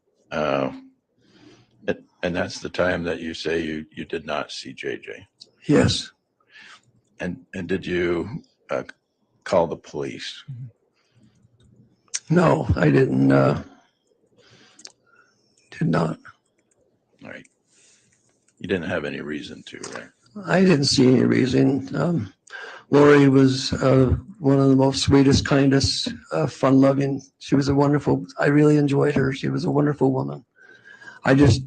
that's the time that you say you did not see JJ? Yes. And did you call the police? No, I didn't. Did not. All right. You didn't have any reason to, right? I didn't see any reason. Lori was one of the most sweetest, kindest, fun-loving. She was I really enjoyed her. She was a wonderful woman. This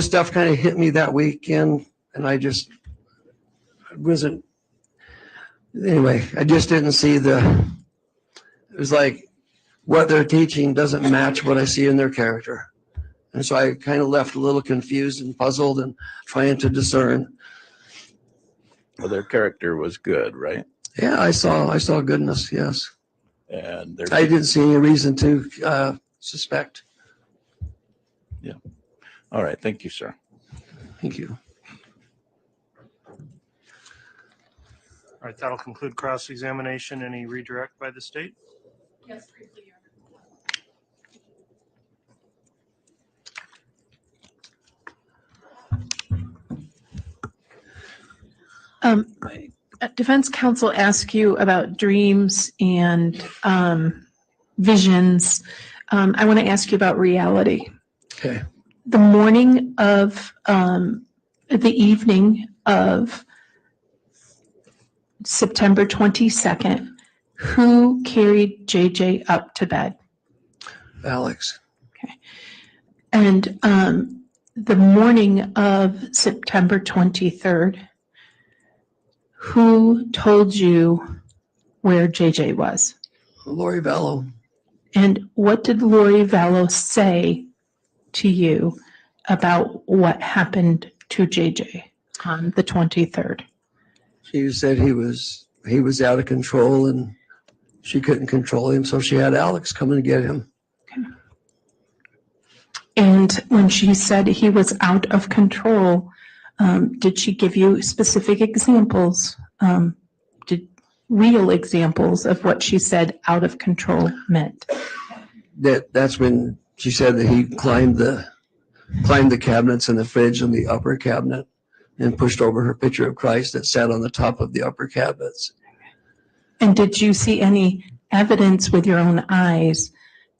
stuff kind of hit me that weekend, and I just wasn't, anyway, I just didn't see it was like what they're teaching doesn't match what I see in their character. And so I kind of left a little confused and puzzled and trying to discern. Well, their character was good, right? Yeah, I saw goodness, yes. And I didn't see any reason to suspect. Yeah. All right. Thank you, sir. Thank you. All right, that'll conclude cross-examination. Any redirect by the state? Yes, briefly. Defense counsel asked you about dreams and visions. I want to ask you about reality. Okay. The morning of the evening of September 22nd, who carried JJ up to bed? Alex. Okay. And the morning of September 23rd, who told you where JJ was? Lori Vallow. And what did Lori Vallow say to you about what happened to JJ on the 23rd? She said he was out of control and she couldn't control him, so she had Alex come and get him. Okay. And when she said he was out of control, did she give you specific examples, real examples of what she said out of control meant? That's when she said that he climbed the cabinets in the fridge in the upper cabinet and pushed over her picture of Christ that sat on the top of the upper cabinets. And did you see any evidence with your own eyes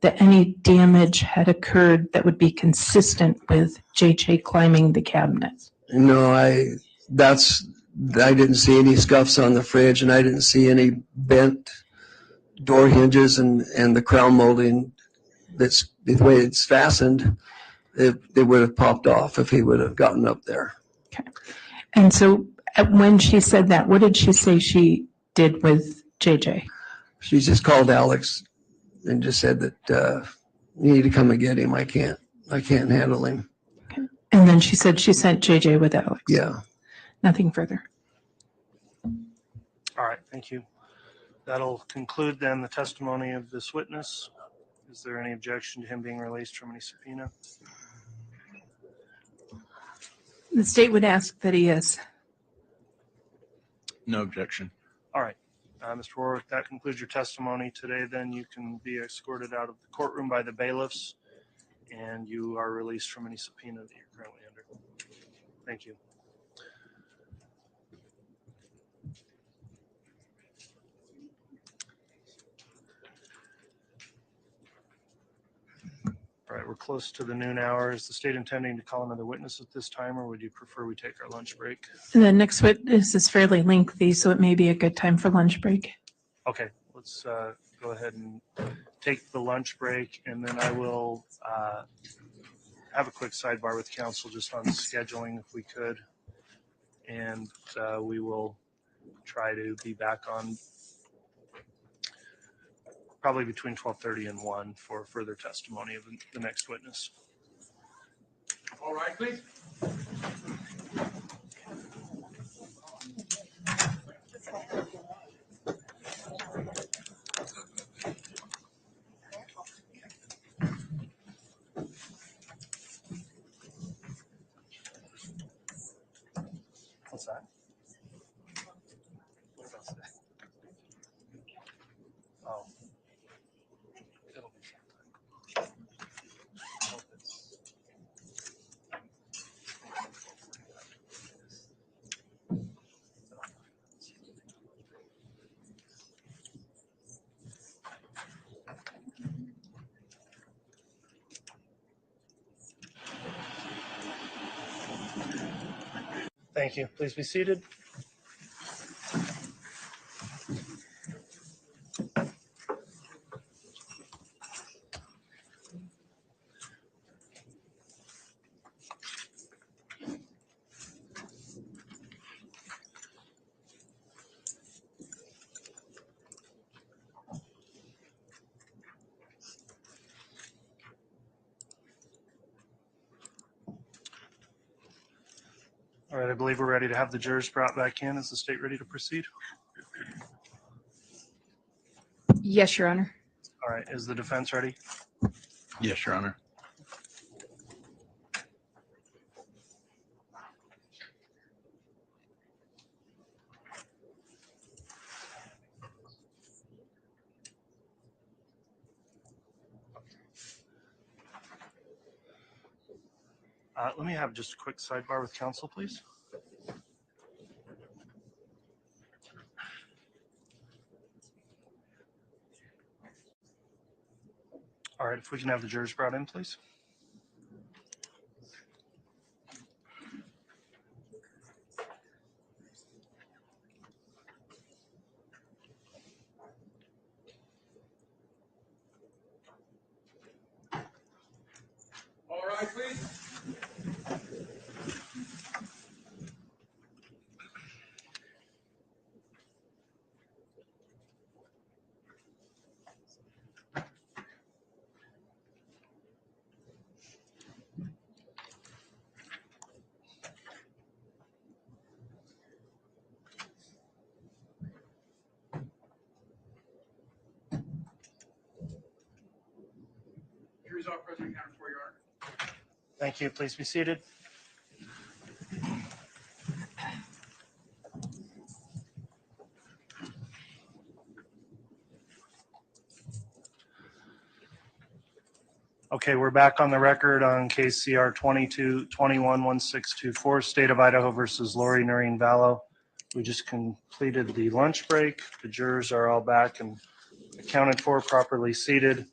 that any damage had occurred that would be consistent with JJ climbing the cabinet? No, I didn't see any scuffs on the fridge, and I didn't see any bent door hinges and the crown molding. That's the way it's fastened. It would have popped off if he would have gotten up there. And so when she said that, what did she say she did with JJ? She just called Alex and just said that you need to come and get him. I can't handle him. And then she said she sent JJ with Alex. Yeah. Nothing further. All right, thank you. That'll conclude then the testimony of this witness. Is there any objection to him being released from any subpoena? The state would ask that he is. No objection. All right, Mr. Warwick, that concludes your testimony today. Then you can be escorted out of the courtroom by the bailiffs, and you are released from any subpoena that you're currently under. Thank you. All right, we're close to the noon hour. Is the state intending to call another witness at this time, or would you prefer we take our lunch break? The next witness is fairly lengthy, so it may be a good time for lunch break. Okay, let's go ahead and take the lunch break, and then I will have a quick sidebar with council just on scheduling if we could. And we will try to be back on probably between 12:30 and 1 for further testimony of the next witness. All right, please. What's that? What about that? Oh. It'll be sometime. I hope it's- Thank you. Please be seated. All right, I believe we're ready to have the jurors brought back in. Is the state ready to proceed? Yes, Your Honor. All right, is the defense ready? Yes, Your Honor. Let me have just a quick sidebar with counsel, please. All right, if we can have the jurors brought in, please. All right, please. Jury's all present, counted for, Your Honor. Thank you. Please be seated. Okay, we're back on the record on case CR 22-21-1624, State of Idaho versus Lori Noreen Vallow. We just completed the lunch break. The jurors are all back and accounted for, properly seated.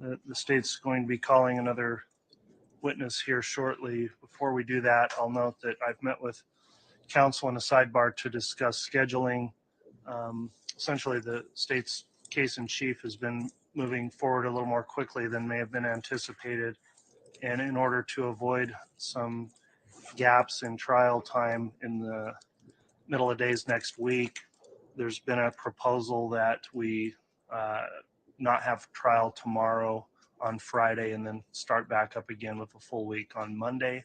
The state's going to be calling another witness here shortly. Before we do that, I'll note that I've met with counsel in a sidebar to discuss scheduling. Essentially, the state's case in chief has been moving forward a little more quickly than may have been anticipated. And in order to avoid some gaps in trial time in the middle of days next week, there's been a proposal that we not have trial tomorrow on Friday and then start back up again with a full week on Monday.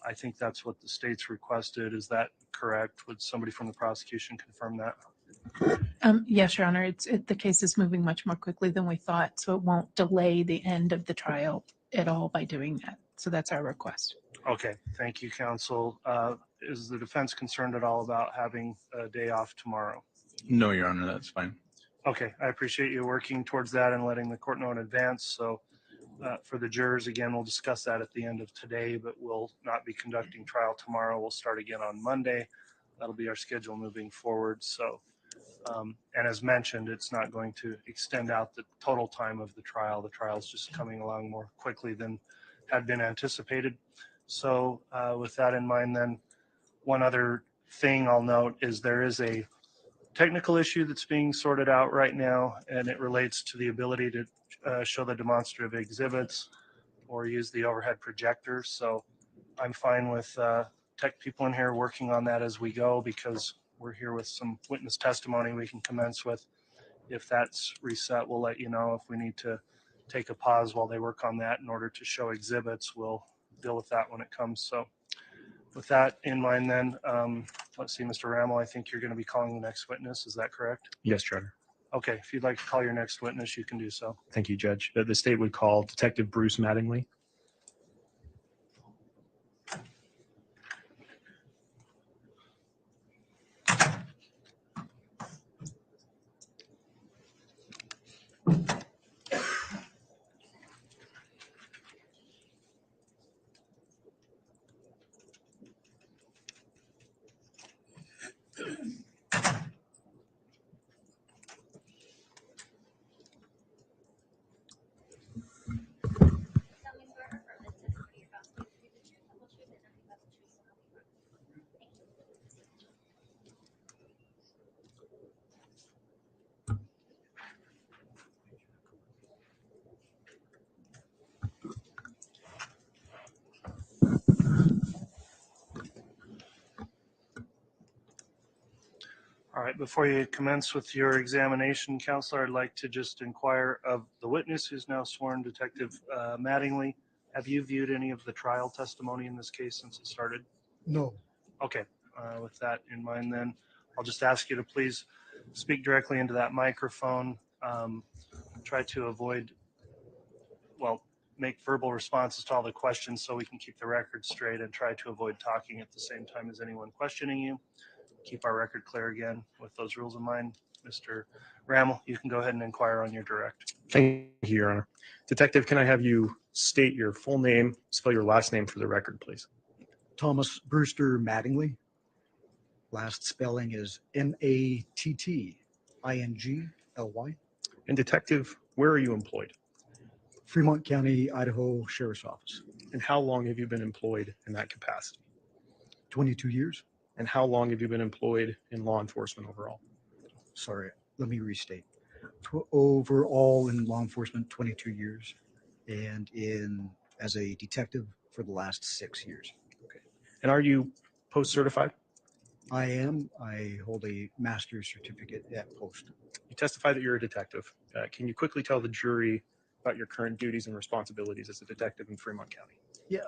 I think that's what the state's requested. Is that correct? Would somebody from the prosecution confirm that? Yes, Your Honor, the case is moving much more quickly than we thought, so it won't delay the end of the trial at all by doing that. So that's our request. Okay, thank you, counsel. Is the defense concerned at all about having a day off tomorrow? No, Your Honor, that's fine. Okay, I appreciate you working towards that and letting the court know in advance. So for the jurors, again, we'll discuss that at the end of today, but we'll not be conducting trial tomorrow. We'll start again on Monday. That'll be our schedule moving forward. So, and as mentioned, it's not going to extend out the total time of the trial. The trial is just coming along more quickly than had been anticipated. So with that in mind, then one other thing I'll note is there is a technical issue that's being sorted out right now, and it relates to the ability to show the demonstrative exhibits or use the overhead projector. So I'm fine with tech people in here working on that as we go, because we're here with some witness testimony we can commence with. If that's reset, we'll let you know. If we need to take a pause while they work on that in order to show exhibits, we'll deal with that when it comes. So with that in mind, then, let's see, Mr. Rammel, I think you're going to be calling the next witness. Is that correct? Yes, Your Honor. Okay, if you'd like to call your next witness, you can do so. Thank you, Judge. The state would call Detective Bruce Mattingly. All right, before you commence with your examination, Counselor, I'd like to just inquire of the witness who's now sworn, Detective Mattingly. Have you viewed any of the trial testimony in this case since it started? No. Okay, with that in mind, then I'll just ask you to please speak directly into that microphone. Try to avoid, well, make verbal responses to all the questions so we can keep the record straight, and try to avoid talking at the same time as anyone questioning you. Keep our record clear again with those rules in mind. Mr. Rammel, you can go ahead and inquire on your direct. Thank you, Your Honor. Detective, can I have you state your full name, spell your last name for the record, please? Thomas Brewster Mattingly. Last spelling is Mattingly. And Detective, where are you employed? Fremont County, Idaho Sheriff's Office. And how long have you been employed in that capacity? 22 years. And how long have you been employed in law enforcement overall? Sorry, let me restate. Overall in law enforcement, 22 years, and as a detective for the last 6 years. Okay. And are you post-certified? I am. I hold a master's certificate at post. You testify that you're a detective. Can you quickly tell the jury about your current duties and responsibilities as a detective in Fremont County? Yeah,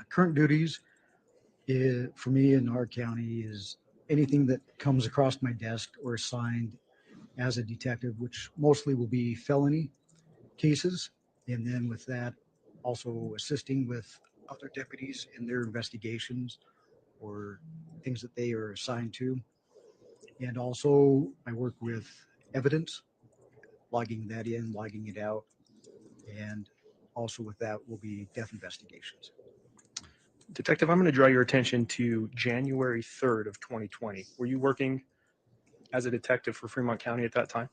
current duties for me in our county is anything that comes across my desk or assigned as a detective, which mostly will be felony cases. And then with that, also assisting with other deputies in their investigations or things that they are assigned to. And also I work with evidence, logging that in, logging it out. And also with that will be death investigations. Detective, I'm going to draw your attention to January 3rd of 2020. Were you working as a detective for Fremont County at that time?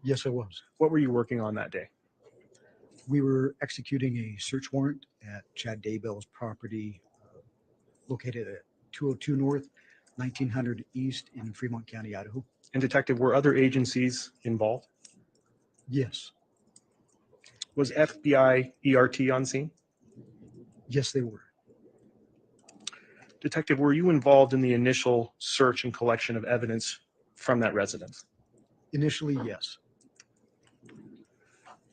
Yes, I was. What were you working on that day? We were executing a search warrant at Chad Daybell's property located at 202 North, 1900 East in Fremont County, Idaho. And Detective, were other agencies involved? Yes. Was FBI ERT on scene? Yes, they were. Detective, were you involved in the initial search and collection of evidence from that residence? Initially, yes.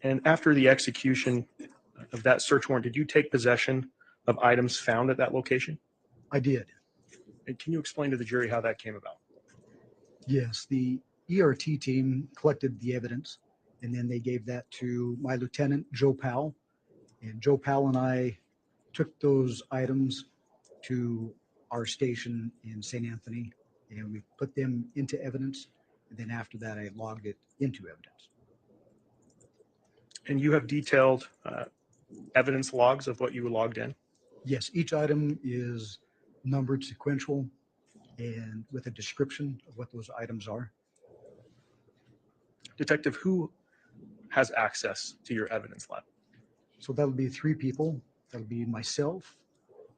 And after the execution of that search warrant, did you take possession of items found at that location? I did. And can you explain to the jury how that came about? Yes, the ERT team collected the evidence, and then they gave that to my lieutenant, Joe Powell. And Joe Powell and I took those items to our station in St. Anthony, and we put them into evidence. And then after that, I logged it into evidence. And you have detailed evidence logs of what you logged in? Yes, each item is numbered sequential and with a description of what those items are. Detective, who has access to your evidence lab? So that'll be 3 people. That'll be myself,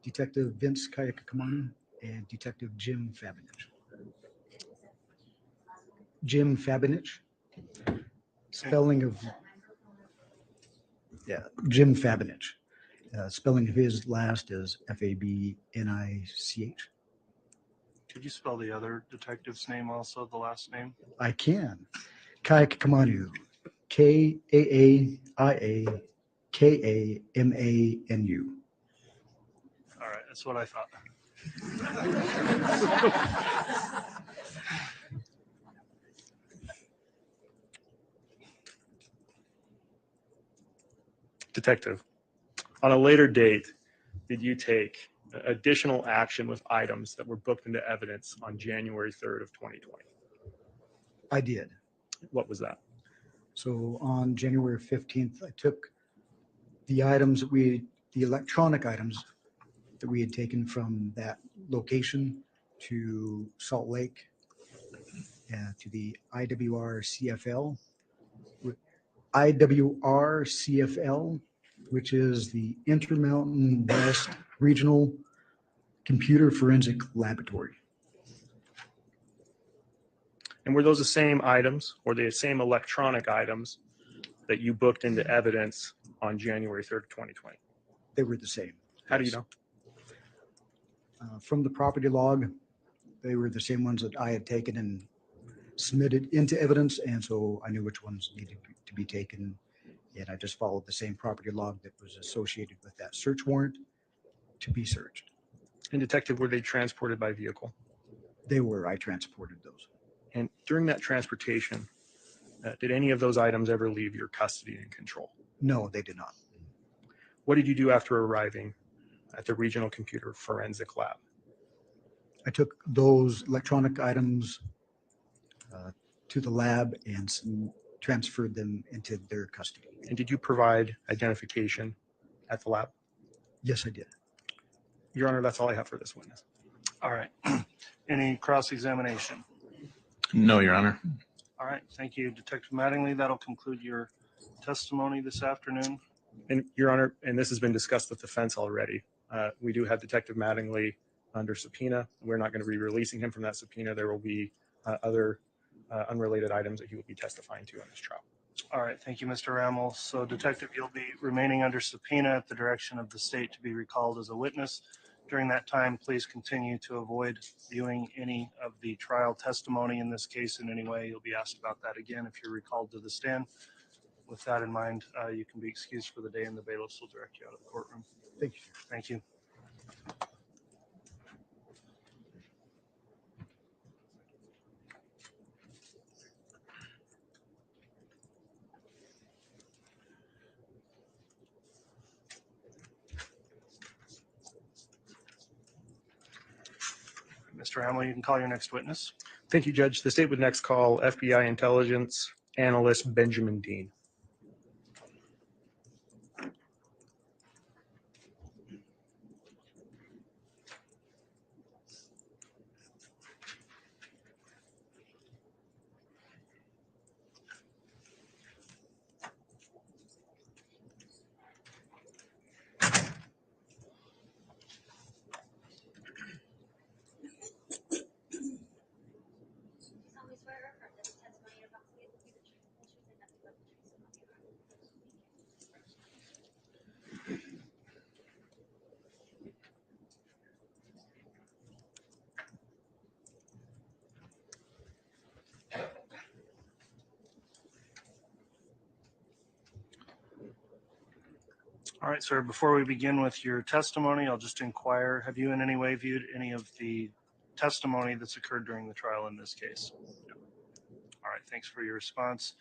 Detective Vince Kayakakamani, and Detective Jim Fabinich. Jim Fabinich, spelling of, Jim Fabinich. Spelling of his last is Fabnich. Could you spell the other detective's name also, the last name? I can. Kayakakamanu, Kaiakamanu. All right, that's what I thought. Detective, on a later date, did you take additional action with items that were booked into evidence on January 3rd of 2020? I did. What was that? So on January 15th, I took the items that the electronic items that we had taken from that location to Salt Lake, to the IWR CFL, which is the Intermountain West Regional Computer Forensic Laboratory. And were those the same items or the same electronic items that you booked into evidence on January 3rd, 2020? They were the same. How do you know? From the property log, they were the same ones that I had taken and submitted into evidence, and so I knew which ones needed to be taken, and I just followed the same property log that was associated with that search warrant to be searched. And Detective, were they transported by vehicle? They were. I transported those. And during that transportation, did any of those items ever leave your custody and control? No, they did not. What did you do after arriving at the Regional Computer Forensic Lab? I took those electronic items to the lab and transferred them into their custody. And did you provide identification at the lab? Yes, I did. Your Honor, that's all I have for this witness. All right. Any cross-examination? No, Your Honor. All right, thank you, Detective Mattingly. That'll conclude your testimony this afternoon. And Your Honor, and this has been discussed with the defense already, we do have Detective Mattingly under subpoena. We're not going to be releasing him from that subpoena. There will be other unrelated items that he will be testifying to in this trial. All right, thank you, Mr. Rammel. So, Detective, you'll be remaining under subpoena at the direction of the state to be recalled as a witness. During that time, please continue to avoid viewing any of the trial testimony in this case in any way. You'll be asked about that again if you're recalled to the stand. With that in mind, you can be excused for the day, and the bailiffs will direct you out of the courtroom. Thank you. Thank you. Mr. Hamill, you can call your next witness. Thank you, Judge. The state would next call FBI intelligence analyst Benjamin Dean. All right, sir, before we begin with your testimony, I'll just inquire, have you in any way viewed any of the testimony that's occurred during the trial in this case? No. All right, thanks for your response.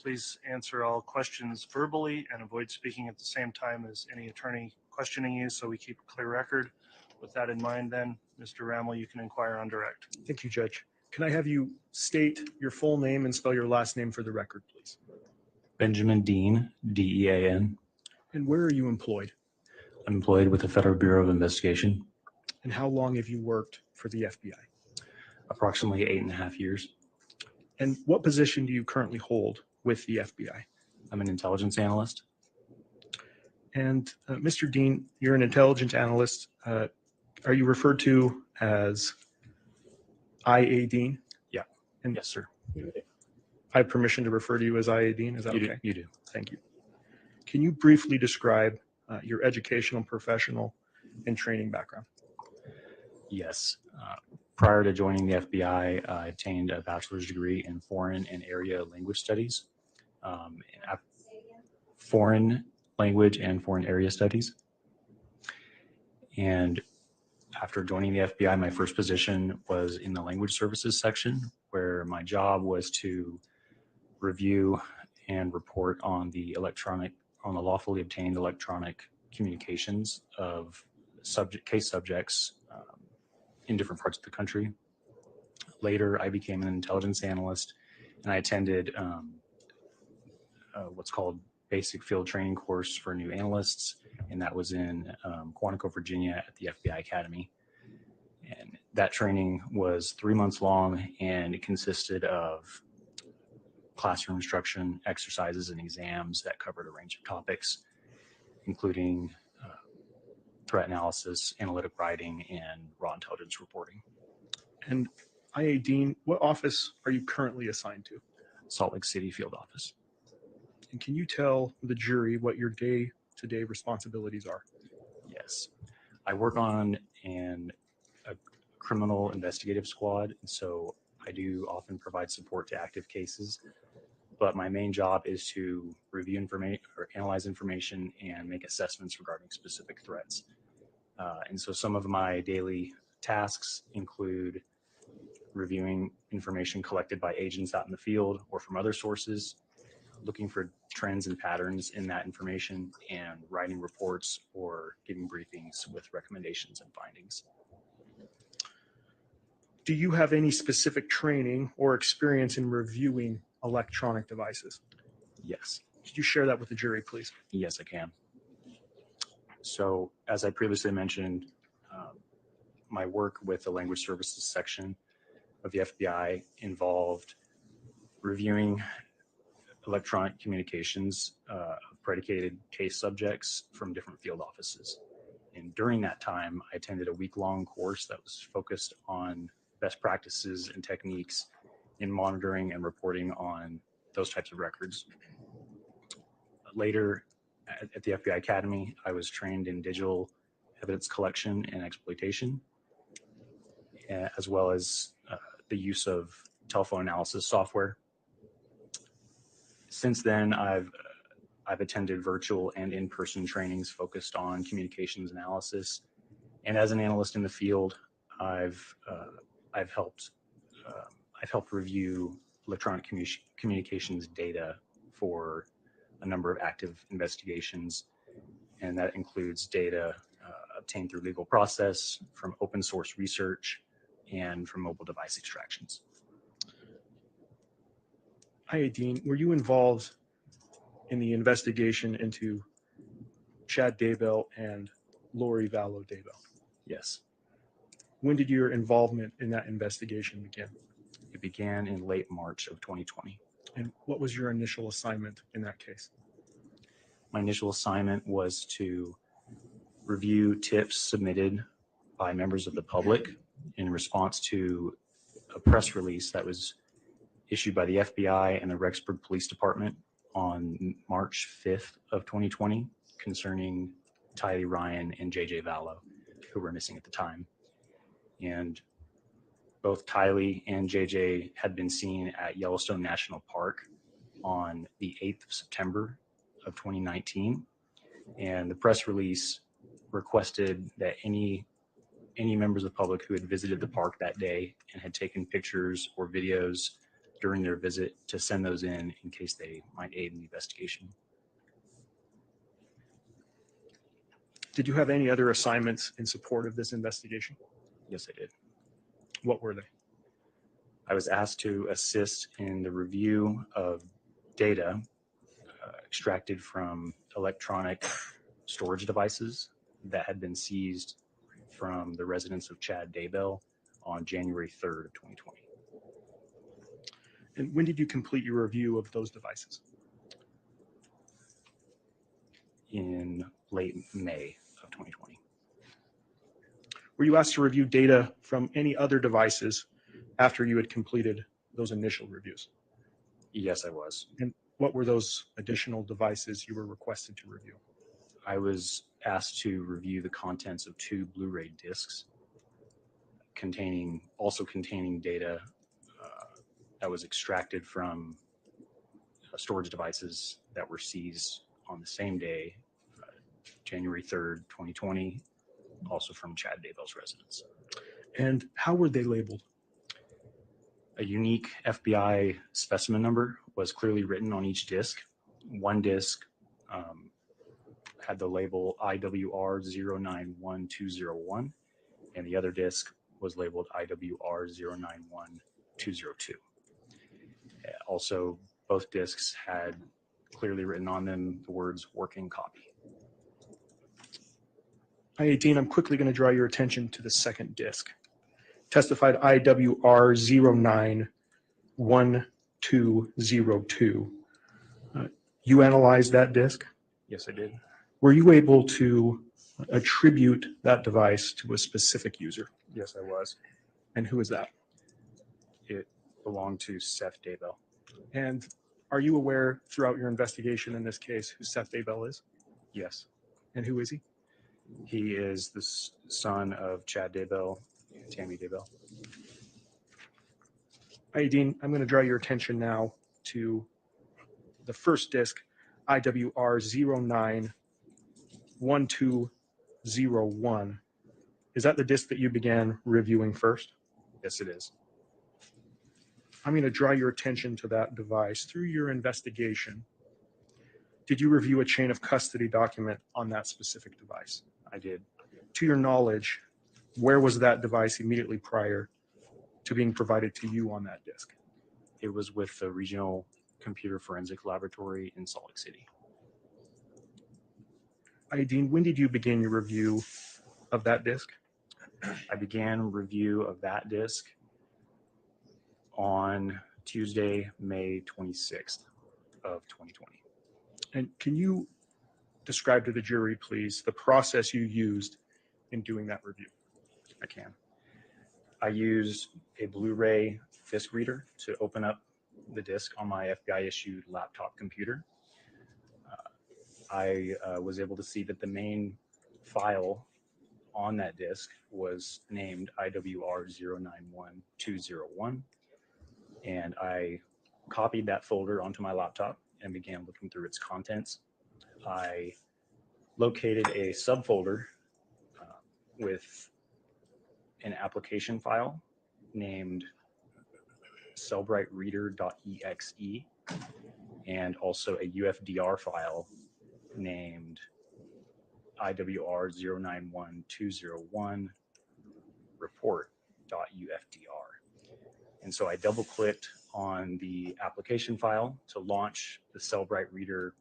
Please answer all questions verbally and avoid speaking at the same time as any attorney questioning you so we keep a clear record. With that in mind then, Mr. Ramel, you can inquire on direct. Thank you, Judge. Can I have you state your full name and spell your last name for the record, please? Benjamin Dean, D-E-A-N. And where are you employed? I'm employed with the Federal Bureau of Investigation. And how long have you worked for the FBI? Approximately 8.5 years. And what position do you currently hold with the FBI? I'm an intelligence analyst. And Mr. Dean, you're an intelligence analyst. Are you referred to as IA Dean? Yeah. And yes, sir. I have permission to refer to you as IA Dean. Is that okay? You do. Thank you. Can you briefly describe your educational, professional, and training background? Yes. Prior to joining the FBI, I obtained a bachelor's degree in foreign and area language studies, foreign language and foreign area studies. And after joining the FBI, my first position was in the language services section, where my job was to review and report on the lawfully obtained electronic communications of case subjects in different parts of the country. Later, I became an intelligence analyst, and I attended what's called basic field training course for new analysts, and that was in Quantico, Virginia at the FBI Academy. And that training was 3 months long, and it consisted of classroom instruction, exercises, and exams that covered a range of topics, including threat analysis, analytic writing, and raw intelligence reporting. And IA Dean, what office are you currently assigned to? Salt Lake City field office. And can you tell the jury what your day-to-day responsibilities are? Yes. I work on a criminal investigative squad, and so I do often provide support to active cases, but my main job is to review information or analyze information and make assessments regarding specific threats. And so some of my daily tasks include reviewing information collected by agents out in the field or from other sources, looking for trends and patterns in that information, and writing reports or giving briefings with recommendations and findings. Do you have any specific training or experience in reviewing electronic devices? Yes. Could you share that with the jury, please? Yes, I can. So as I previously mentioned, my work with the language services section of the FBI involved reviewing electronic communications of predicated case subjects from different field offices. And during that time, I attended a week-long course that was focused on best practices and techniques in monitoring and reporting on those types of records. Later, at the FBI Academy, I was trained in digital evidence collection and exploitation, as well as the use of telephone analysis software. Since then, I've attended virtual and in-person trainings focused on communications analysis, and as an analyst in the field, I've helped review electronic communications data for a number of active investigations, and that includes data obtained through legal process, from open source research, and from mobile device extractions. Hi, Dean. Were you involved in the investigation into Chad Daybell and Lori Vallow Daybell? Yes. When did your involvement in that investigation begin? It began in late March of 2020. And what was your initial assignment in that case? My initial assignment was to review tips submitted by members of the public in response to a press release that was issued by the FBI and the Rexburg Police Department on March 5th of 2020 concerning Tylee, Ryan, and JJ Vallow, who were missing at the time. And both Tylee and JJ had been seen at Yellowstone National Park on the 8th of September of 2019. And the press release requested that any members of the public who had visited the park that day and had taken pictures or videos during their visit to send those in case they might aid in the investigation. Did you have any other assignments in support of this investigation? Yes, I did. What were they? I was asked to assist in the review of data extracted from electronic storage devices that had been seized from the residence of Chad Daybell on January 3rd of 2020. And when did you complete your review of those devices? In late May of 2020. Were you asked to review data from any other devices after you had completed those initial reviews? Yes, I was. And what were those additional devices you were requested to review? I was asked to review the contents of 2 Blu-ray discs also containing data that was extracted from storage devices that were seized on the same day, January 3rd, 2020, also from Chad Daybell's residence. And how were they labeled? A unique FBI specimen number was clearly written on each disc. One disc had the label IWR091201, and the other disc was labeled IWR091202. Also, both discs had clearly written on them the words working copy. I-18, I'm quickly going to draw your attention to the second disc. Testified IWR091202. You analyzed that disc? Yes, I did. Were you able to attribute that device to a specific user? Yes, I was. And who is that? It belonged to Seth Daybell. And are you aware throughout your investigation in this case who Seth Daybell is? Yes. And who is he? He is the son of Chad Daybell and Tammy Daybell. Dean, I'm going to draw your attention now to the first disc, IWR091201. Is that the disc that you began reviewing first? Yes, it is. I'm going to draw your attention to that device. Through your investigation, did you review a chain of custody document on that specific device? I did. To your knowledge, where was that device immediately prior to being provided to you on that disc? It was with the Regional Computer Forensic Laboratory in Salt Lake City. Dean, when did you begin your review of that disc? I began review of that disc on Tuesday, May 26th of 2020. And can you describe to the jury, please, the process you used in doing that review? I can. I used a Blu-ray disc reader to open up the disc on my FBI-issued laptop computer. I was able to see that the main file on that disc was named IWR091201, and I copied that folder onto my laptop and began looking through its contents. I located a subfolder with an application file named cellbrightreader.exe and also a UFDR file named IWR091201 report.ufdr. And so I double clicked on the application file to launch the Cellbright Reader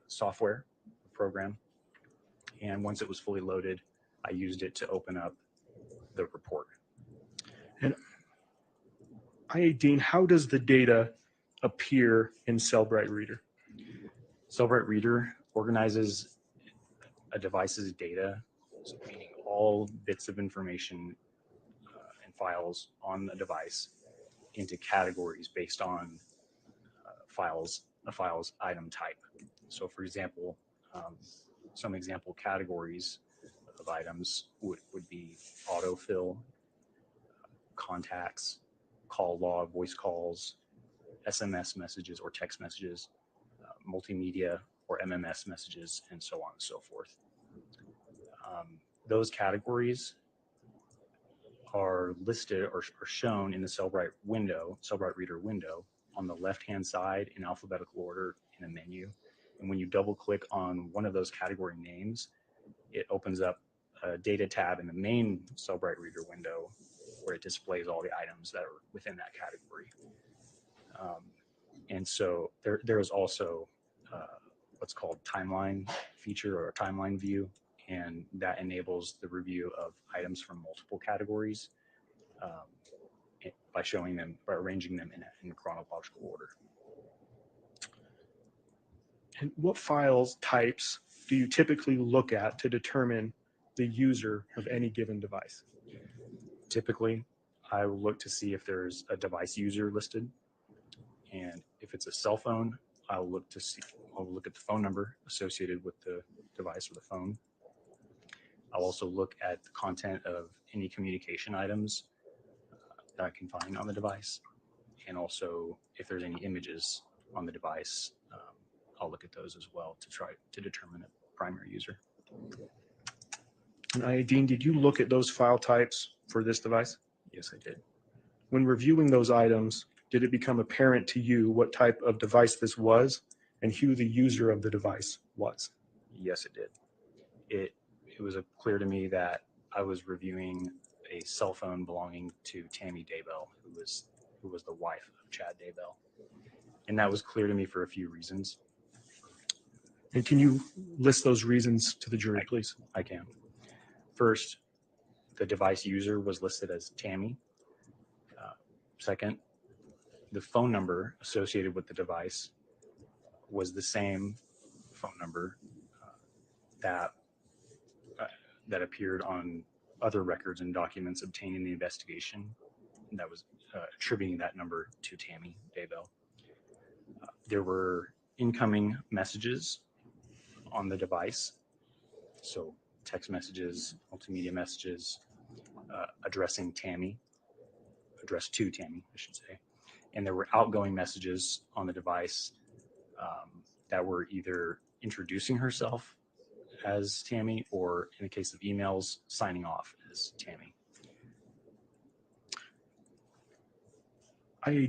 software program. And once it was fully loaded, I used it to open up the report. And Dean, how does the data appear in Cellbright Reader? Cellbright Reader organizes a device's data, so meaning all bits of information and files on a device, into categories based on a file's item type. So for example, some example categories of items would be autofill, contacts, call log, voice calls, SMS messages or text messages, multimedia or MMS messages, and so on and so forth. Those categories are listed or shown in the Cellbrite Reader window on the left-hand side in alphabetical order in a menu. And when you double-click on one of those category names, it opens up a data tab in the main Cellbrite Reader window where it displays all the items that are within that category. And so there is also what's called timeline feature or a timeline view, and that enables the review of items from multiple categories by arranging them in chronological order. And what files types do you typically look at to determine the user of any given device? Typically, I will look to see if there's a device user listed, and if it's a cell phone, I'll look at the phone number associated with the device or the phone. I'll also look at the content of any communication items that I can find on the device, and also if there's any images on the device, I'll look at those as well to try to determine a primary user. And Dean, did you look at those file types for this device? Yes, I did. When reviewing those items, did it become apparent to you what type of device this was and who the user of the device was? Yes, it did. It was clear to me that I was reviewing a cell phone belonging to Tammy Daybell, who was the wife of Chad Daybell. And that was clear to me for a few reasons. And can you list those reasons to the jury, please? I can. First, the device user was listed as Tammy. Second, the phone number associated with the device was the same phone number that appeared on other records and documents obtained in the investigation that was attributing that number to Tammy Daybell. There were incoming messages on the device, so text messages, multimedia messages addressed to Tammy, I should say. And there were outgoing messages on the device that were either introducing herself as Tammy, or in the case of emails, signing off as Tammy.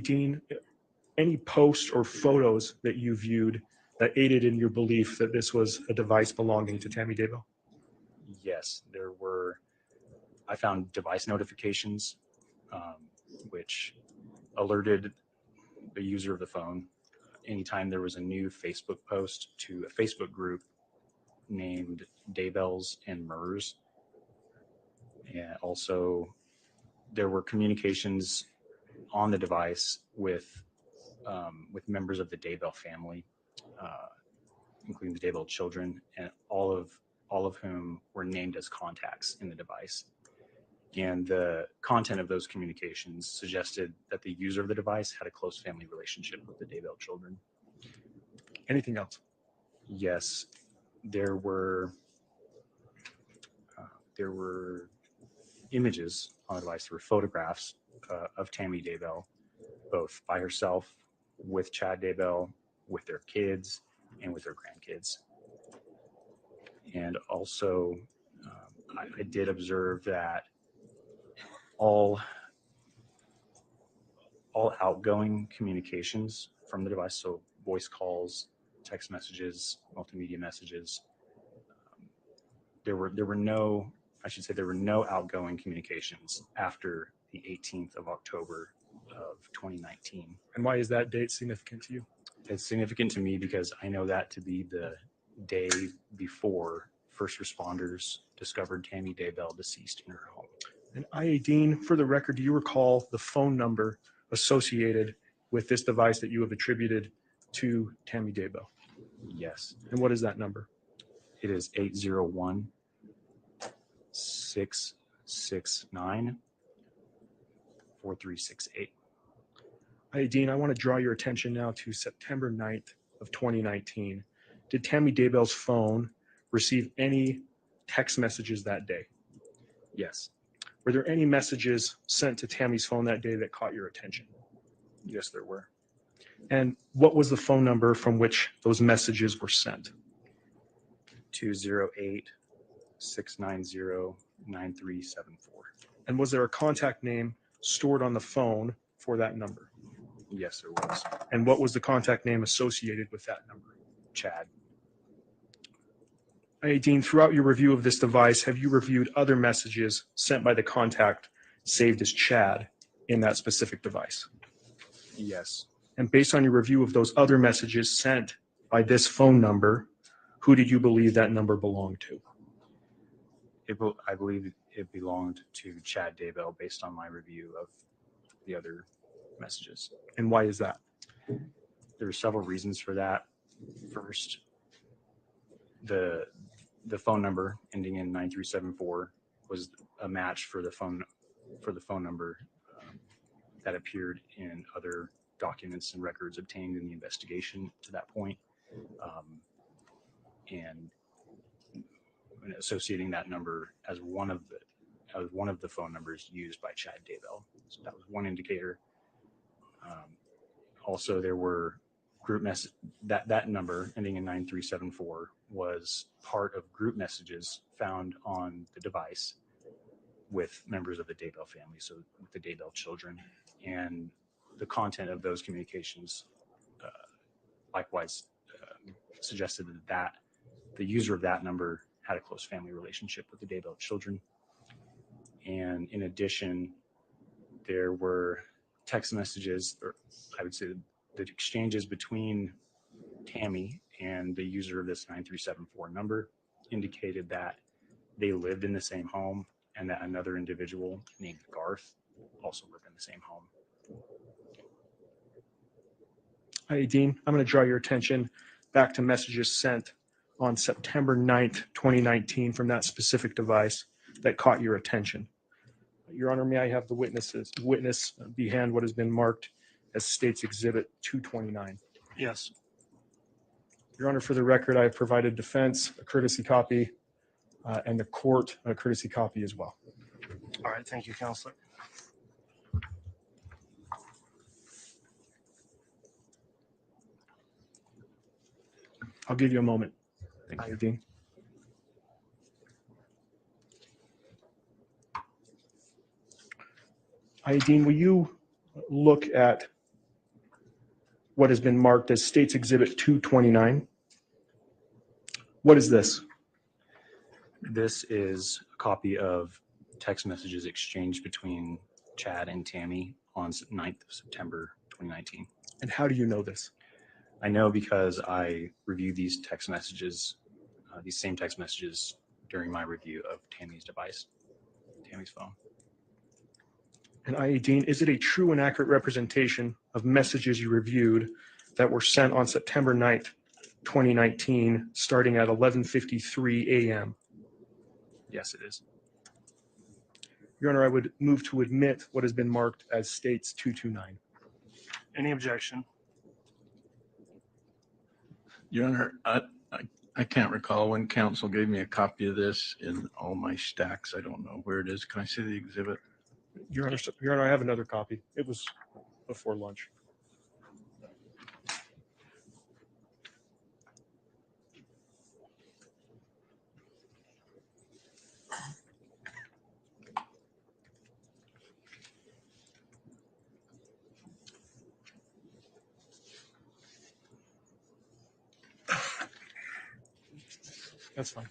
Dean, any posts or photos that you viewed that aided in your belief that this was a device belonging to Tammy Daybell? Yes, there were. I found device notifications, which alerted the user of the phone anytime there was a new Facebook post to a Facebook group named Daybells and Murs. And also, there were communications on the device with members of the Daybell family, including the Daybell children, and all of whom were named as contacts in the device. And the content of those communications suggested that the user of the device had a close family relationship with the Daybell children. Anything else? Yes, there were images on the device. There were photographs of Tammy Daybell, both by herself, with Chad Daybell, with their kids, and with their grandkids. And also, I did observe that all outgoing communications from the device, so voice calls, text messages, multimedia messages, there were no outgoing communications after the 18th of October of 2019. And why is that date significant to you? It's significant to me because I know that to be the day before first responders discovered Tammy Daybell deceased in her home. And Dean, for the record, do you recall the phone number associated with this device that you have attributed to Tammy Daybell? Yes. And what is that number? It is 801-669-4368. Dean, I want to draw your attention now to September 9th of 2019. Did Tammy Daybell's phone receive any text messages that day? Yes. Were there any messages sent to Tammy's phone that day that caught your attention? Yes, there were. And what was the phone number from which those messages were sent? 208-690-9374. And was there a contact name stored on the phone for that number? Yes, there was. And what was the contact name associated with that number? Chad. Hey, Dean, throughout your review of this device, have you reviewed other messages sent by the contact saved as Chad in that specific device? Yes. And based on your review of those other messages sent by this phone number, who did you believe that number belonged to? I believe it belonged to Chad Daybell based on my review of the other messages. And why is that? There are several reasons for that. First, the phone number ending in 9374 was a match for the phone number that appeared in other documents and records obtained in the investigation to that point, and associating that number as one of the phone numbers used by Chad Daybell. So that was one indicator. Also, there were group that number ending in 9374 was part of group messages found on the device with members of the Daybell family, so with the Daybell children, and the content of those communications likewise suggested that the user of that number had a close family relationship with the Daybell children. And in addition, there were text messages, or I would say the exchanges between Tammy and the user of this 9374 number indicated that they lived in the same home and that another individual named Garth also lived in the same home. Hey, Dean, I'm going to draw your attention back to messages sent on September 9th, 2019 from that specific device that caught your attention. Your Honor, may I have the witness be hand what has been marked as State's Exhibit 229? Yes. Your Honor, for the record, I have provided defense a courtesy copy and the court a courtesy copy as well. All right. Thank you, Counselor. I'll give you a moment. Thank you, Dean. Dean, will you look at what has been marked as State's Exhibit 229? What is this? This is a copy of text messages exchanged between Chad and Tammy on 9th of September 2019. And how do you know this? I know because I reviewed these text messages, these same text messages during my review of Tammy's device, Tammy's phone. And Dean, is it a true and accurate representation of messages you reviewed that were sent on September 9th, 2019, starting at 11:53 a.m.? Yes, it is. Your Honor, I would move to admit what has been marked as State's 229. Any objection? Your Honor, I can't recall when counsel gave me a copy of this in all my stacks. I don't know where it is. Can I see the exhibit? Your Honor, I have another copy. It was before lunch. That's fine.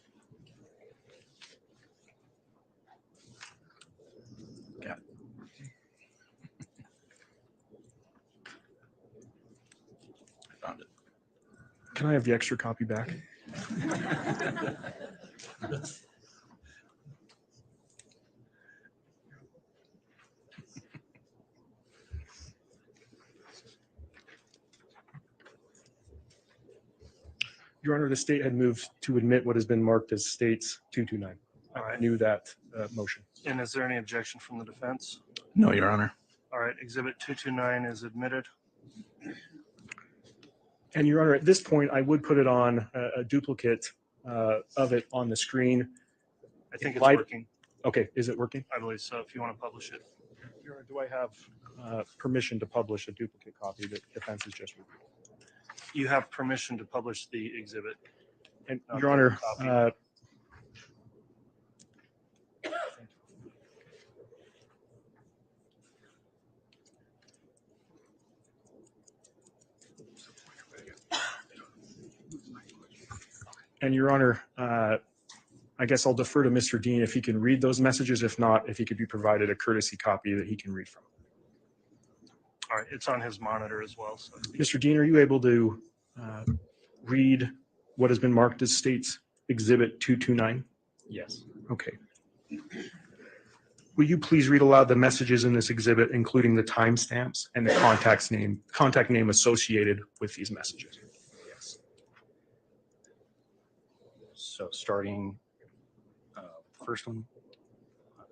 Yeah. I found it. Can I have the extra copy back? Your Honor, the state had moved to admit what has been marked as State's 229. All right. I knew that motion. And is there any objection from the defense? No, Your Honor. All right. Exhibit 229 is admitted. And Your Honor, at this point, I would put it on a duplicate of it on the screen. I think it's working. Okay, is it working? I believe so, if you want to publish it. Your Honor, do I have permission to publish a duplicate copy that defense has just reviewed? You have permission to publish the exhibit. And not Your the Honor, copy. and Your Honor, I guess I'll defer to Mr. Dean if he can read those messages. If not, if he could be provided a courtesy copy that he can read from. All right, it's on his monitor as well. So. Mr. Dean, are you able to read what has been marked as State's Exhibit 229? Yes. Okay. Will you please read aloud the messages in this exhibit, including the timestamps and the contact name associated with these messages? Yes. So starting first one,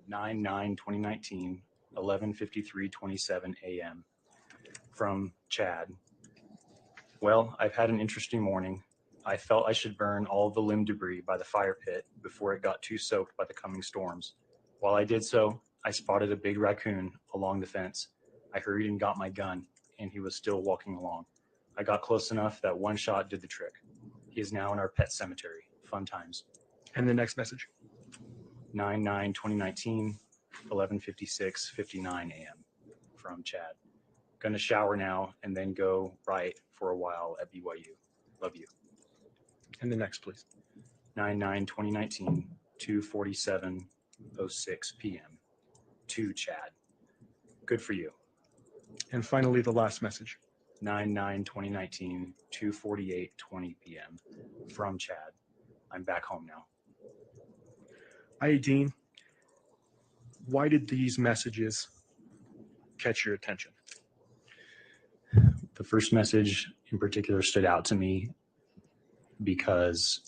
9/9/2019, 11:53:27 a.m. from Chad. Well, I've had an interesting morning. I felt I should burn all of the limb debris by the fire pit before it got too soaked by the coming storms. While I did so, I spotted a big raccoon along the fence. I hurried and got my gun, and he was still walking along. I got close enough that one shot did the trick. He is now in our pet cemetery. Fun times. And the next message? 9/9/2019, 11:56:59 a.m. from Chad. Gonna shower now and then go write for a while at BYU. Love you. And the next, please. 9/9/2019, 2:47:06 p.m. to Chad. Good for you. And finally, the last message. 9/9/2019, 2:48:20 p.m. from Chad. I'm back home now. I.A. Dean, why did these messages catch your attention? The first message in particular stood out to me because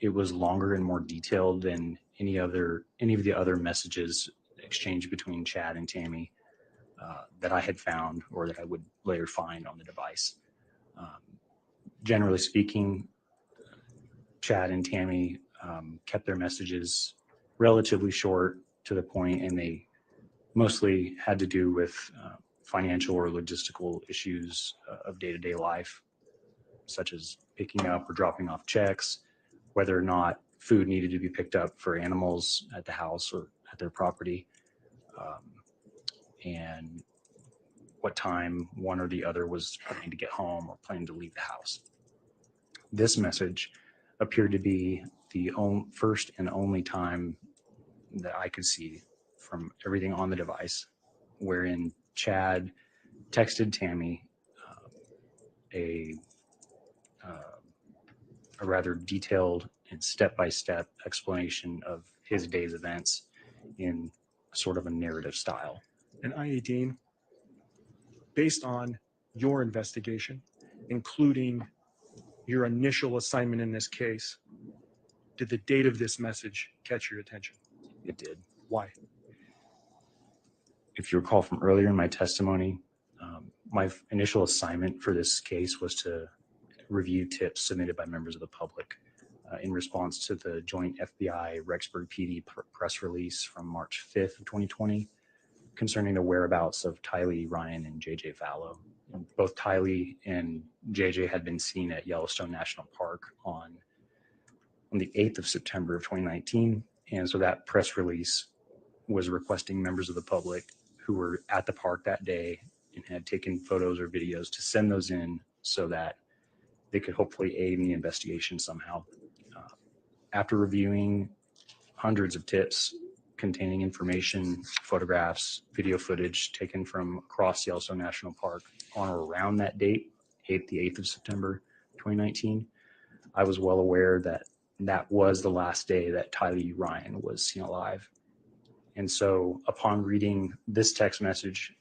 it was longer and more detailed than any of the other messages exchanged between Chad and Tammy that I had found or that I would later find on the device. Generally speaking, Chad and Tammy kept their messages relatively short, to the point, and they mostly had to do with financial or logistical issues of day-to-day life, such as picking up or dropping off checks, whether or not food needed to be picked up for animals at the house or at their property, and what time one or the other was planning to get home or planning to leave the house. This message appeared to be the first and only time that I could see from everything on the device, wherein Chad texted Tammy a rather detailed and step-by-step explanation of his day's events in sort of a narrative style. And I.A. Dean, based on your investigation, including your initial assignment in this case, did the date of this message catch your attention? It did. Why? If you recall from earlier in my testimony, my initial assignment for this case was to review tips submitted by members of the public in response to the joint FBI Rexburg PD press release from March 5th of 2020 concerning the whereabouts of Tylee, Ryan, and JJ Vallow. Both Tylee and JJ had been seen at Yellowstone National Park on the 8th of September of 2019. And so that press release was requesting members of the public who were at the park that day and had taken photos or videos to send those in so that they could hopefully aid in the investigation somehow. After reviewing hundreds of tips containing information, photographs, video footage taken from across Yellowstone National Park on or around that date, the 8th of September 2019, I was well aware that that was the last day that Tylee Ryan was seen alive. And so upon reading this text message,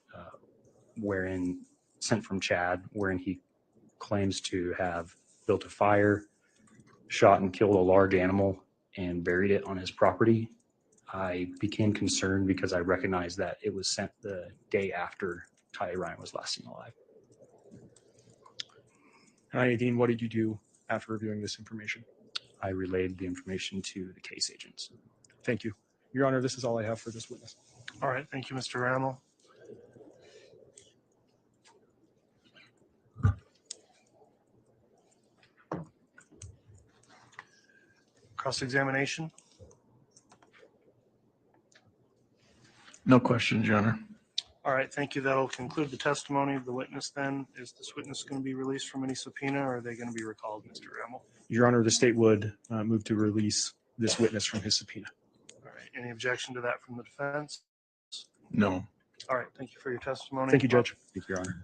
sent from Chad, wherein he claims to have built a fire, shot and killed a large animal, and buried it on his property, I became concerned because I recognized that it was sent the day after Tylee Ryan was last seen alive. Hi, Dean, what did you do after reviewing this information? I relayed the information to the case agents. Thank you. Your Honor, this is all I have for this witness. All right, thank you, Mr. Rammel. Cross-examination? No questions, Your Honor. All right, thank you. That'll conclude the testimony of the witness then. Is this witness going to be released from any subpoena, or are they going to be recalled, Mr. Rammel? Your Honor, the state would move to release this witness from his subpoena. All right, any objection to that from the defense? No. All right, thank you for your testimony. Thank you, Judge. Thank you, Your Honor.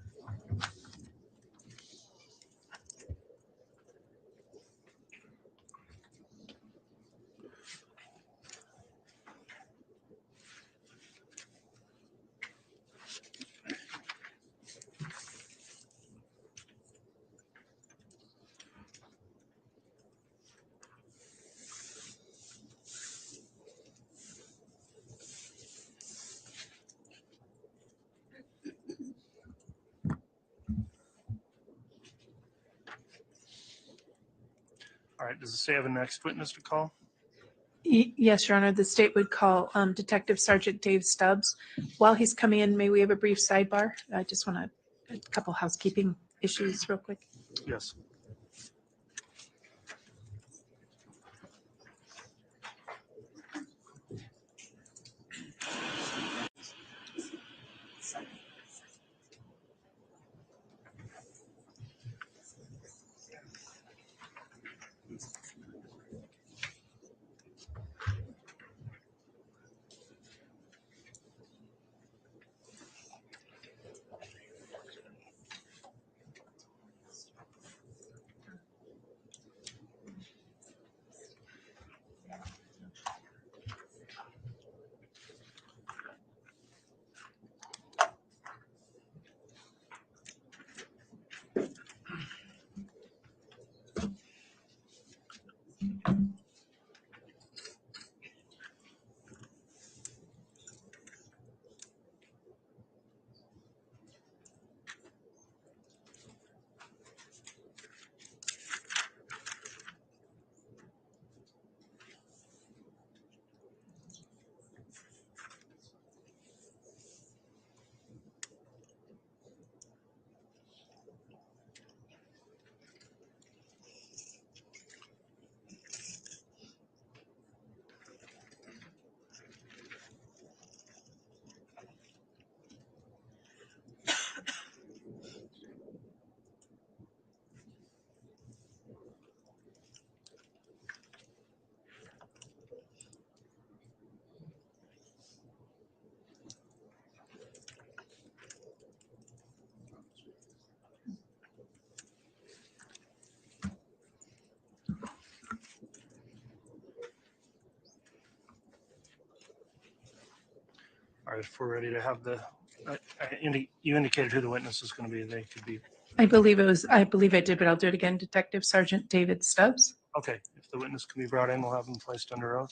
All right, does the state have a next witness to call? Yes, Your Honor, the state would call Detective Sergeant Dave Stubbs. While he's coming in, may we have a brief sidebar? I just want a couple housekeeping issues real quick. Yes. All right, if we're ready to have the, you indicated who the witness is going to be. They could be, I believe I did, but I'll do it again. Detective Sergeant David Stubbs. okay, if the witness can be brought in, we'll have them placed under oath.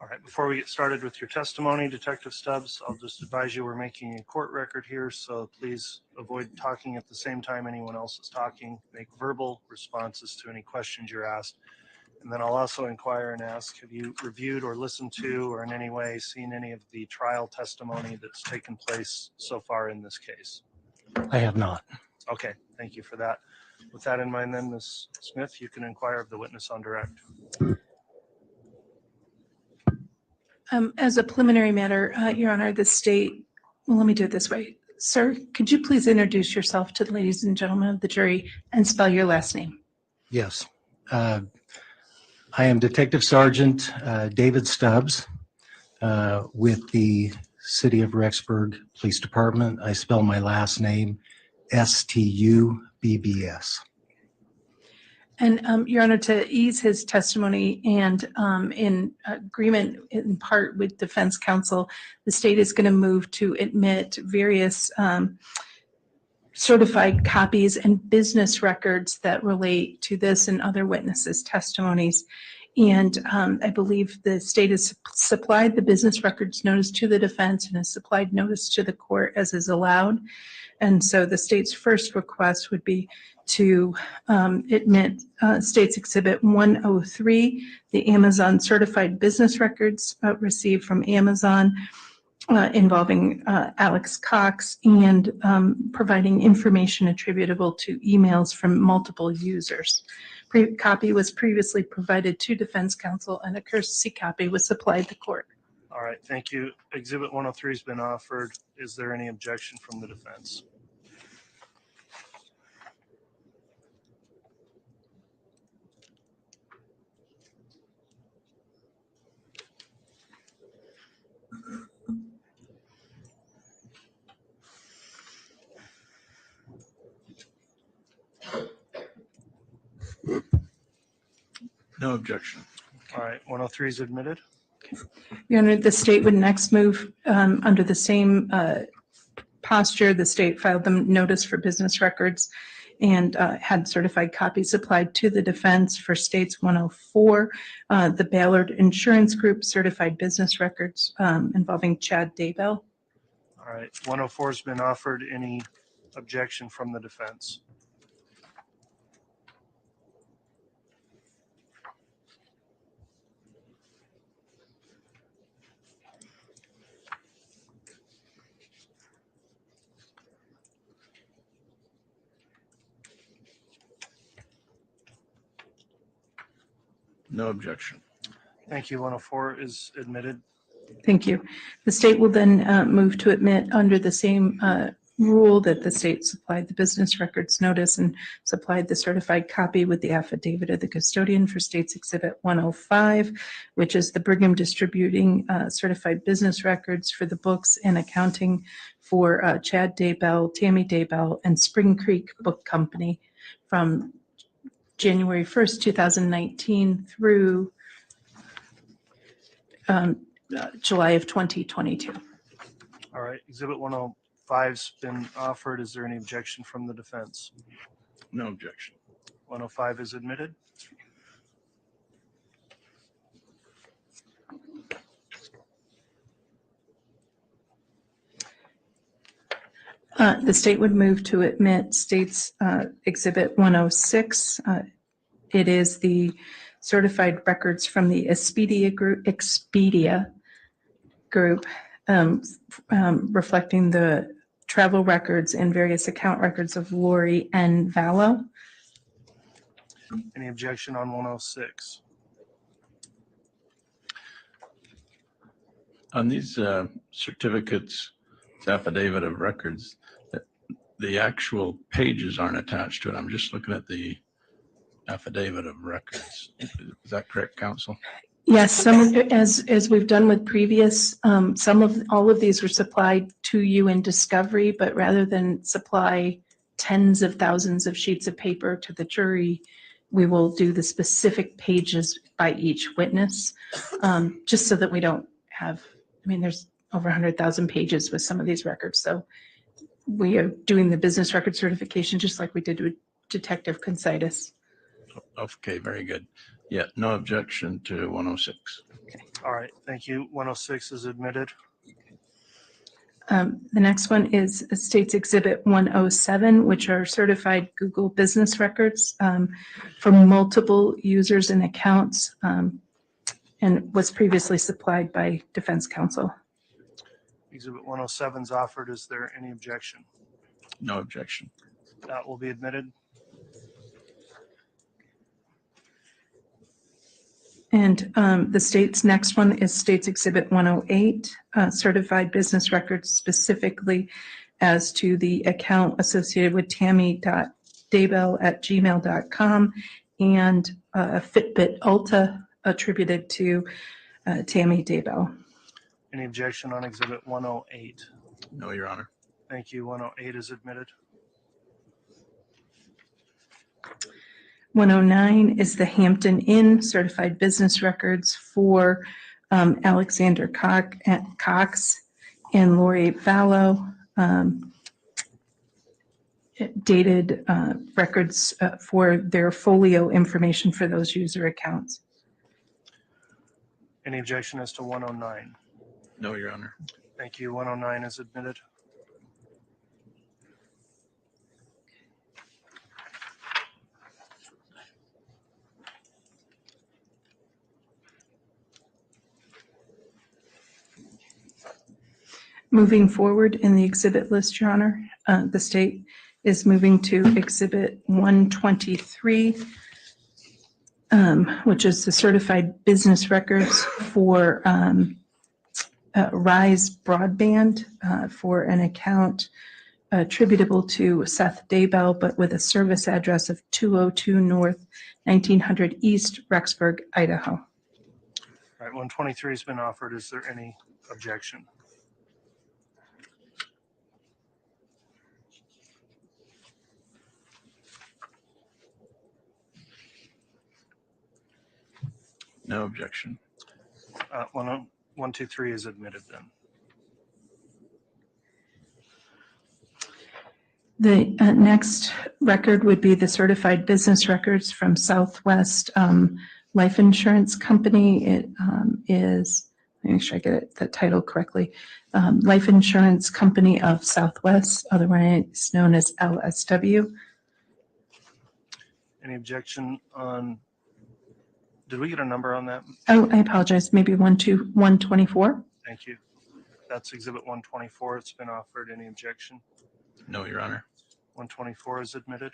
All right, before we get started with your testimony, Detective Stubbs, I'll just advise you we're making a court record here, so please avoid talking at the same time anyone else is talking. Make verbal responses to any questions you're asked. And then I'll also inquire and ask, have you reviewed or listened to or in any way seen any of the trial testimony that's taken place so far in this case? I have not. Okay, thank you for that. With that in mind then, Ms. Smith, you can inquire of the witness on direct. As a preliminary matter, Your Honor, the state, well, let me do it this way. Sir, could you please introduce yourself to the ladies and gentlemen of the jury and spell your last name? Yes. I am Detective Sergeant David Stubbs with the City of Rexburg Police Department. I spell my last name Stubbs. And Your Honor, to ease his testimony and in agreement in part with defense counsel, the state is going to move to admit various certified copies and business records that relate to this and other witnesses' testimonies. And I believe the state has supplied the business records notice to the defense and has supplied notice to the court as is allowed. And so the state's first request would be to admit State's Exhibit 103, the Amazon certified business records received from Amazon involving Alex Cox and providing information attributable to emails from multiple users. Copy was previously provided to defense counsel and a courtesy copy was supplied to court. All right, thank you. Exhibit 103 has been offered. Is there any objection from the defense? No objection. All right, 103 is admitted. Your Honor, the state would next move under the same posture. The state filed them notice for business records and had certified copies supplied to the defense for States 104, the Ballard Insurance Group certified business records involving Chad Daybell. All right, 104 has been offered. Any objection from the defense? No objection. Thank you. 104 is admitted. Thank you. The state will then move to admit under the same rule that the state supplied the business records notice and supplied the certified copy with the affidavit of the custodian for State's Exhibit 105, which is the Brigham Distributing certified business records for the books and accounting for Chad Daybell, Tammy Daybell, and Spring Creek Book Company from January 1st, 2019 through July of 2022. All right, Exhibit 105's been offered. Is there any objection from the defense? No objection. 105 is admitted. The state would move to admit State's Exhibit 106. It is the certified records from the Expedia Group reflecting the travel records and various account records of Lori and Vallow. Any objection on 106? On these certificates, affidavit of records, the actual pages aren't attached to it. I'm just looking at the affidavit of records. Is that correct, counsel? Yes, some as we've done with previous, all of these were supplied to you in discovery, but rather than supply tens of thousands of sheets of paper to the jury, we will do the specific pages by each witness, just so that we don't have, there's over 100,000 pages with some of these records. So we are doing the business record certification just like we did with Detective Consitis. Okay, very good. Yeah, no objection to 106. Okay. All right, thank you. 106 is admitted. The next one is State's Exhibit 107, which are certified Google business records for multiple users and accounts, and was previously supplied by defense counsel. Exhibit 107 is offered. Is there any objection? No objection. That will be admitted. And the state's next one is State's Exhibit 108, certified business records specifically as to the account associated with tammy.daybell@gmail.com and a Fitbit Ultra attributed to Tammy Daybell. Any objection on Exhibit 108? No, Your Honor. Thank you. 108 is admitted. 109 is the Hampton Inn certified business records for Alexander Cox and Lori Vallow, dated records for their folio information for those user accounts. Any objection as to 109? No, Your Honor. Thank you. 109 is admitted. Moving forward in the exhibit list, Your Honor, the state is moving to Exhibit 123, which is the certified business records for Rise Broadband for an account attributable to Seth Daybell, but with a service address of 202 North, 1900 East, Rexburg, Idaho. All right, 123 has been offered. Is there any objection? No objection. 123 is admitted then. The next record would be the certified business records from Southwest Life Insurance Company. It is, let me make sure I get it, the title correctly, Life Insurance Company of Southwest, otherwise known as LSW. Any objection on, did we get a number on that? Oh, I apologize, maybe 124. Thank you. That's Exhibit 124. It's been offered. Any objection? No, Your Honor. 124 is admitted.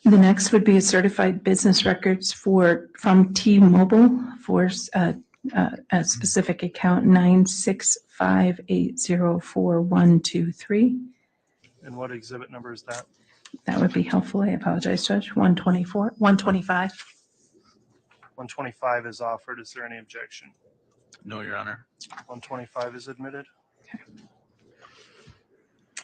The next would be a certified business records from T-Mobile for a specific account 965804123. And what exhibit number is that? That would be helpful. I apologize, Judge. 124, 125. 125 is offered. Is there any objection? No, Your Honor. 125 is admitted.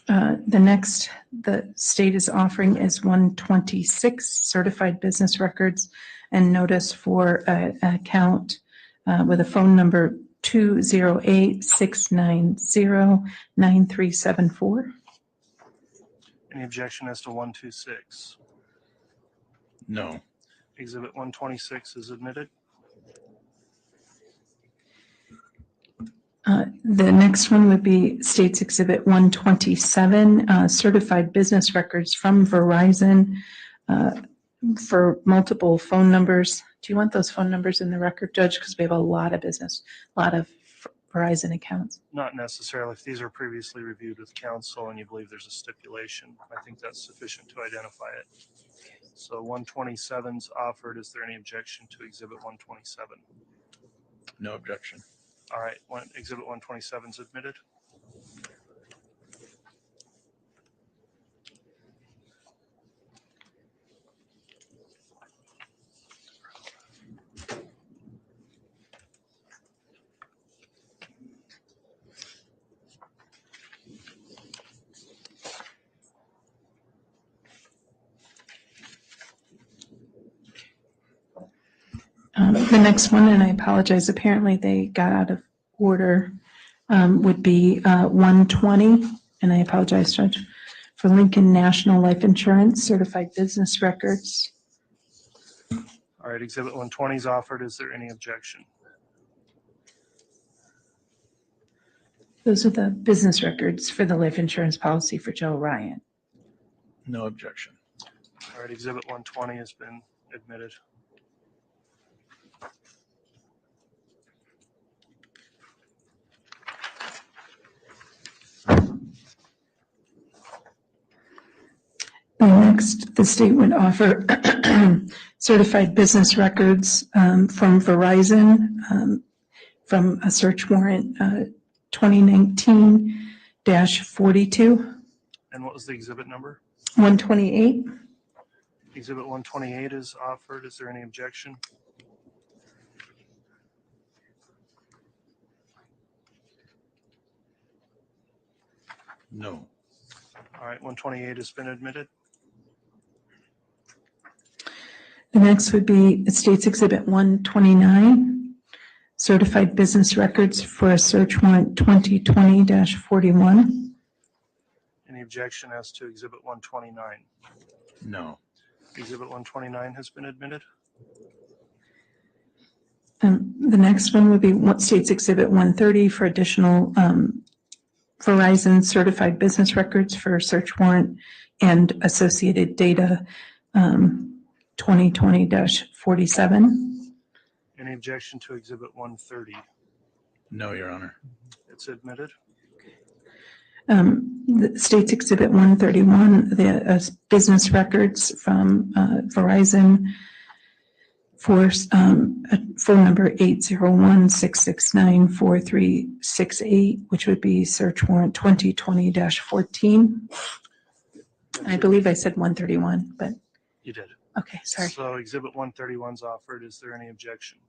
The next the state is offering is 126 certified business records and notice for an account with a phone number 208-690-9374. Any objection as to 126? No. Exhibit 126 is admitted. The next one would be State's Exhibit 127, certified business records from Verizon for multiple phone numbers. Do you want those phone numbers in the record, Judge? Because we have a lot of business, a lot of Verizon accounts. Not necessarily. If these are previously reviewed with counsel and you believe there's a stipulation, I think that's sufficient to identify it. So 127's offered. Is there any objection to Exhibit 127? No objection. All right, Exhibit 127 is admitted. The next one, and I apologize, apparently they got out of order, would be 120, and I apologize, Judge, for Lincoln National Life Insurance certified business records. All right, Exhibit 120 is offered. Is there any objection? Those are the business records for the life insurance policy for Joe Ryan. No objection. All right, Exhibit 120 has been admitted. Next, the state would offer certified business records from Verizon from a search warrant 2019-42. And what was the exhibit number? 128. Exhibit 128 is offered. Is there any objection? No. All right, 128 has been admitted. The next would be State's Exhibit 129, certified business records for a search warrant 2020-41. Any objection as to Exhibit 129? No. Exhibit 129 has been admitted. The next one would be State's Exhibit 130 for additional Verizon certified business records for search warrant and associated data 2020-47. Any objection to Exhibit 130? No, Your Honor. It's admitted. The State's Exhibit 131, the business records from Verizon for phone number 801-669-4368, which would be search warrant 2020-14. I believe I said 131, but You did. okay, sorry. So Exhibit 131 is offered. Is there any objection?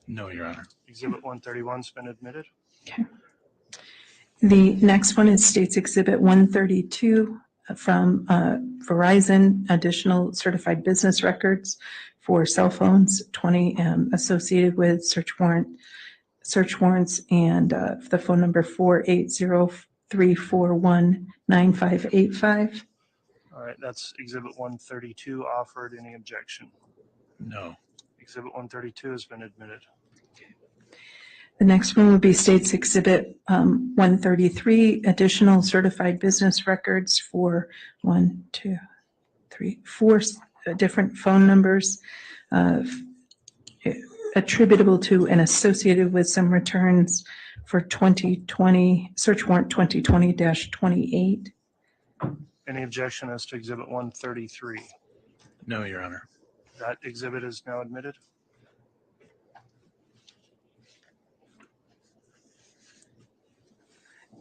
No, Your Honor. Exhibit 131 has been admitted. Okay. The next one is State's Exhibit 132 from Verizon, additional certified business records for cell phones, 20 associated with search warrants, and the phone number 480-341-9585. All right, that's Exhibit 132 offered. Any objection? No. Exhibit 132 has been admitted. The next one would be State's Exhibit 133, additional certified business records for 4 different phone numbers attributable to and associated with some returns for 2020, search warrant 2020-28. Any objection as to Exhibit 133? No, Your Honor. That exhibit is now admitted.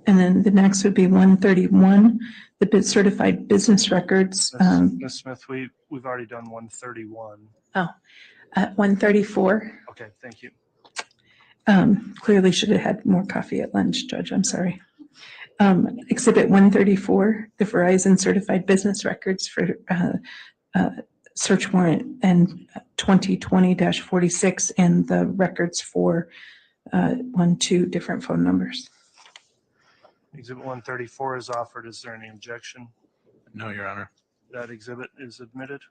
And then the next would be 131, the certified business records. Ms. Smith, we've already done 131. At 134. Okay, thank you. Clearly should have had more coffee at lunch, Judge. I'm sorry. Exhibit 134, the Verizon certified business records for search warrant and 2020-46, and the records for 2 different phone numbers. Exhibit 134 is offered. Is there any objection? No, Your Honor. That exhibit is admitted.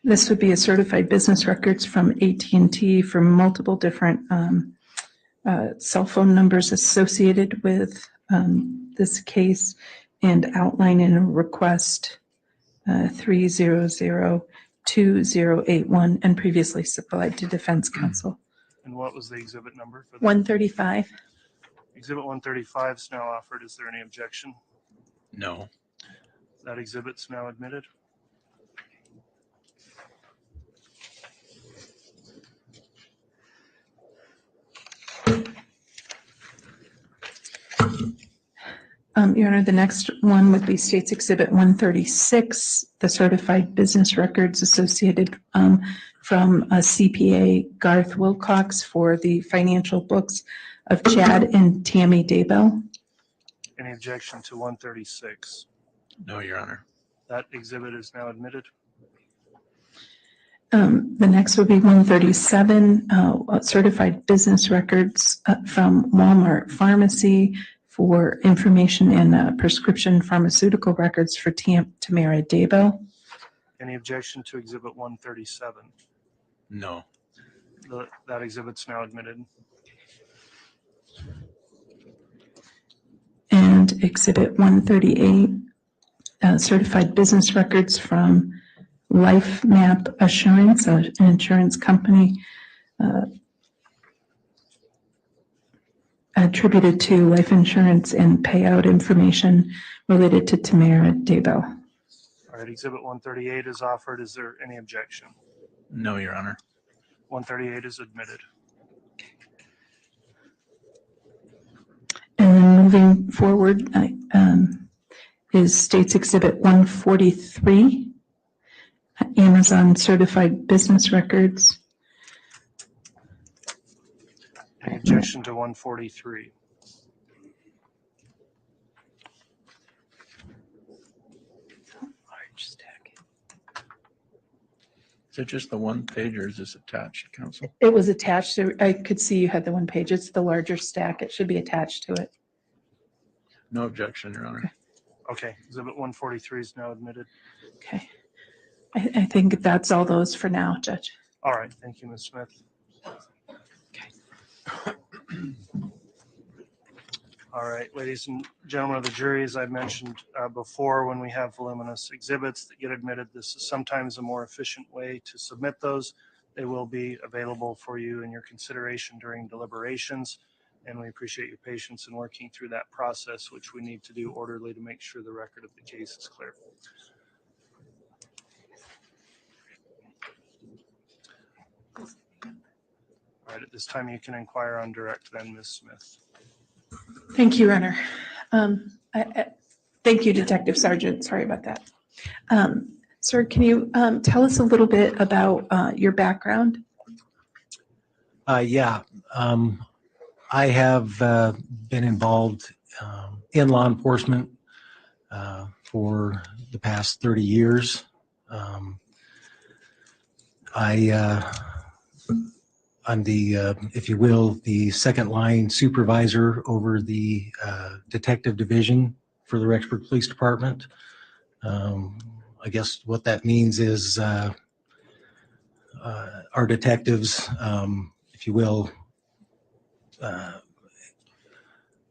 This would be a certified business records from AT&T for multiple different cell phone numbers associated with this case, and outline in a request 3002081 and previously supplied to Defense Counsel. And what was the exhibit number for that? 135. Exhibit 135 is now offered. Is there any objection? No. That exhibit's now admitted. Your Honor, the next one would be State's Exhibit 136, the certified business records associated from a CPA, Garth Wilcox, for the financial books of Chad and Tammy Daybell. Any objection to 136? No, Your Honor. That exhibit is now admitted. The next would be 137, certified business records from Walmart Pharmacy for information and prescription pharmaceutical records for Tamara Daybell. Any objection to Exhibit 137? No. That exhibit's now admitted. And Exhibit 138, certified business records from Life Map Assurance, an insurance company attributed to life insurance and payout information related to Tamara Daybell. All right, Exhibit 138 is offered. Is there any objection? No, Your Honor. 138 is admitted. And then moving forward, is States Exhibit 143, Amazon Certified Business Records. Any objection to 143? Is it just the one page or is this attached, counsel? It was attached to, I could see you had the one page. It's the larger stack. It should be attached to it. No objection, Your Honor. Okay, Exhibit 143 is now admitted. Okay. I think that's all those for now, Judge. All right, thank you, Ms. Smith. All right, ladies and gentlemen of the jury, as I mentioned before, when we have voluminous exhibits that get admitted, this is sometimes a more efficient way to submit those. They will be available for you and your consideration during deliberations, and we appreciate your patience in working through that process, which we need to do orderly to make sure the record of the case is clear. All right, at this time you can inquire on direct then, Ms. Smith. Thank you, Your Honor. Thank you, Detective Sergeant. Sorry about that. Sir, can you tell us a little bit about your background? Yeah, I have been involved in law enforcement for the past 30 years. I'm the, if you will, the second line supervisor over the detective division for the Rexburg Police Department. I guess what that means is our detectives, if you will,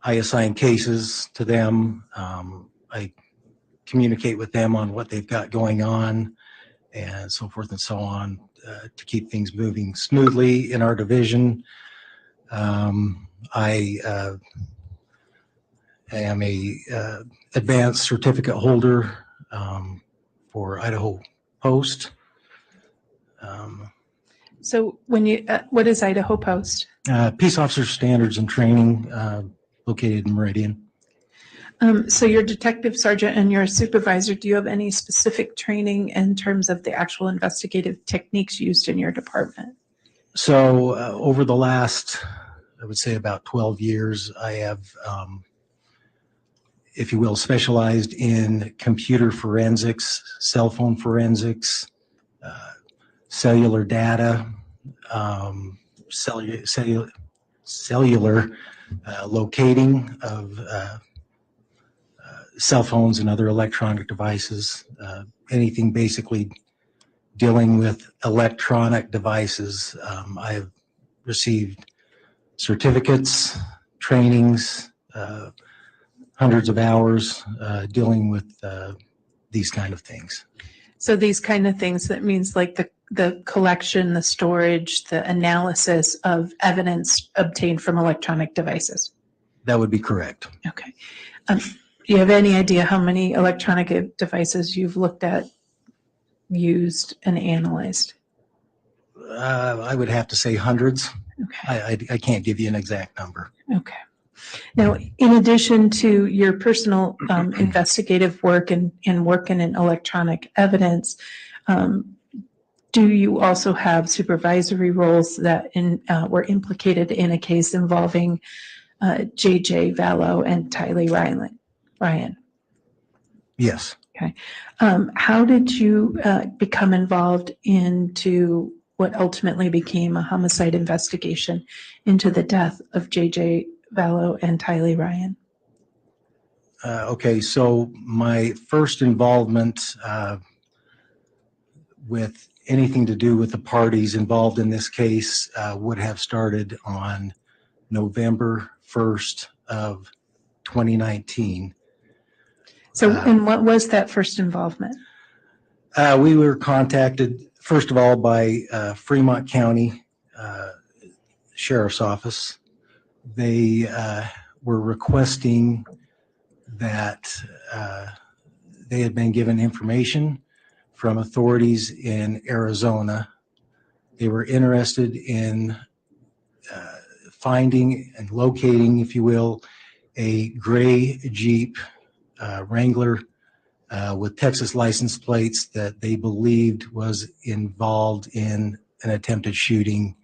I assign cases to them. I communicate with them on what they've got going on and so forth and so on to keep things moving smoothly in our division. I am a advanced certificate holder for Idaho Post. So when you, what is Idaho Post? Peace Officer Standards and Training located in Meridian. So you're detective sergeant and you're a supervisor. Do you have any specific training in terms of the actual investigative techniques used in your department? So over the last, I would say about 12 years, I have, if you will, specialized in computer forensics, cell phone forensics, cellular data, cellular locating of cell phones and other electronic devices, anything basically dealing with electronic devices. I have received certificates, trainings, hundreds of hours dealing with these kind of things. So these kind of things, that means like the collection, the storage, the analysis of evidence obtained from electronic devices. That would be correct. Okay. Do you have any idea how many electronic devices you've looked at, used, and analyzed? I would have to say hundreds. Okay. I can't give you an exact number. Okay. Now, in addition to your personal investigative work and working in electronic evidence, do you also have supervisory roles that were implicated in a case involving JJ Vallow and Tylee Ryan? Yes. Okay. How did you become involved into what ultimately became a homicide investigation into the death of JJ Vallow and Tylee Ryan? Okay, so my first involvement with anything to do with the parties involved in this case would have started on November 1st of 2019. So, and what was that first involvement? We were contacted, first of all, by Fremont County Sheriff's Office. They were requesting that they had been given information from authorities in Arizona. They were interested in finding and locating, if you will, a gray Jeep Wrangler with Texas license plates that they believed was involved in an attempted shooting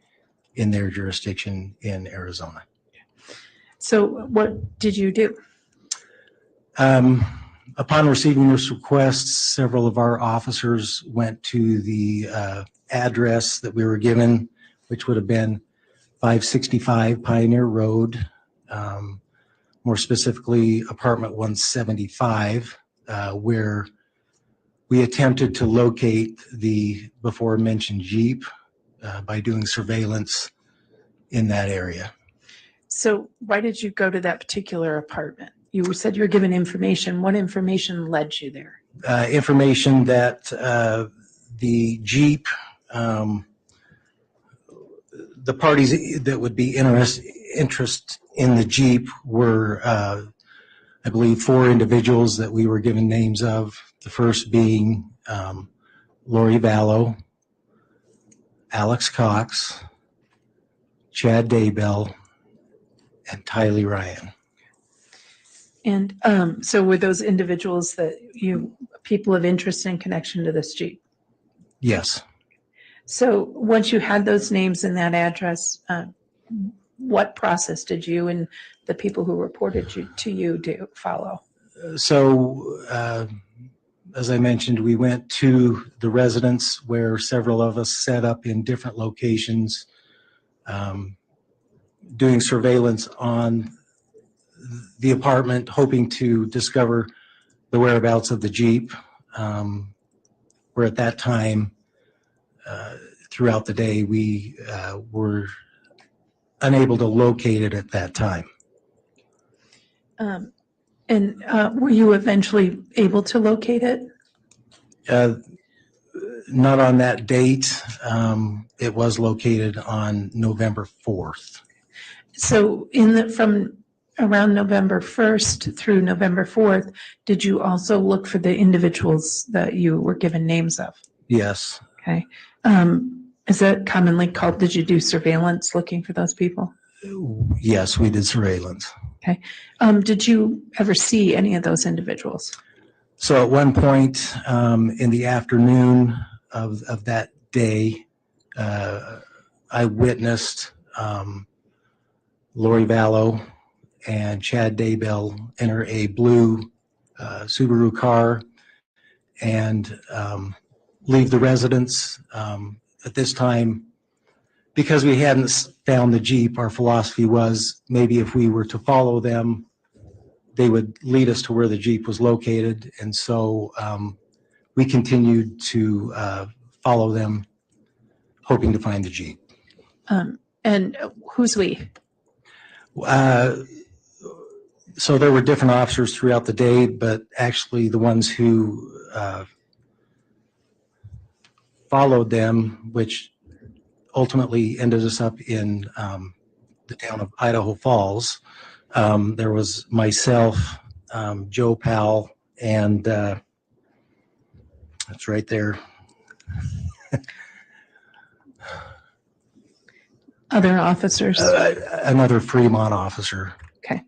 in their jurisdiction in Arizona. So what did you do? Upon receiving this request, several of our officers went to the address that we were given, which would have been 565 Pioneer Road, more specifically apartment 175, where we attempted to locate the before mentioned Jeep by doing surveillance in that area. So why did you go to that particular apartment? You said you were given information. What information led you there? Information that the Jeep, the parties that would be interest in the Jeep were, I believe, 4 individuals that we were given names of. The first being Lori Vallow, Alex Cox, Chad Daybell, and Tylee Ryan. And so were those individuals that people of interest in connection to this Jeep? Yes. So once you had those names and that address, what process did you and the people who reported to you follow? So, as I mentioned, we went to the residence where several of us set up in different locations, doing surveillance on the apartment, hoping to discover the whereabouts of the Jeep. Where at that time, throughout the day, we were unable to locate it at that time. And were you eventually able to locate it? Not on that date. It was located on November 4th. So from around November 1st through November 4th, did you also look for the individuals that you were given names of? Yes. Okay. Is that commonly called, did you do surveillance looking for those people? Yes, we did surveillance. Okay. Did you ever see any of those individuals? So at one point in the afternoon of that day, I witnessed Lori Vallow and Chad Daybell enter a blue Subaru car and leave the residence. At this time, because we hadn't found the Jeep, our philosophy was maybe if we were to follow them, they would lead us to where the Jeep was located. And so we continued to follow them, hoping to find the Jeep. And who's we? So there were different officers throughout the day, but actually the ones who followed them, which ultimately ended us up in the town of Idaho Falls. There was myself, Joe Powell, and that's right there. Other officers? Another Fremont officer. Okay.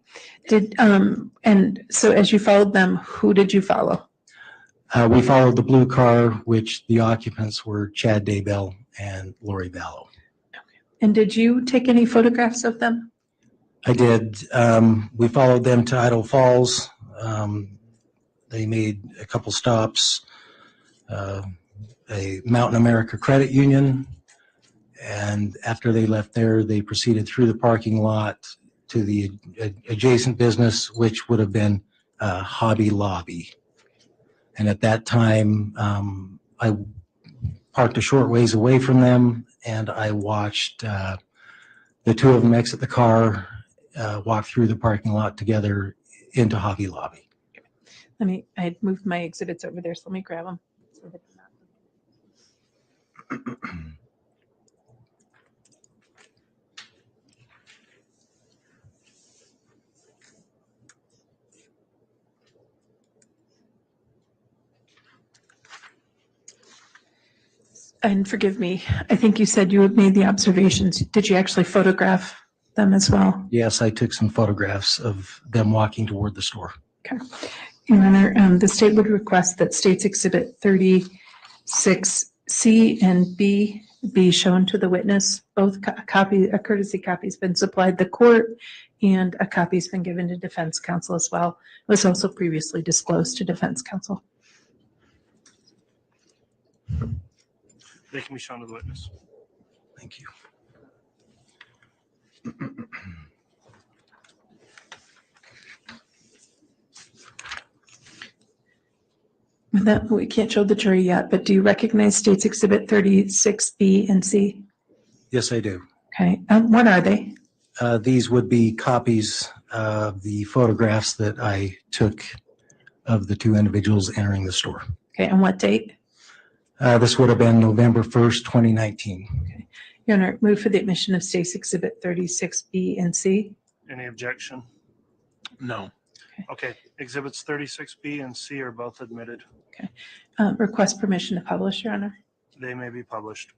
And so as you followed them, who did you follow? We followed the blue car, which the occupants were Chad Daybell and Lori Vallow. And did you take any photographs of them? I did. We followed them to Idaho Falls. They made a couple stops, a Mountain America Credit Union, and after they left there, they proceeded through the parking lot to the adjacent business, which would have been Hobby Lobby. And at that time, I parked a short ways away from them, and I watched the two of them exit the car, walk through the parking lot together into Hobby Lobby. I had moved my exhibits over there, so let me grab them. And forgive me, I think you said you had made the observations. Did you actually photograph them as well? Yes, I took some photographs of them walking toward the store. Okay. Your Honor, the state would request that States Exhibit 36C and B be shown to the witness. Both a courtesy copy has been supplied the court, and a copy has been given to defense counsel as well. It was also previously disclosed to defense counsel. They can be shown to the witness. Thank you. With that, we can't show the jury yet, but do you recognize States Exhibit 36B and C? Yes, I do. Okay, what are they? These would be copies of the photographs that I took of the two individuals entering the store. Okay, and what date? This would have been November 1st, 2019. Okay. Your Honor, move for the admission of States Exhibit 36B and C. Any objection? No. Okay, exhibits 36B and C are both admitted. Okay. Request permission to publish, Your Honor. They may be published.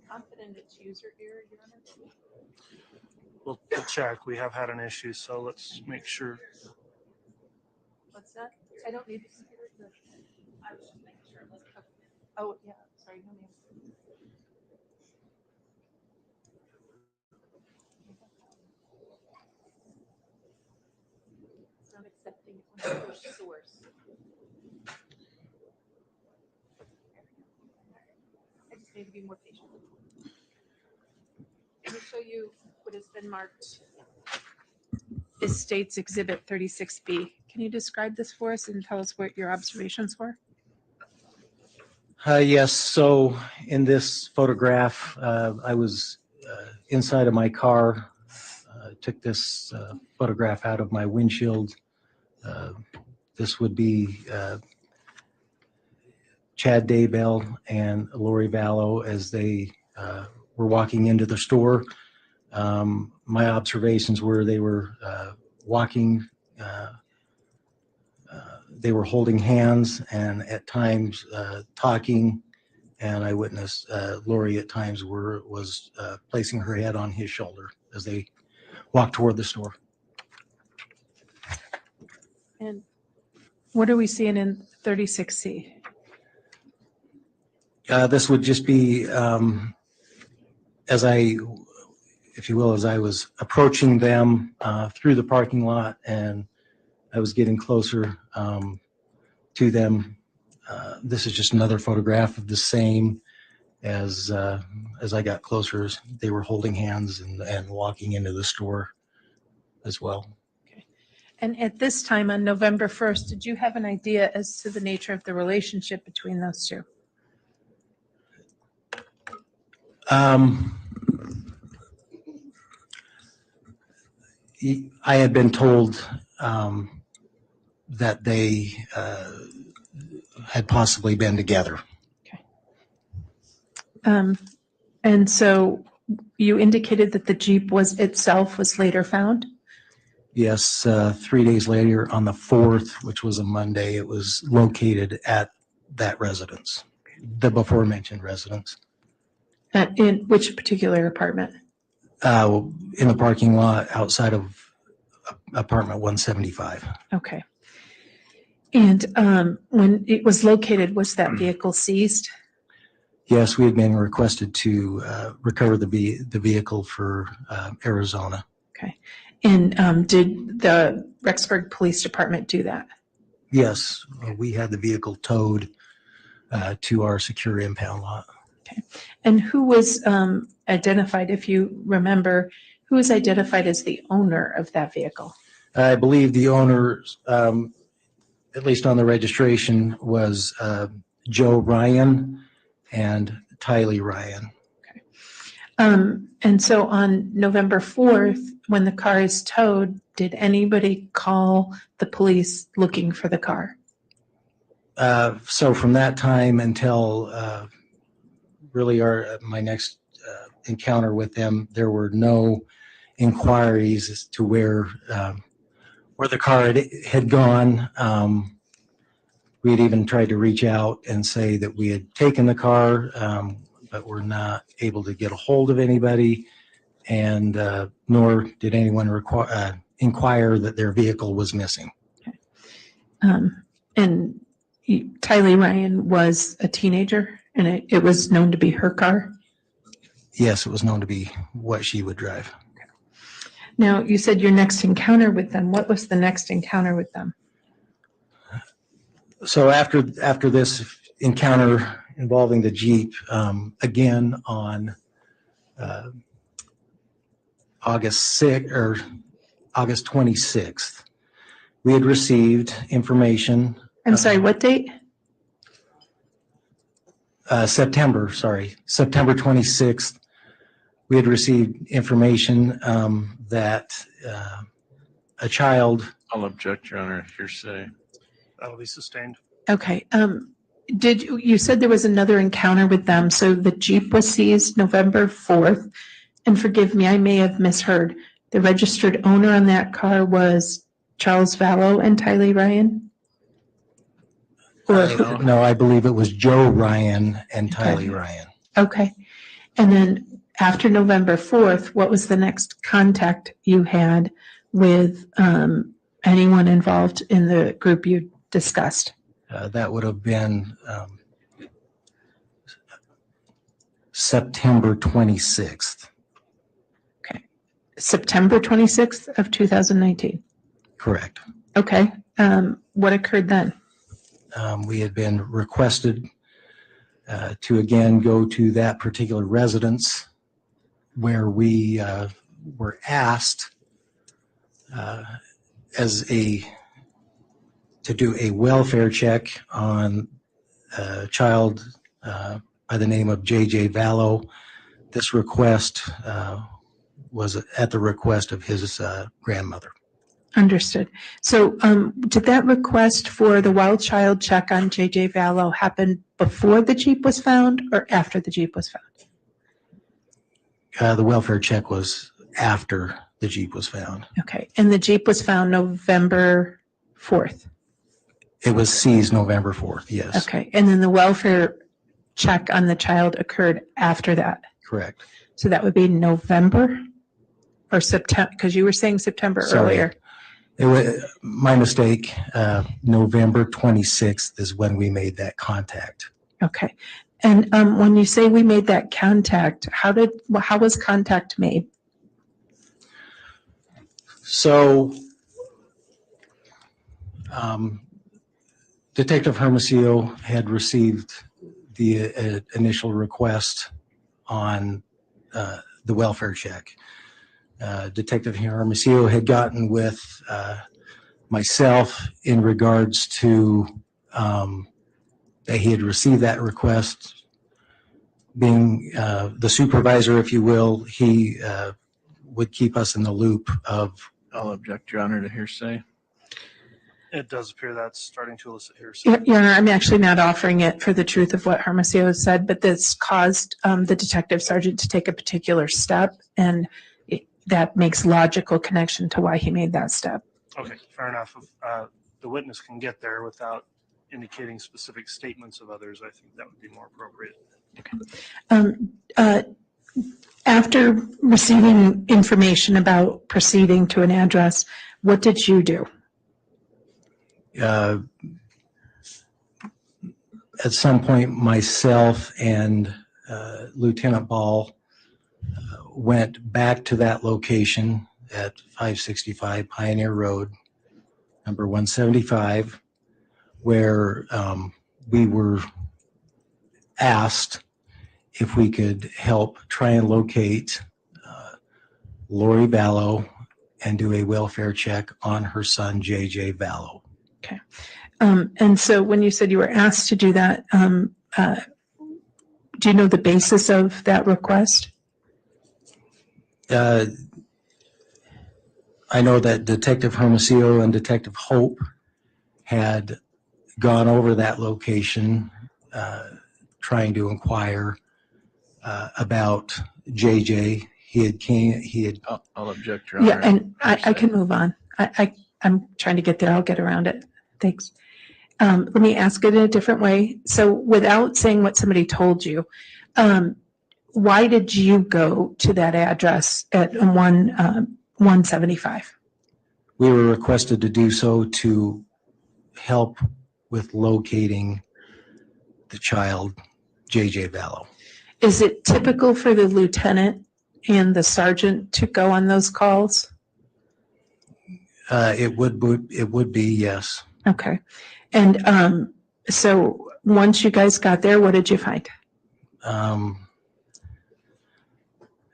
Confident it's user error, Your Honor. We'll check. We have had an issue, so let's make sure. What's that? I don't need to hear it. I was just making sure it was covered. Oh, yeah, sorry, no name. It's not accepting it when I push source. I just need to be more patient. Let me show you what has been marked is States Exhibit 36B. Can you describe this for us and tell us what your observations were? Yes, so in this photograph, I was inside of my car, took this photograph out of my windshield. This would be Chad Daybell and Lori Vallow as they were walking into the store. My observations were they were walking, they were holding hands and at times talking, and I witnessed Lori at times was placing her head on his shoulder as they walked toward the store. And what are we seeing in 36C? This would just be as if you will, as I was approaching them through the parking lot and I was getting closer to them. This is just another photograph of the same as I got closer. They were holding hands and walking into the store as well. Okay. And at this time on November 1st, did you have an idea as to the nature of the relationship between those two? I had been told that they had possibly been together. And so you indicated that the Jeep itself was later found? Yes, 3 days later on the 4th, which was a Monday, it was located at that residence, the before mentioned residence. In which particular apartment? In the parking lot outside of apartment 175. Okay. And when it was located, was that vehicle seized? Yes, we had been requested to recover the vehicle for Arizona. Okay. And did the Rexburg Police Department do that? Yes, we had the vehicle towed to our secure impound lot. Okay. And who was identified, if you remember, who was identified as the owner of that vehicle? I believe the owner, at least on the registration, was Joe Ryan and Tylee Ryan. Okay. And so on November 4th, when the car is towed, did anybody call the police looking for the car? So from that time until really my next encounter with them, there were no inquiries as to where the car had gone. We had even tried to reach out and say that we had taken the car, but were not able to get a hold of anybody, and nor did anyone inquire that their vehicle was missing. And Tylee Ryan was a teenager, and it was known to be her car. Yes, it was known to be what she would drive. Now, you said your next encounter with them. What was the next encounter with them? So after this encounter involving the Jeep, again on August 26th, we had received information. I'm sorry, what date? September 26th. We had received information that a child. I'll object, Your Honor. Hearsay. That'll be sustained. Okay. You said there was another encounter with them, so the Jeep was seized November 4th, and forgive me, I may have misheard. The registered owner on that car was Charles Vallow and Tylee Ryan? No, I believe it was Joe Ryan and Tylee Ryan. Okay. And then after November 4th, what was the next contact you had with anyone involved in the group you discussed? That would have been September 26th. Okay. September 26th of 2019? Correct. Okay. What occurred then? We had been requested to again go to that particular residence where we were asked to do a welfare check on a child by the name of J.J. Vallow. This request was at the request of his grandmother. Understood. So did that request for the wild child check on J.J. Vallow happen before the Jeep was found or after the Jeep was found? The welfare check was after the Jeep was found. Okay. And the Jeep was found November 4th? It was seized November 4th, yes. Okay. And then the welfare check on the child occurred after that? Correct. So that would be November or September, because you were saying September earlier. It was my mistake. November 26th is when we made that contact. Okay. And when you say we made that contact, how was contact made? So, Detective Hermosillo had received the initial request on the welfare check. Detective Hermosillo had gotten with myself in regards to that he had received that request. Being the supervisor, if you will, he would keep us in the loop of. I'll object, Your Honor, to hearsay. It does appear that's starting to elicit hearsay. Your Honor, I'm actually not offering it for the truth of what Hermosillo said, but this caused the detective sergeant to take a particular step, and that makes logical connection to why he made that step. Okay, fair enough. If the witness can get there without indicating specific statements of others, I think that would be more appropriate. Okay. After receiving information about proceeding to an address, what did you do? At some point, myself and Lieutenant Ball went back to that location at 565 Pioneer Road, number 175, where we were asked if we could help try and locate Lori Vallow and do a welfare check on her son, J.J. Vallow. Okay. And so when you said you were asked to do that, do you know the basis of that request? I know that Detective Hermosillo and Detective Hope had gone over that location, trying to inquire about JJ. He had. I'll object, Your Honor. Yeah, and I can move on. I'm trying to get there. I'll get around it. Thanks. Let me ask it in a different way. So without saying what somebody told you, why did you go to that address at 175? We were requested to do so to help with locating the child, JJ Vallow. Is it typical for the lieutenant and the sergeant to go on those calls? It would be, yes. Okay. And so once you guys got there, what did you find?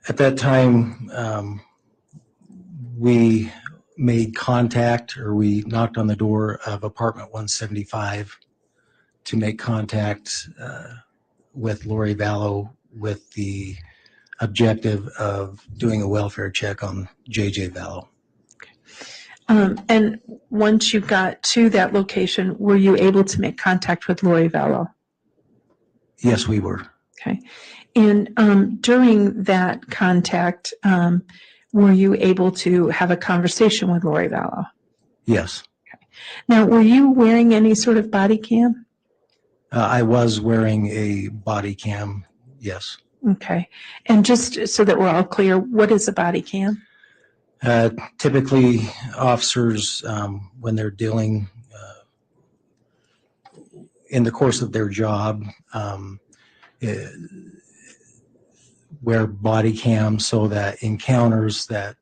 At that time, we made contact, or we knocked on the door of apartment 175 to make contact with Lori Vallow with the objective of doing a welfare check on JJ Vallow. And once you got to that location, were you able to make contact with Lori Vallow? Yes, we were. Okay. And during that contact, were you able to have a conversation with Lori Vallow? Yes. Now, were you wearing any sort of body cam? I was wearing a body cam, yes. Okay. And just so that we're all clear, what is a body cam? Typically, officers, when they're dealing in the course of their job, wear body cams so that encounters that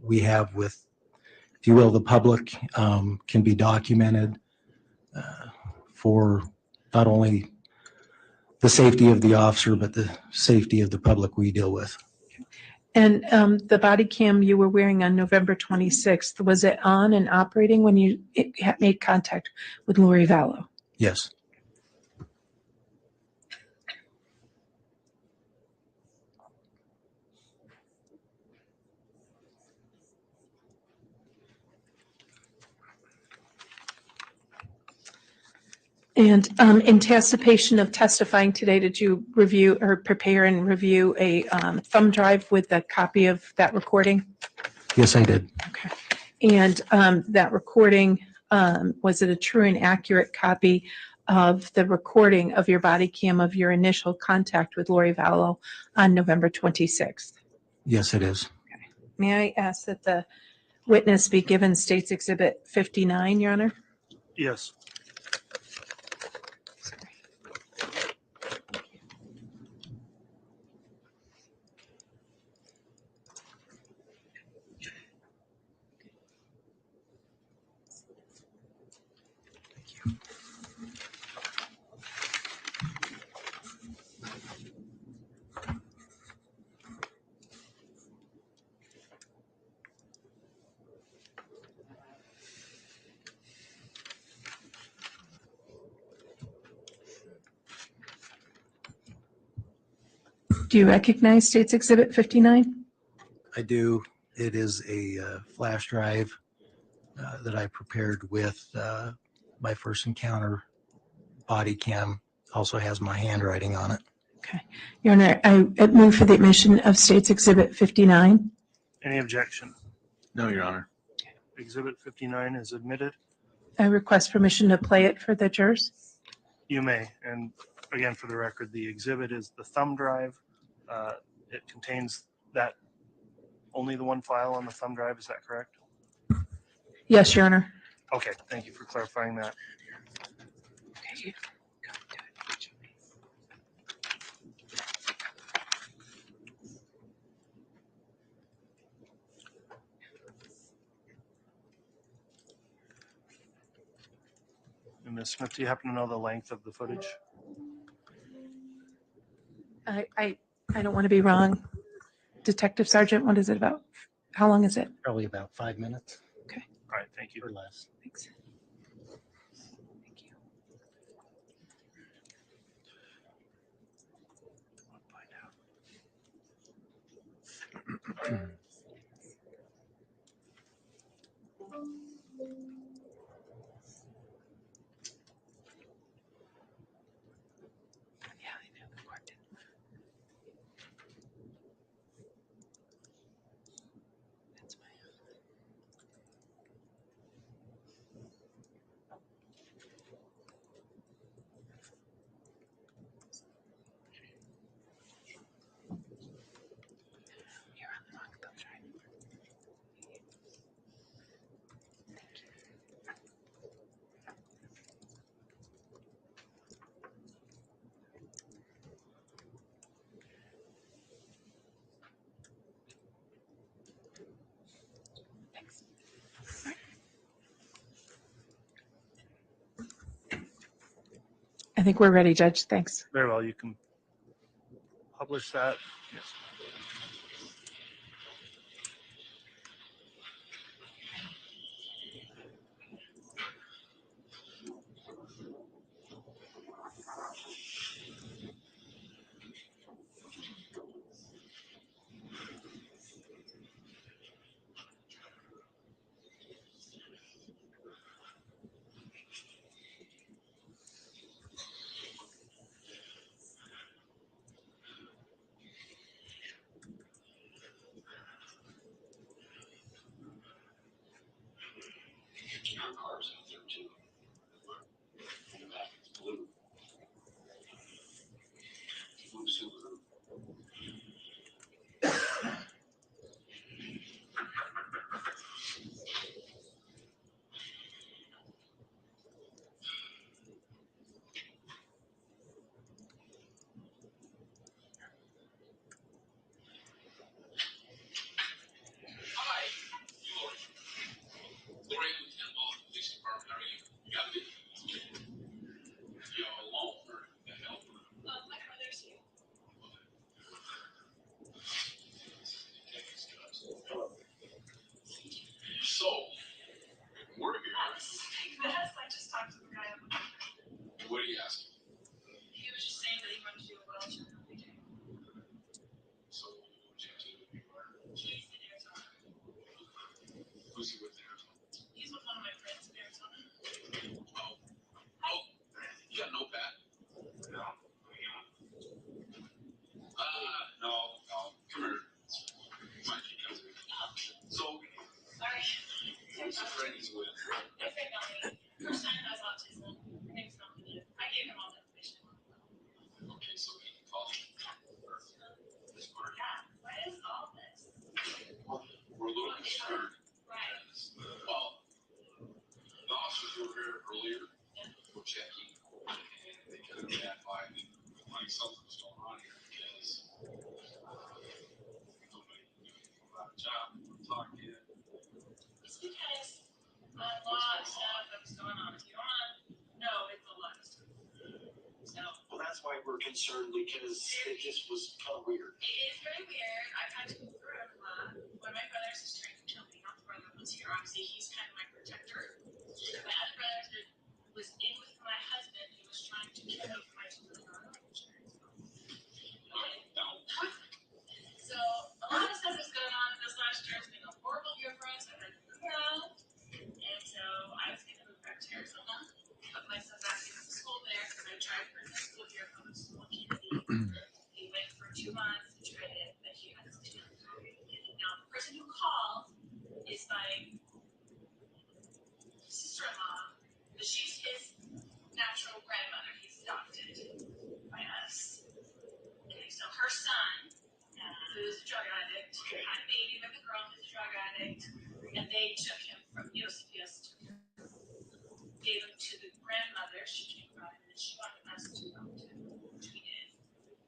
we have with, if you will, the public can be documented for not only the safety of the officer, but the safety of the public we deal with. And the body cam you were wearing on November 26th, was it on and operating when you made contact with Lori Vallow? Yes. And in anticipation of testifying today, did you review or prepare and review a thumb drive with a copy of that recording? Yes, I did. Okay. And that recording, was it a true and accurate copy of the recording of your body cam of your initial contact with Lori Vallow on November 26th? Yes, it is. May I ask that the witness be given State's Exhibit 59, Your Honor? Yes. Do you recognize State's Exhibit 59? I do. It is a flash drive that I prepared with my first encounter body cam. Also has my handwriting on it. Okay. Your Honor, I move for the admission of State's Exhibit 59. Any objection? No, Your Honor. Exhibit 59 is admitted. I request permission to play it for the jurors. You may. And again, for the record, the exhibit is the thumb drive. It contains that only the one file on the thumb drive. Is that correct? Yes, Your Honor. Okay. Thank you for clarifying that. Okay. And Ms. Smith, do you happen to know the length of the footage? I don't want to be wrong. Detective Sergeant, what is it about? How long is it? Probably about 5 minutes. Okay. All right. Thank you. Or less. Thanks. Thank you. think we're ready, Judge. Thanks. Very well. You can publish that. Yes. Concerned because it just was kind of weird. It is very weird. I've had to move around a lot. One of my brothers is trying to kill me. Not the brother was here. Obviously, he's kind of my protector. My other brother was in with my husband who was trying to kill me for my $2 million life insurance. So a lot of stuff is going on in this last year. It's been a horrible year for us. I've had to move around. And so I was going to move back to Arizona. Put myself back into school there because I tried for the school here, public school in Kennedy. He went for 2 months and tried it, but he had exclusionary COVID. Now, the person who called is my sister-in-law, but she's his natural grandmother. He's adopted by us. Okay, so her son, who's a drug addict, had a baby with a girl who's a drug addict, and they took him from USPS to gave him to the grandmother. She came about him, and she wanted us to adopt him, which we did.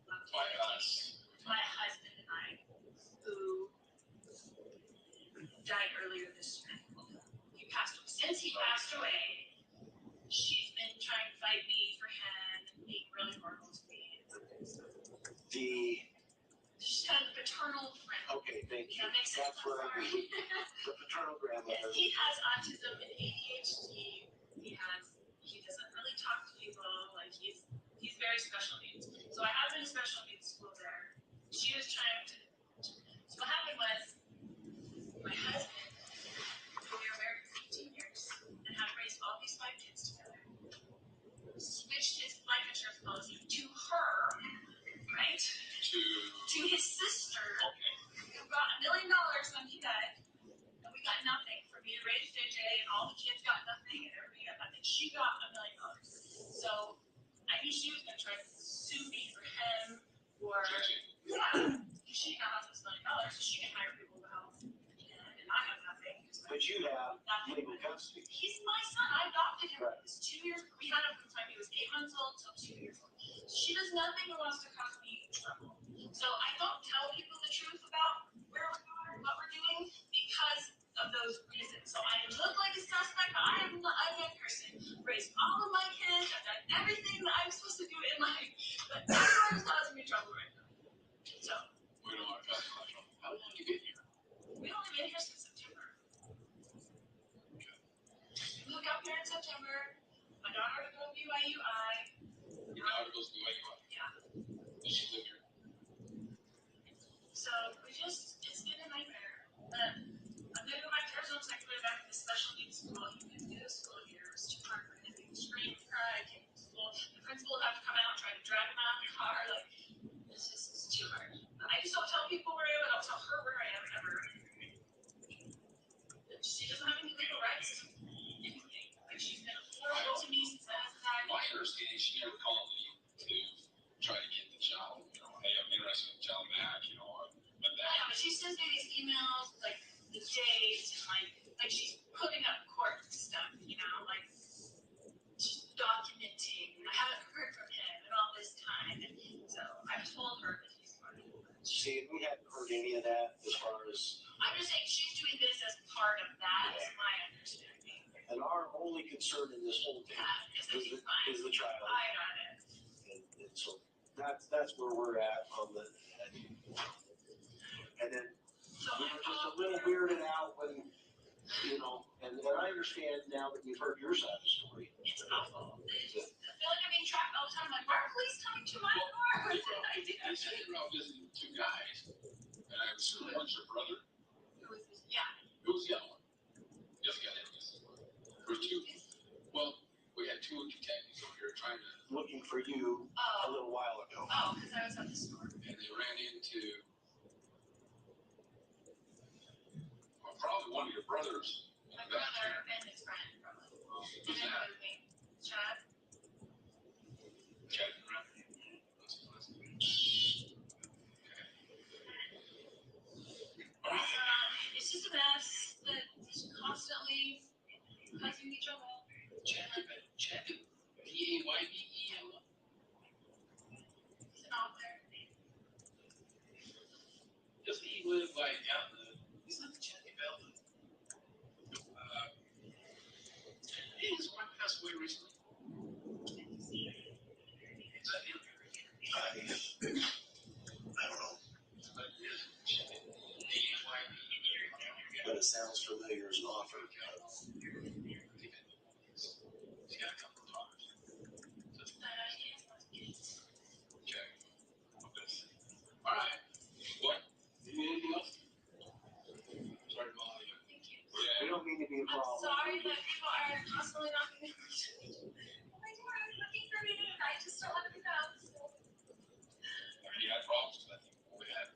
By us. My husband and I, who died earlier this year. He passed away. Since he passed away, she's been trying to fight me for him and being really horrible to me. She's kind of the paternal friend. Okay, thank you. That makes sense. That's what I mean. The paternal grandmother. Yes, he has autism and ADHD. He doesn't really talk to people. Like he's very special needs. So I have been in special needs school there. She was trying to. So what happened was my husband, we were married for 18 years and had raised all these 5 kids together. Switched his life insurance policy to her, right? To his sister, who got $1 million when he died. And we got nothing. For me to raise JJ and all the kids got nothing and everybody got nothing. She got $1 million. So I knew she was going to try to sue me for him or she got $1 million so she can hire people to help. And I have nothing. But you have legal custody. He's my son. I adopted him. Right. It's 2 years. We had him from the time he was 8 months old till 2 years old. She does nothing unless to cause me trouble. So I don't tell people the truth about where we are and what we're doing because of those reasons. So I look like a suspect, but I am not a good person. Raised all of my kids. I've done everything that I'm supposed to See, we hadn't heard any of that as far as. I'm just saying she's doing this as part of that, is my understanding. And our only concern in this whole thing is the child. I got it. And so that's where we're at on the. And then we were just a little weirded out when, you know, and I understand now that you've heard your side of the story. It's awful. I feel like I'm being tracked all the time. I'm like, why are police coming to my door? What did I do? I said you're out visiting two guys. And I was assuming one's your brother? Yeah. Who's the other one? Just got in this. There's two. Well, we had two detectives over here trying to. Looking for you a little while ago. Oh, because I was at the store. And they ran into. Well, probably one of your brothers. My brother and his friend, probably. Who's that? Chad. Chad, right? It's just a mess that is constantly causing me trouble. Chad, P-A-Y-B-E-L. He's out there. Doesn't he live like out in the? He's not the Chad Daybell. He was one passed away recently. Is that him? I don't know. But it sounds familiar as an offer. He's got a couple of daughters. Okay. All right. What? You need anything else? Sorry to bother you. Thank you. We don't mean to be a problem. I'm sorry that people are constantly knocking me. Oh my God, I'm looking for me and I just don't let it go. I mean, you had problems with that. We had.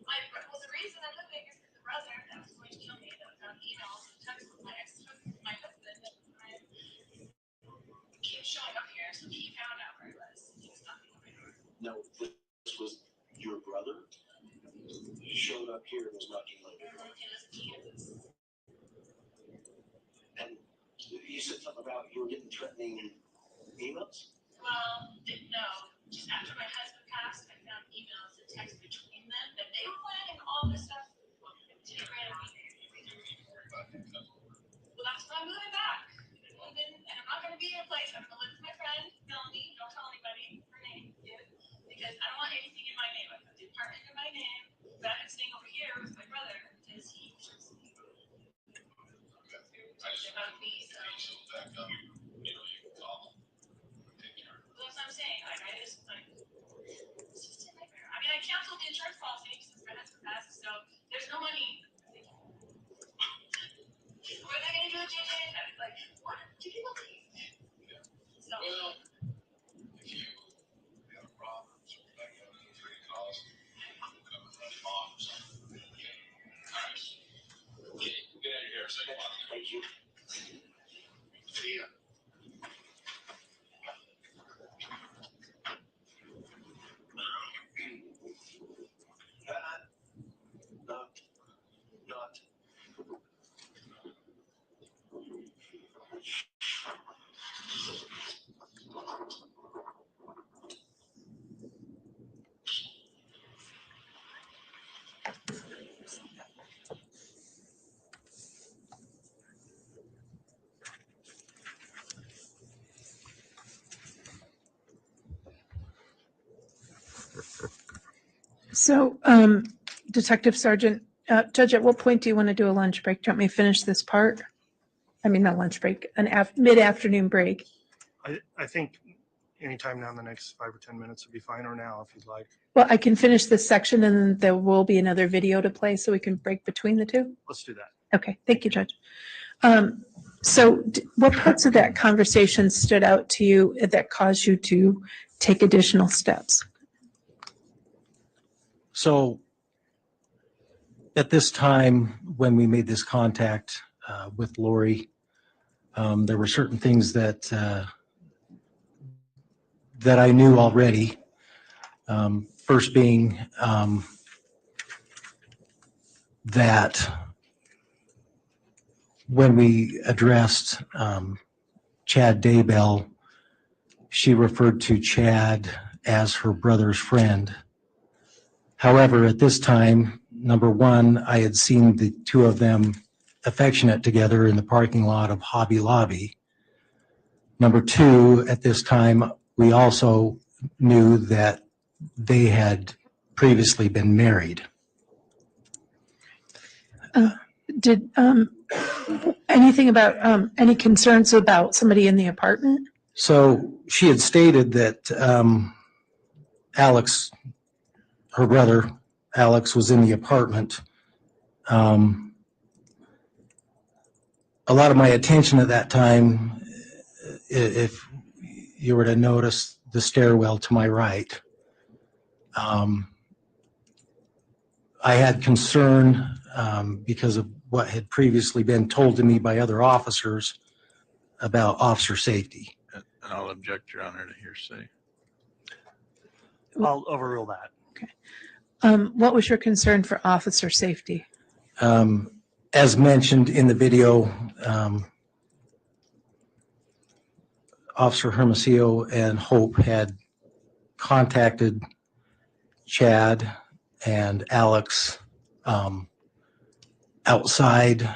Well, the reason I'm living is because the brother that was going to kill me that was on emails and texts with my ex-husband, my husband, and I keep showing up here, so he found out where I was. He was knocking on my door. No, this was your brother? He showed up here and was knocking on your door. It was Kansas. And you said something about you were getting threatening emails? Well, no. Just after my husband passed, I found emails and texts between them that they were planning all this stuff to get rid of me. Well, that's why I'm moving back. And I'm not going to be in a place. I'm going to live with my friend, Melanie. Don't tell anybody her name, because I don't want anything in my name. I put the apartment in my name, but I'm staying over here with my brother because he just. About me, so. Back up. You know, you can call him. Take care. Well, that's what I'm saying. I just like. It's just a nightmare. I mean, I canceled the insurance policy since my husband passed, so there's no money. What are they going to do with JJ? I was like, what? Do you believe? Yeah. So. Well, if you have a problem, like you have free calls, come and run him off or something. Okay. All right. Okay, get out of here. Thank you. See ya. Not. So, Detective Sergeant, Judge, at what point do you want to do a lunch break? Do you want me to finish this part? I mean, not lunch break, an mid-afternoon break. I think anytime now in the next 5 or 10 minutes would be fine, or now if you'd like. Well, I can finish this section and then there will be another video to play so we can break between the two. Let's do that. Okay, thank you, Judge. So what parts of that conversation stood out to you that caused you to take additional steps? So at this time, when we made this contact with Lori, there were certain things that that I knew already. First being that when we addressed Chad Daybell, she referred to Chad as her brother's friend. However, at this time, number one, I had seen the two of them affectionate together in the parking lot of Hobby Lobby. Number two, at this time, we also knew that they had previously been married. Did anything about any concerns about somebody in the apartment? So she had stated that Alex, her brother, Alex, was in the apartment. A lot of my attention at that time, if you were to notice the stairwell to my right, I had concern because of what had previously been told to me by other officers about officer safety. And I'll object, Your Honor, to hearsay. I'll overrule that. What was your concern for officer safety? As mentioned in the video, Officer Hermosillo and Hope had contacted Chad and Alex outside.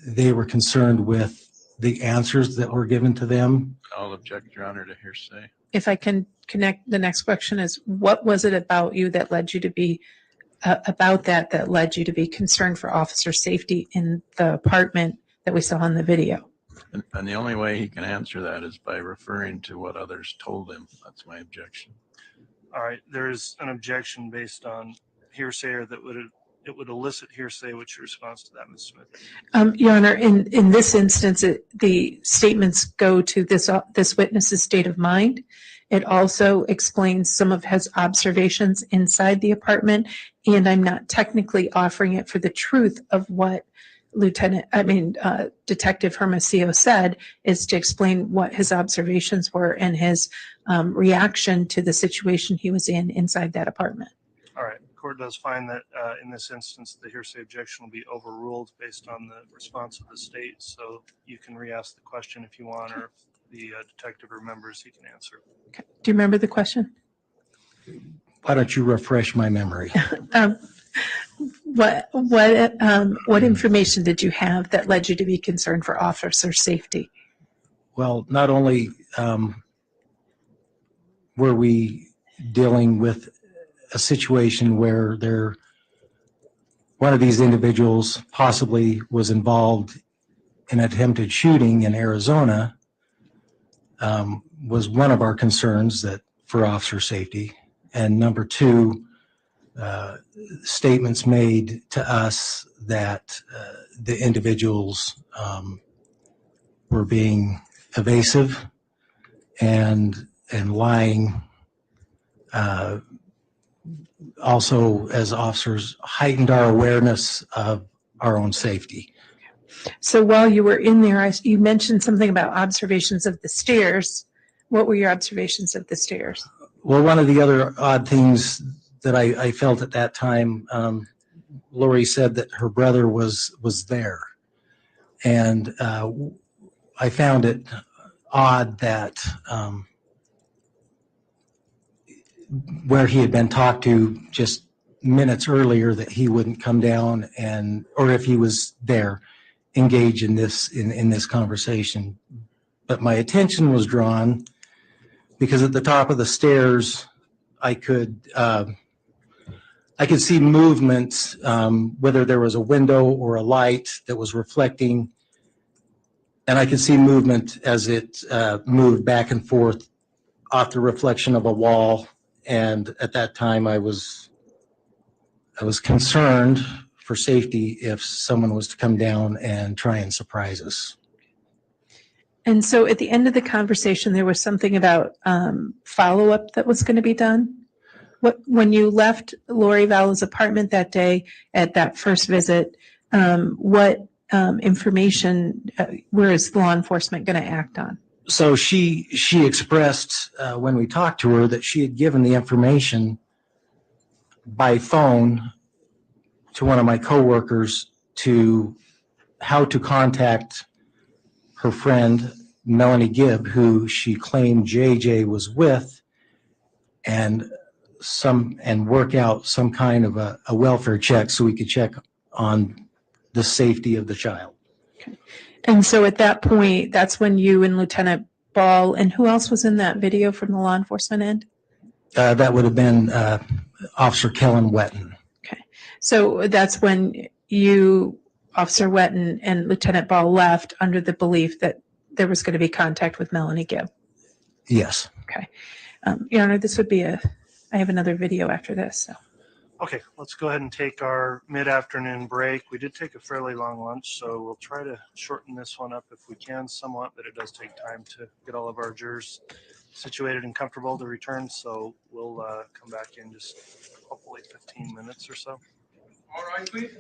They were concerned with the answers that were given to them. I'll object, Your Honor, to hearsay. If I can connect, the next question is, what was it about you that led you to be that led you to be concerned for officer safety in the apartment that we saw in the video? And the only way he can answer that is by referring to what others told him. That's my objection. All right, there is an objection based on hearsay, or that it would elicit hearsay. What's your response to that, Ms. Smith? Your Honor, in this instance, the statements go to this witness's state of mind. It also explains some of his observations inside the apartment, and I'm not technically offering it for the truth of what Detective Hermosillo said, is to explain what his observations were and his reaction to the situation he was in inside that apartment. All right, the court does find that in this instance, the hearsay objection will be overruled based on the response of the state. So you can re-ask the question if you want, or if the detective remembers, he can answer. Okay. Do you remember the question? Why don't you refresh my memory? What information did you have that led you to be concerned for officer safety? Well, not only were we dealing with a situation where one of these individuals possibly was involved in an attempted shooting in Arizona, was one of our concerns for officer safety. And number two, statements made to us that the individuals were being evasive and lying. Also, as officers, heightened our awareness of our own safety. So while you were in there, you mentioned something about observations of the stairs. What were your observations of the stairs? Well, one of the other odd things that I felt at that time, Lori said that her brother was there. And I found it odd that where he had been talked to just minutes earlier, that he wouldn't come down or if he was there, engage in this conversation. But my attention was drawn because at the top of the stairs, I could see movement, whether there was a window or a light that was reflecting, and I could see movement as it moved back and forth off the reflection of a wall. And at that time, I was concerned for safety if someone was to come down and try and surprise us. And so at the end of the conversation, there was something about follow-up that was going to be done. When you left Lori Vallow's apartment that day at that first visit, what information is law enforcement going to act on? So she expressed when we talked to her that she had given the information by phone to one of my coworkers to how to contact her friend Melanie Gibb, who she claimed JJ was with, and and work out some kind of a welfare check so we could check on the safety of the child. And so at that point, that's when you and Lieutenant Ball, and who else was in that video from the law enforcement end? That would have been Officer Kellen Wetton. So that's when you, Officer Wetton, and Lieutenant Ball left under the belief that there was going to be contact with Melanie Gibb. Yes. Okay. Your Honor, this would be I have another video after this. So. Okay, let's go ahead and take our mid-afternoon break. We did take a fairly long lunch, so we'll try to shorten this one up if we can somewhat, but it does take time to get all of our jurors situated and comfortable to return. So we'll come back in just hopefully 15 minutes or so. All right, please.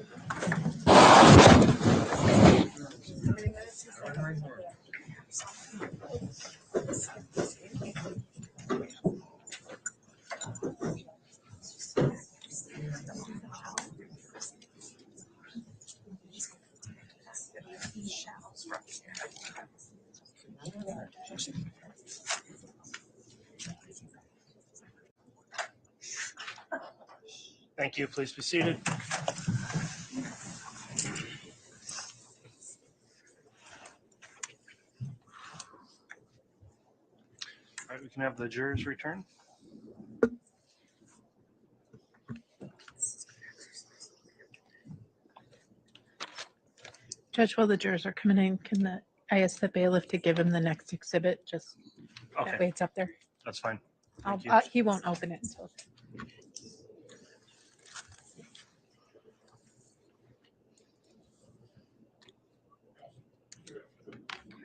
Thank you. Please be seated. All right, we can have the jurors return. Judge, while the jurors are coming in, I ask the bailiff to give him the next exhibit, just Okay. that way it's up there. That's fine. He won't open it until.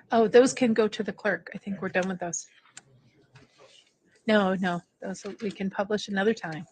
Oh, those can go to the clerk. I think we're done with those. No, those we can publish another time.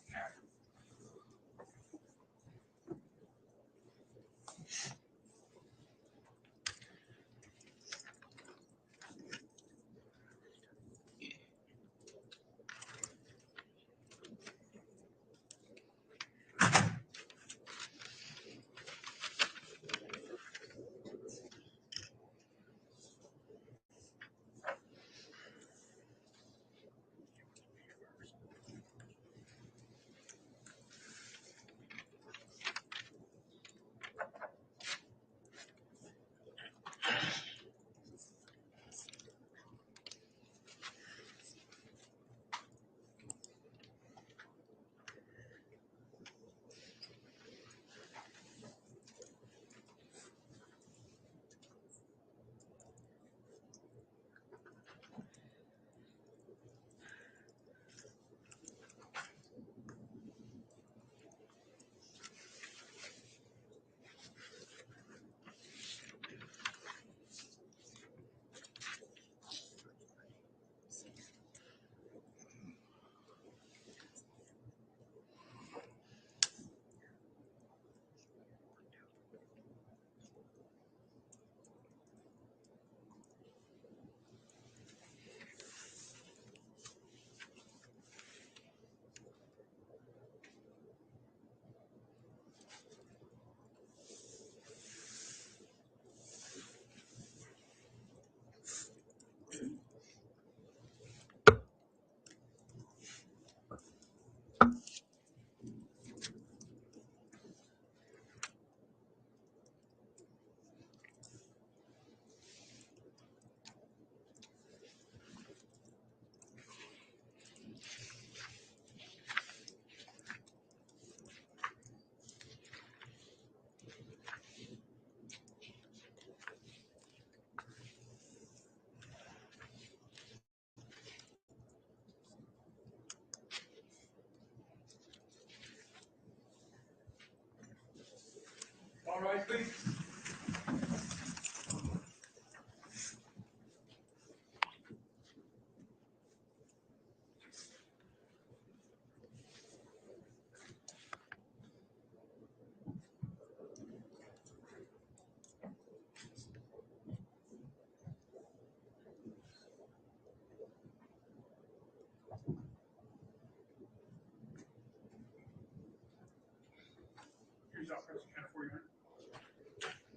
All right, please.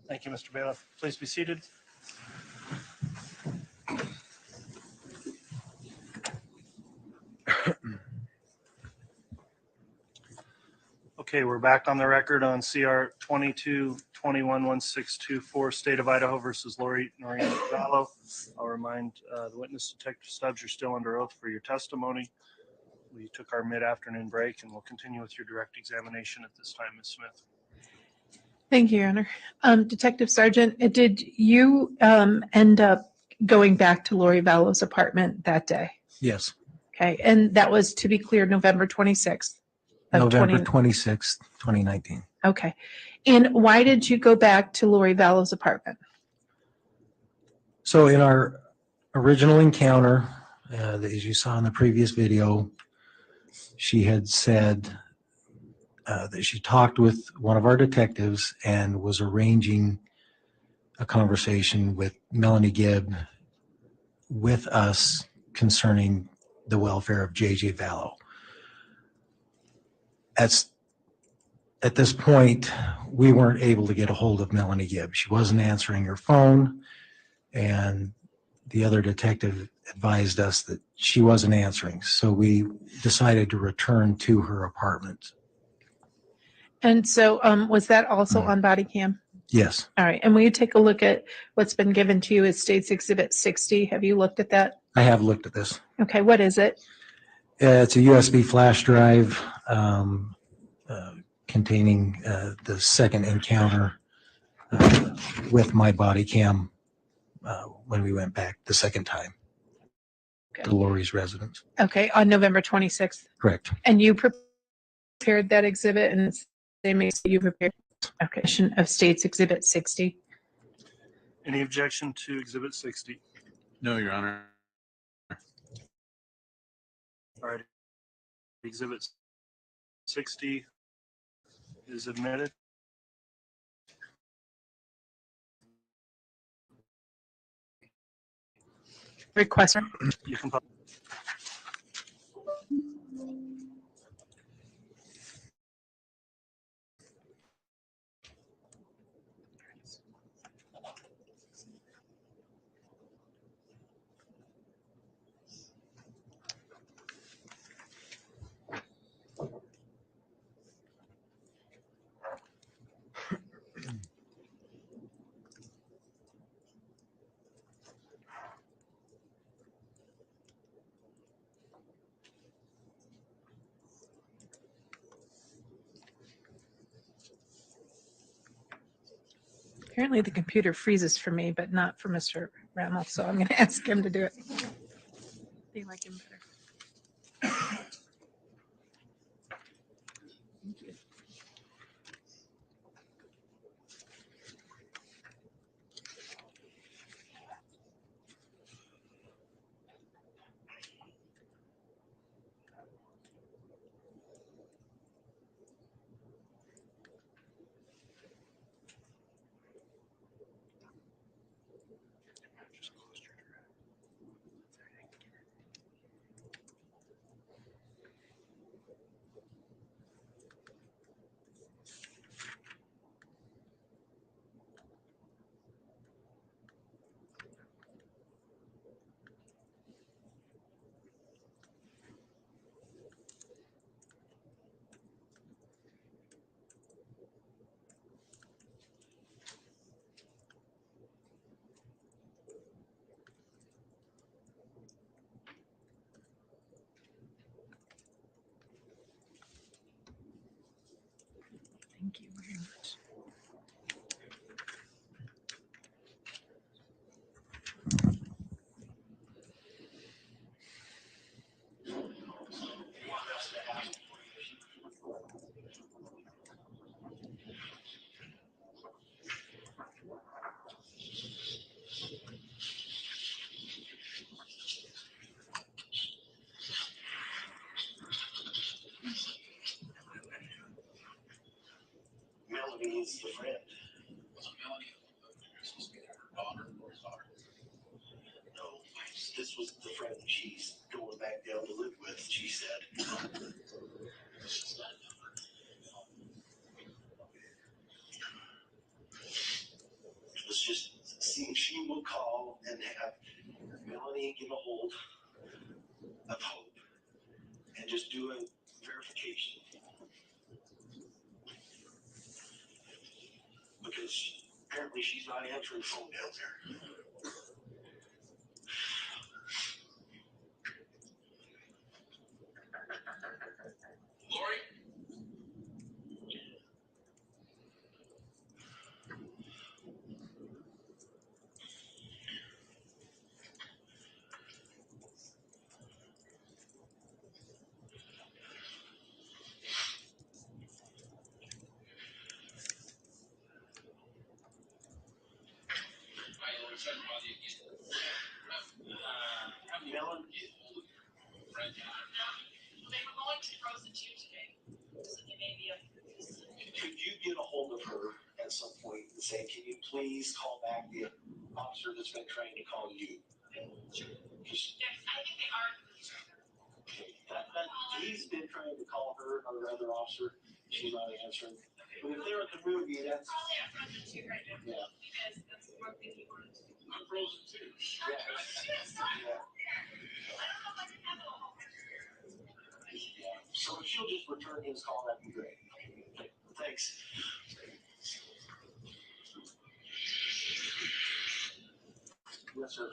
Thank you, Mr. Bailiff. Please be seated. Okay, we're back on the record on CR 22-21-1624, State of Idaho versus Lori Noreen Vallow. I'll remind the witness, Detective Stubbs, you're still under oath for your testimony. We took our mid-afternoon break and we'll continue with your direct examination at this time, Ms. Smith. Thank you, Your Honor. Detective Sergeant, did you end up going back to Lori Vallow's apartment that day? Yes. Okay, and that was, to be clear, November 26th of November 26th, 2019. Okay. And why did you go back to Lori Vallow's apartment? So in our original encounter, as you saw in the previous video, she had said that she talked with one of our detectives and was arranging a conversation with Melanie Gibb with us concerning the welfare of JJ Vallow. At this point, we weren't able to get a hold of Melanie Gibb. She wasn't answering her phone, and the other detective advised us that she wasn't answering. So we decided to return to her apartment. And so was that also on body cam? Yes, All right. And will you take a look at what's been given to you as State's Exhibit 60? Have you looked at that? I have looked at this. Okay. What is it? It's a USB flash drive containing the second encounter with my body cam when we went back the second time to Lori's residence. Okay. On November 26th. Correct. And you prepared that exhibit, and it's the same as you prepared. Okay. Of State's Exhibit 60. Any objection to Exhibit 60? No, Your Honor. All right. Exhibit 60 is admitted. Request. You can. Apparently the computer freezes for me, but not for Mr. Rammel, so I'm going to ask him to do it. They like him better. Thank you. Thank you very much. Melanie is the friend. Was it Melanie? Her daughter or his daughter? No, this was the friend she's going back down to live with, she said. Let's just see if she will call and have Melanie get a hold of Hope and just do a verification. because apparently she's not answering phone down there. Lori? Melon? They were going to Frozen 2 today, so they may be up. Could you get a hold of her at some point and say, can you please call back the officer that's been trying to call you? Sure. Yes, I think they are. He's been trying to call her or other officer. She's not answering. But if they're at the movie, that's probably at Frozen 2 right now. Yeah. Because that's one thing he wanted to do. I'm Frozen 2. Yeah. I don't know if I can handle a whole yeah. So if she'll just return his call, that'd be great. Okay. Thanks. Yes, sir.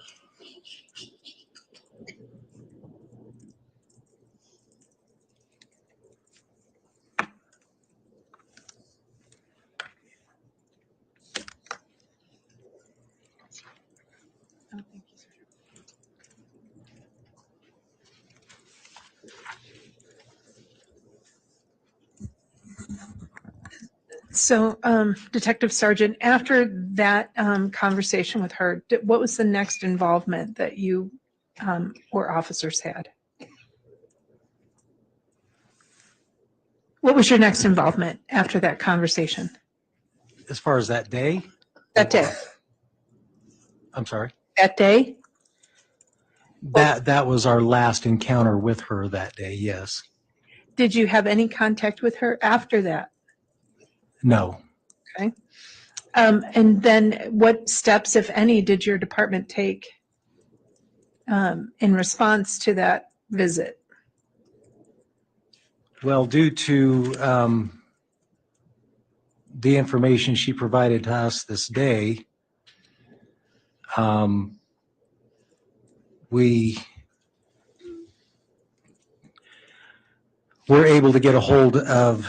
So, Detective Sergeant, after that conversation with her, what was the next involvement that you or officers had? What was your next involvement after that conversation? As far as that day? That day? I'm sorry? That day? That was our last encounter with her that day, yes. Did you have any contact with her after that? No. Okay. And then what steps, if any, did your department take in response to that visit? Well, due to the information she provided to us this day, we were able to get a hold of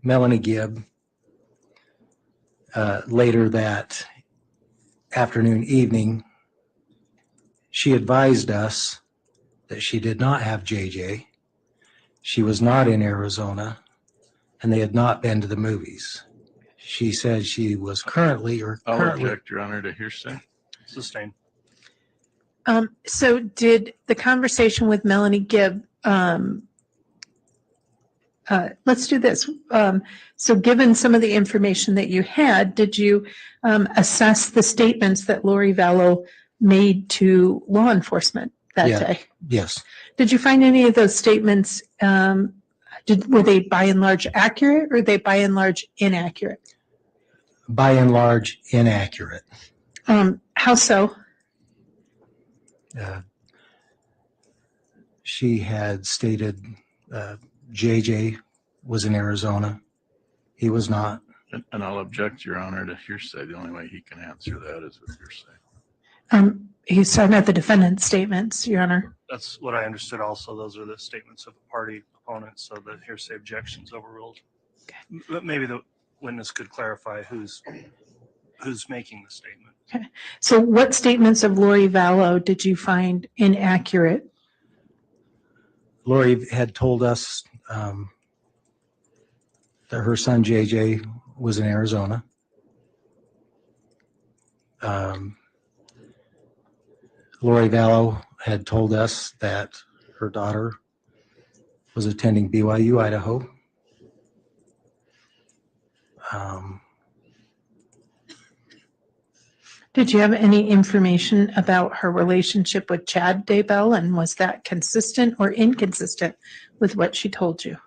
Melanie Gibb, later that afternoon, evening. She advised us that she did not have JJ. She was not in Arizona, and they had not been to the movies. She said she was currently. I'll object, Your Honor, to hearsay. Sustained. So did the conversation with Melanie Gibb, let's do this. So given some of the information that you had, did you assess the statements that Lori Vallow made to law enforcement that day? Yes. Did you find any of those statements, were they by and large accurate or were they by and large inaccurate? By and large, inaccurate. How so? She had stated JJ was in Arizona. He was not. And I'll object, Your Honor, to hearsay. The only way he can answer that is with hearsay. He's talking about the defendant's statements, Your Honor. That's what I understood also. Those are the statements of a party opponent, so the hearsay objection's overruled. Okay. But maybe the witness could clarify who's making the statement. Okay. So what statements of Lori Vallow did you find inaccurate? Lori had told us that her son JJ was in Arizona. Lori Vallow had told us that her daughter was attending BYU, Idaho. Did you have any information about her relationship with Chad Daybell, and was that consistent or inconsistent with what she told you?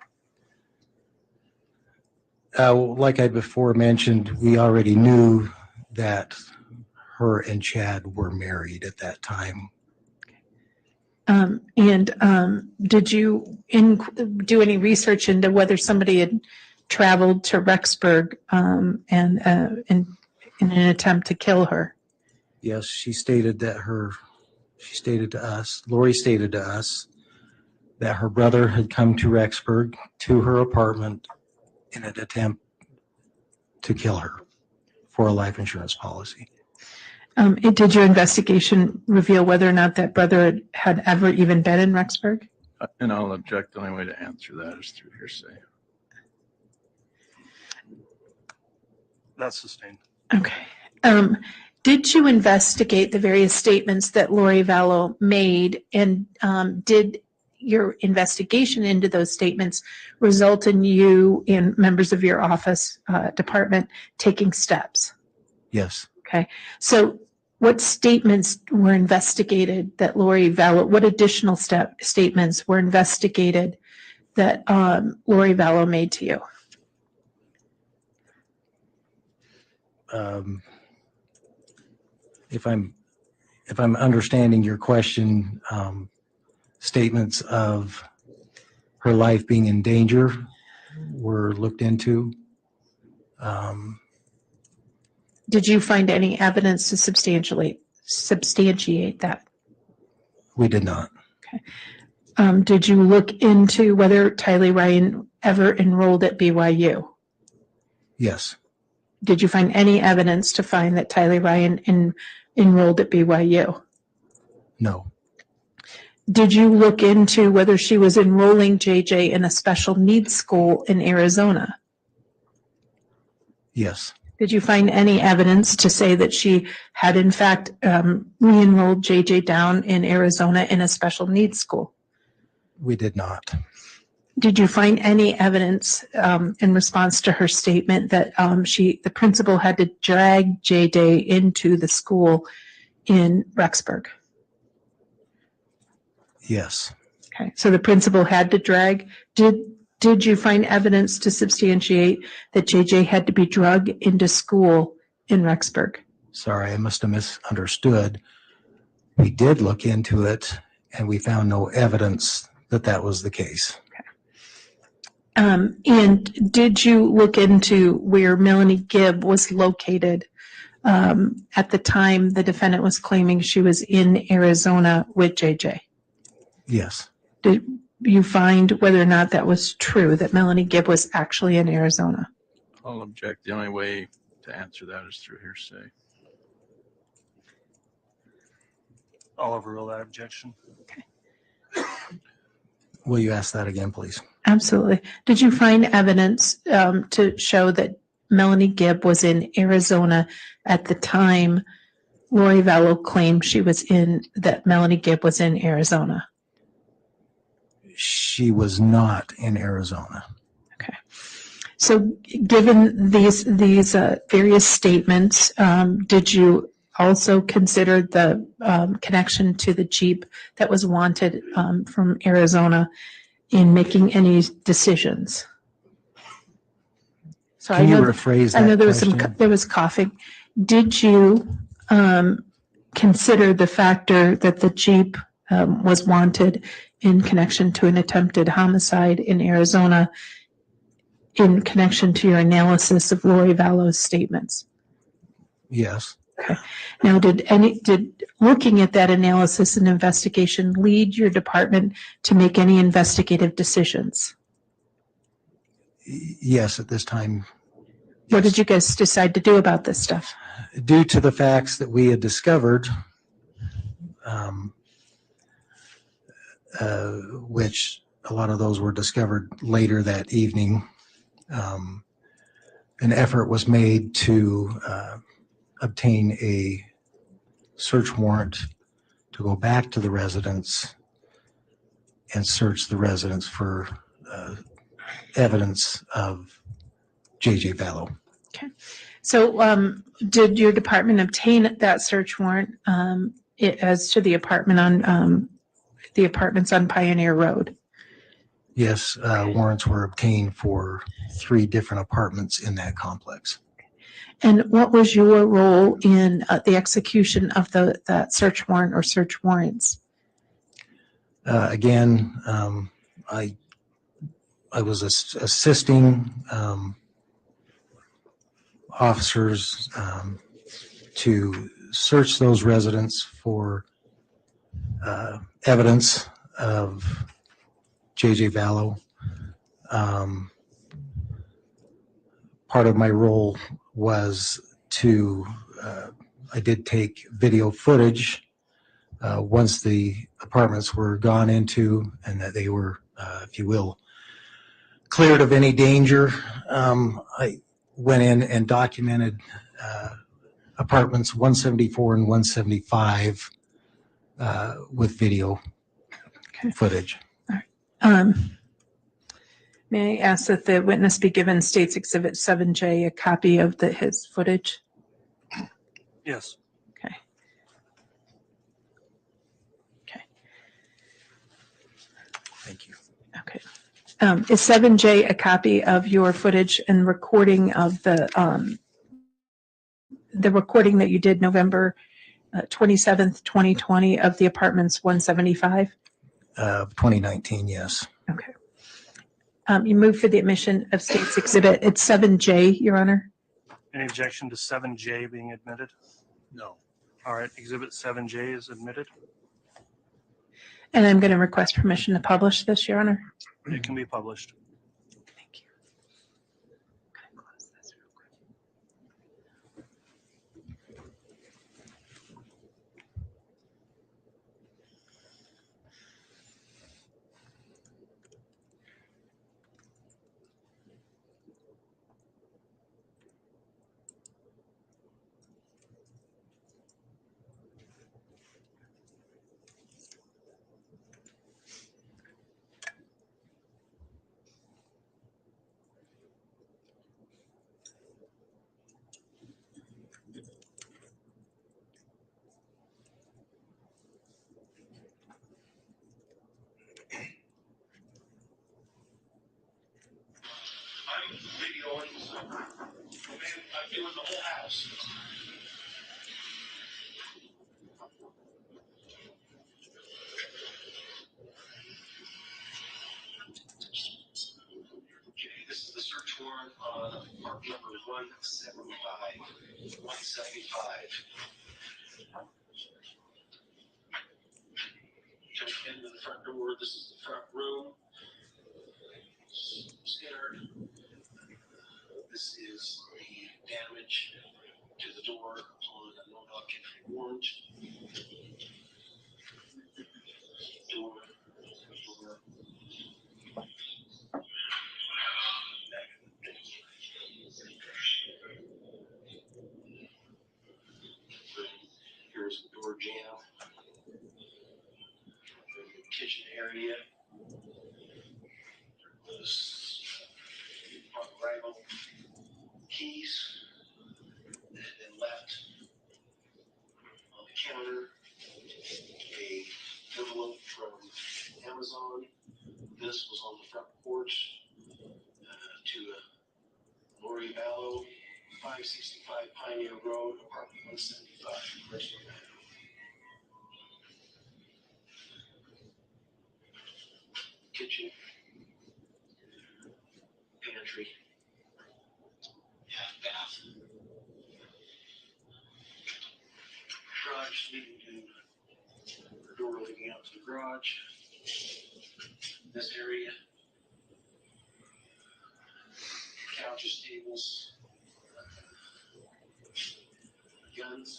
Like I before mentioned, we already knew that her and Chad were married at that time. Did you do any research into whether somebody had traveled to Rexburg and in an attempt to kill her. Yes, she stated to us, Lori stated to us that her brother had come to Rexburg to her apartment in an attempt to kill her for a life insurance policy. Did your investigation reveal whether or not that brother had ever even been in Rexburg? And I'll object. The only way to answer that is through hearsay. That's sustained. Okay. Did you investigate the various statements that Lori Vallow made, and did your investigation into those statements result in you and members of your office department taking steps? Yes. Okay. So what statements were investigated that Lori Vallow, what additional statements were investigated that Lori Vallow made to you? If I'm understanding your question, statements of her life being in danger were looked into. Did you find any evidence to substantiate that? We did not. Okay. Did you look into whether Tylee Ryan ever enrolled at BYU? Yes. Did you find any evidence to find that Tylee Ryan enrolled at BYU? No. Did you look into whether she was enrolling JJ in a special needs school in Arizona? Yes. Did you find any evidence to say that she had in fact re-enrolled JJ down in Arizona in a special needs school? We did not. Did you find any evidence in response to her statement that the principal had to drag JJ into the school in Rexburg? Yes. Okay, so the principal had to drag. Did you find evidence to substantiate that JJ had to be drugged into school in Rexburg? Sorry, I must have misunderstood. We did look into it, and we found no evidence that that was the case. And did you look into where Melanie Gibb was located at the time the defendant was claiming she was in Arizona with JJ? Yes. Did you find whether or not that was true, that Melanie Gibb was actually in Arizona? I'll object. The only way to answer that is through hearsay. I'll overrule that objection. Will you ask that again, please? Absolutely. Did you find evidence to show that Melanie Gibb was in Arizona at the time Lori Vallow claimed that Melanie Gibb was in Arizona? She was not in Arizona. Okay. So given these various statements, did you also consider the connection to the Jeep that was wanted from Arizona in making any decisions? So Can you rephrase that I know there question? there was coughing. Did you consider the factor that the Jeep was wanted in connection to an attempted homicide in Arizona in connection to your analysis of Lori Vallow's statements? Yes. Okay. Now, did looking at that analysis and investigation lead your department to make any investigative decisions? Yes, at this time. What did you guys decide to do about this stuff? Due to the facts that we had discovered, which a lot of those were discovered later that evening, an effort was made to obtain a search warrant to go back to the residence and search the residence for evidence of J.J. Vallow. Okay. So did your department obtain that search warrant as to the apartment on the apartments on Pioneer Road? Yes, warrants were obtained for 3 different apartments in that complex. And what was your role in the execution of that search warrant or search warrants? Again, I I was assisting officers to search those residents for evidence of J.J. Vallow. Part of my role was to, I did take video footage once the apartments were gone into and that they were, if you will, cleared of any danger. I went in and documented apartments 174 and 175 with video footage. May I ask that the witness be given State's Exhibit 7J, a copy of his footage? Yes. Okay. Okay. Thank you. Okay. Is 7J a copy of your footage and recording of the recording that you did November 27th, 2020 of the apartments 175? 2019, yes. Okay. You move for the admission of State's Exhibit. It's 7J, Your Honor. Any objection to 7J being admitted? No. All right, Exhibit 7J is admitted. And I'm going to request permission to publish this, Your Honor. It can be published. Thank you. I'm videoing, so I'm doing the whole house. Okay, this is the search warrant on part number 175. 175. Just into the front door. This is the front room. Scanner. This is the damage to the door on a no-knock entry warrant. Door. Here's the door jamb. The kitchen area. This front rifle keys. And then left on the counter a envelope from Amazon. This was on the front porch to Lori Vallow, 565 Pioneer Road, apartment 175, Rexburg. Kitchen, pantry, half bath, garage leading to the door leading out to the garage. This area, couches, tables, guns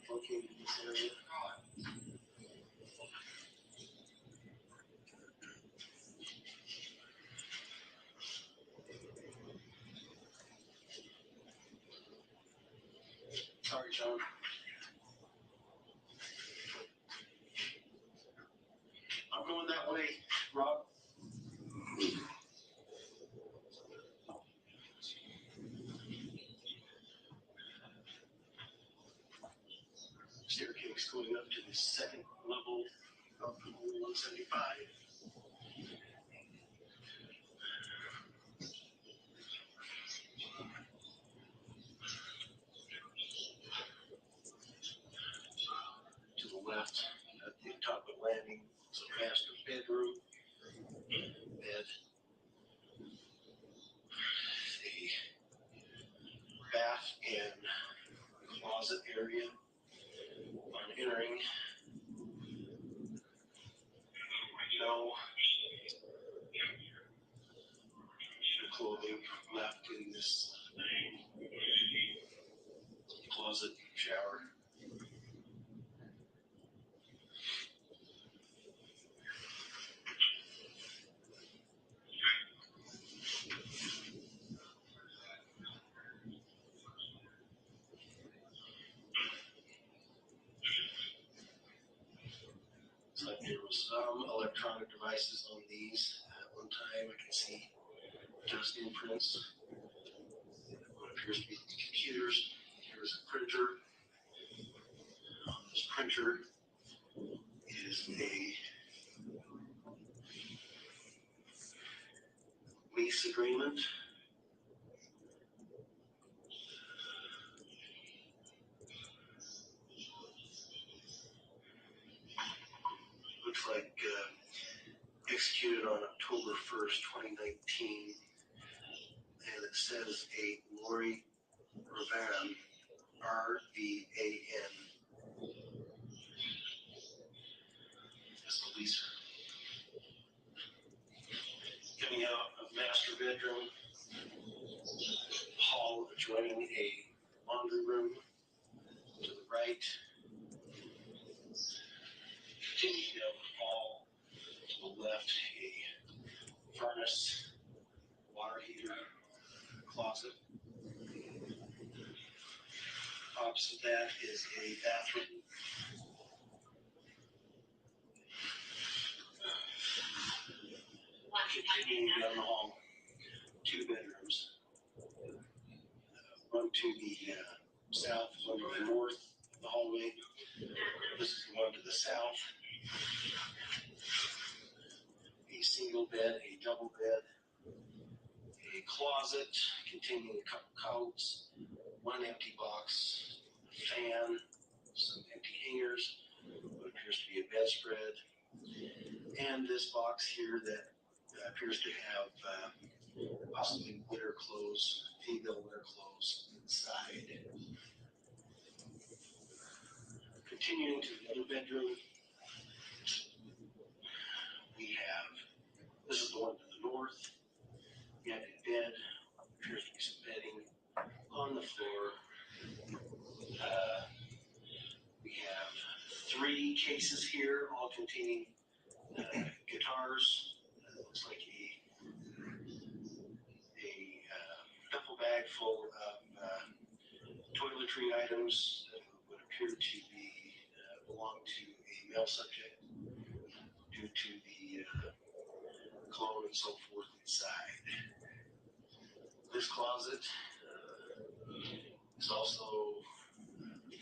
located in this area. Sorry, John. I'm going that way, Rob. Staircase going up to the second level of 175. To the left, at the top of the landing, is a master bedroom, bed, closet area. On entering, no clothing left in this closet shower. Looks like there was some electronic devices on these. At one time, I can see dust imprints. What appears to be computers. Here's a printer. On this printer is a lease agreement. Looks like executed on October 1st, 2019. And it says a Lori Ravan, R-V-A-N, as the leaser. Coming out of master bedroom, hall adjoining a laundry room to the right. Continuing down the hall to the left, a furnace, water heater, closet. Opposite that is a bathroom. Continuing down the hall, 2 bedrooms. One to the south, one to the north of the hallway. This is the one to the south. A single bed, a double bed, a closet containing a couple coats, one empty box, a fan, some empty hangers, what appears to be a bedspread, and this box here that appears to have possibly winter clothes, female winter clothes inside. Continuing to the other bedroom, we have, this is the one to the north, we have a bed, appears to be some bedding on the floor. We have 3 cases here, all containing guitars. Looks like a duffel bag full of toiletry items that would appear to be belong to a male subject due to the cologne and so forth inside. This closet is also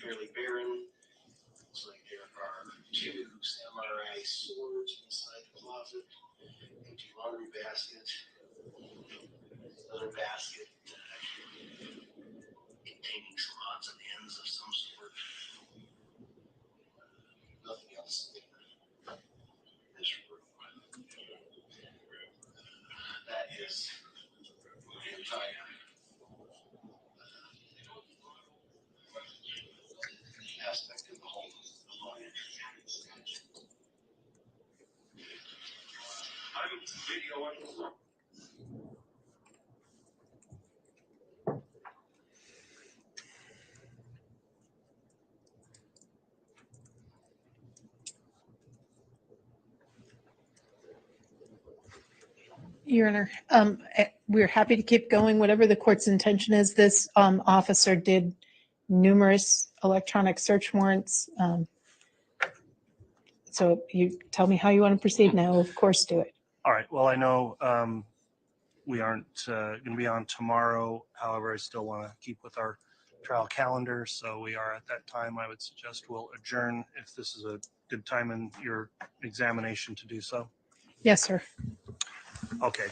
fairly barren. Looks like there are 2 samurai swords inside the closet, empty laundry basket, another basket containing some odds and ends of some sort. Nothing else in this room. That is the entire aspect of the home. I'm videoing. Your Honor, we're happy to keep going, whatever the court's intention is. This officer did numerous electronic search warrants. So you tell me how you want to proceed now, of course do it. All right. Well, I know we aren't going to be on tomorrow. However, I still want to keep with our trial calendar. So we are at that time. I would suggest we'll adjourn if this is a good time in your examination to do so. Yes, sir. Okay.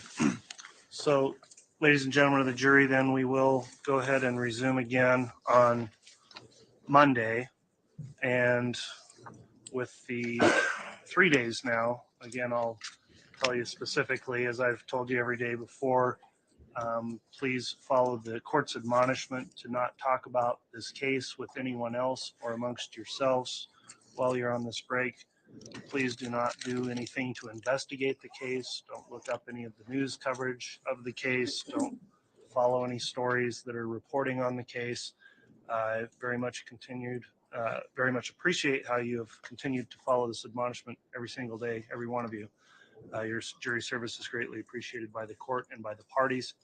So, ladies and gentlemen of the jury, then we will go ahead and resume again on Monday. And with the 3 days now, again, I'll tell you specifically, as I've told you every day before, Please follow the court's admonishment to not talk about this case with anyone else or amongst yourselves while you're on this break. Please do not do anything to investigate the case. Don't look up any of the news coverage of the case. Don't follow any stories that are reporting on the case. I very much appreciate how you have continued to follow this admonishment every single day, every one of you. Your jury service is greatly appreciated by the court and by the parties.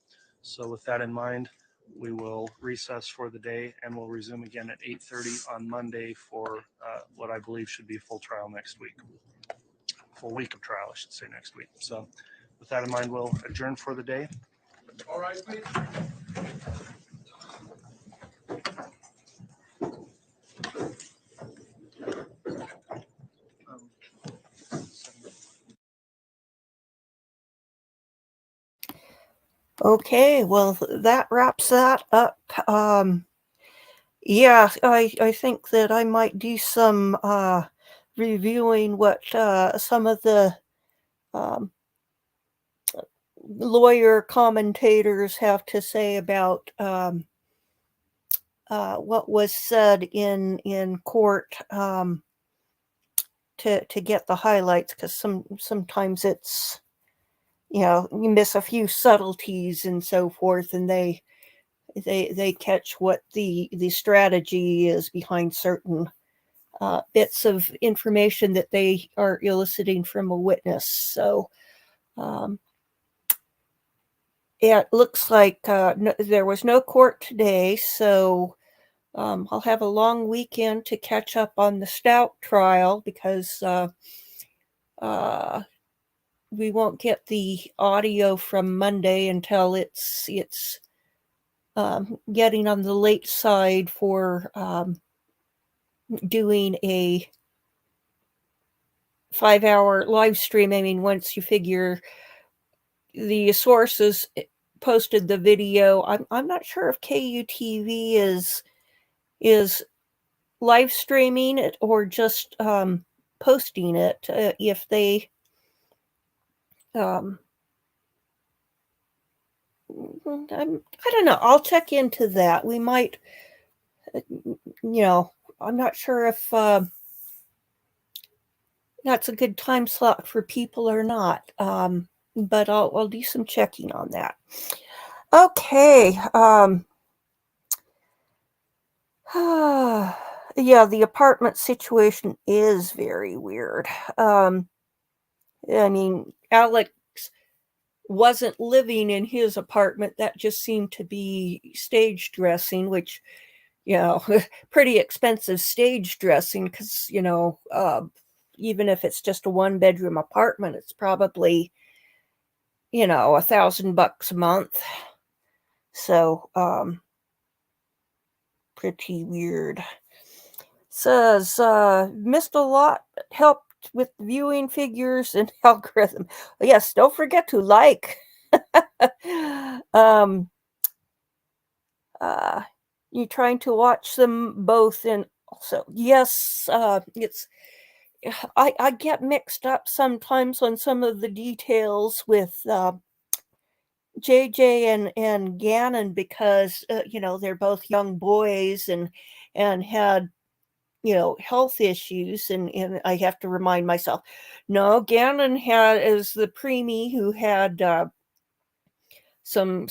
So with that in mind, we will recess for the day and we'll resume again at 8:30 on Monday for what I believe should be a full trial next week. Full week of trial, I should say, next week. So with that in mind, we'll adjourn for the day. All right, please. Okay, well, that wraps that up. Yeah, I think that I might do some reviewing what some of the lawyer commentators have to say about what was said in court to get the highlights, because sometimes it's, you miss a few subtleties and so forth, and they catch what the strategy is behind certain bits of information that they are eliciting from a witness. So it looks like there was no court today, so I'll have a long weekend to catch up on the Stout trial, because we won't get the audio from Monday until it's getting on the late side for doing a 5-hour live stream. I mean, once you figure the sources posted the video, I'm not sure if KUTV is live streaming it or just posting it. If they I don't know. I'll check into that. We might, I'm not sure if that's a good time slot for people or not. But I'll do some checking on that. Okay. Yeah, the apartment situation is very weird. I mean, Alex wasn't living in his apartment. That just seemed to be stage dressing, which, pretty expensive stage dressing, because, even if it's just a 1-bedroom apartment, it's probably, $1,000 a month. So, pretty weird. Says, missed a lot, helped with viewing figures and algorithm. Yes, don't forget to like. You trying to watch them both, and also, yes, I get mixed up sometimes on some of the details with JJ and Gannon, because they're both young boys and had health issues, and I have to remind myself, no, Gannon is the preemie who had some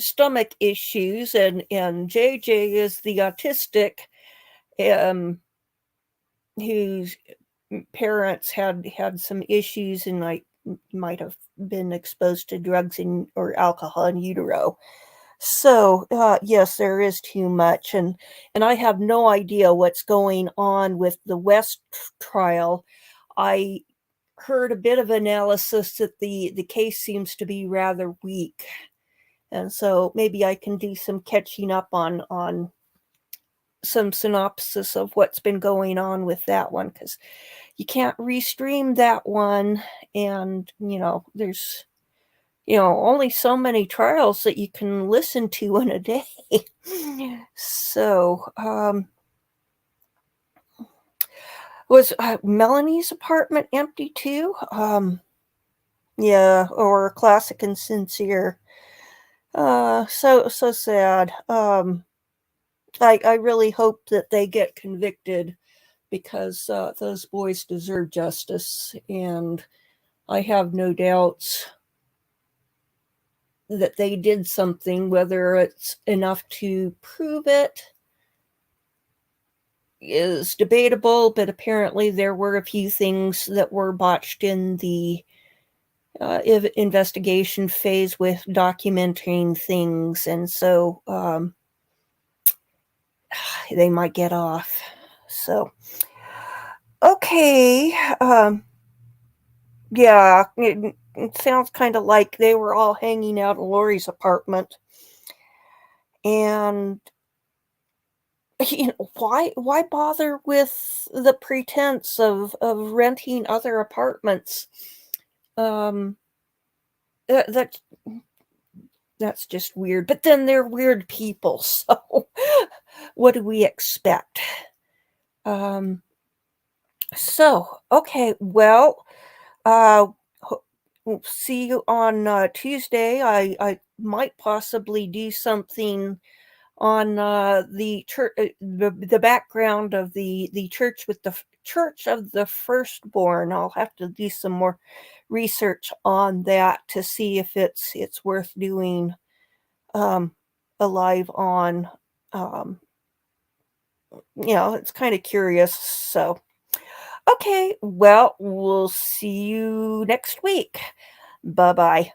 stomach issues, and JJ is the autistic whose parents had some issues and might have been exposed to drugs or alcohol in utero. So yes, there is too much, and I have no idea what's going on with the West trial. I heard a bit of analysis that the case seems to be rather weak, and so maybe I can do some catching up on some synopsis of what's been going on with that one, because you can't restream that one, and there's only so many trials that you can listen to in a day. So was Melanie's apartment empty too? Yeah, or classic and sincere. So sad. I really hope that they get convicted because those boys deserve justice, and I have no doubts that they did something. Whether it's enough to prove it is debatable, but apparently there were a few things that were botched in the investigation phase with documenting things, and so they might get off. So, okay. Yeah, it sounds kind of like they were all hanging out in Lori's apartment. And why bother with the pretense of renting other apartments? That that's just weird. But then they're weird people, so what do we expect? So okay, well, we'll see you on Tuesday. I might possibly do something on the church, the background of the church with the Church of the Firstborn. I'll have to do some more research on that to see if it's worth doing a live on. It's kind of curious. So, okay, well, we'll see you next week. Bye bye.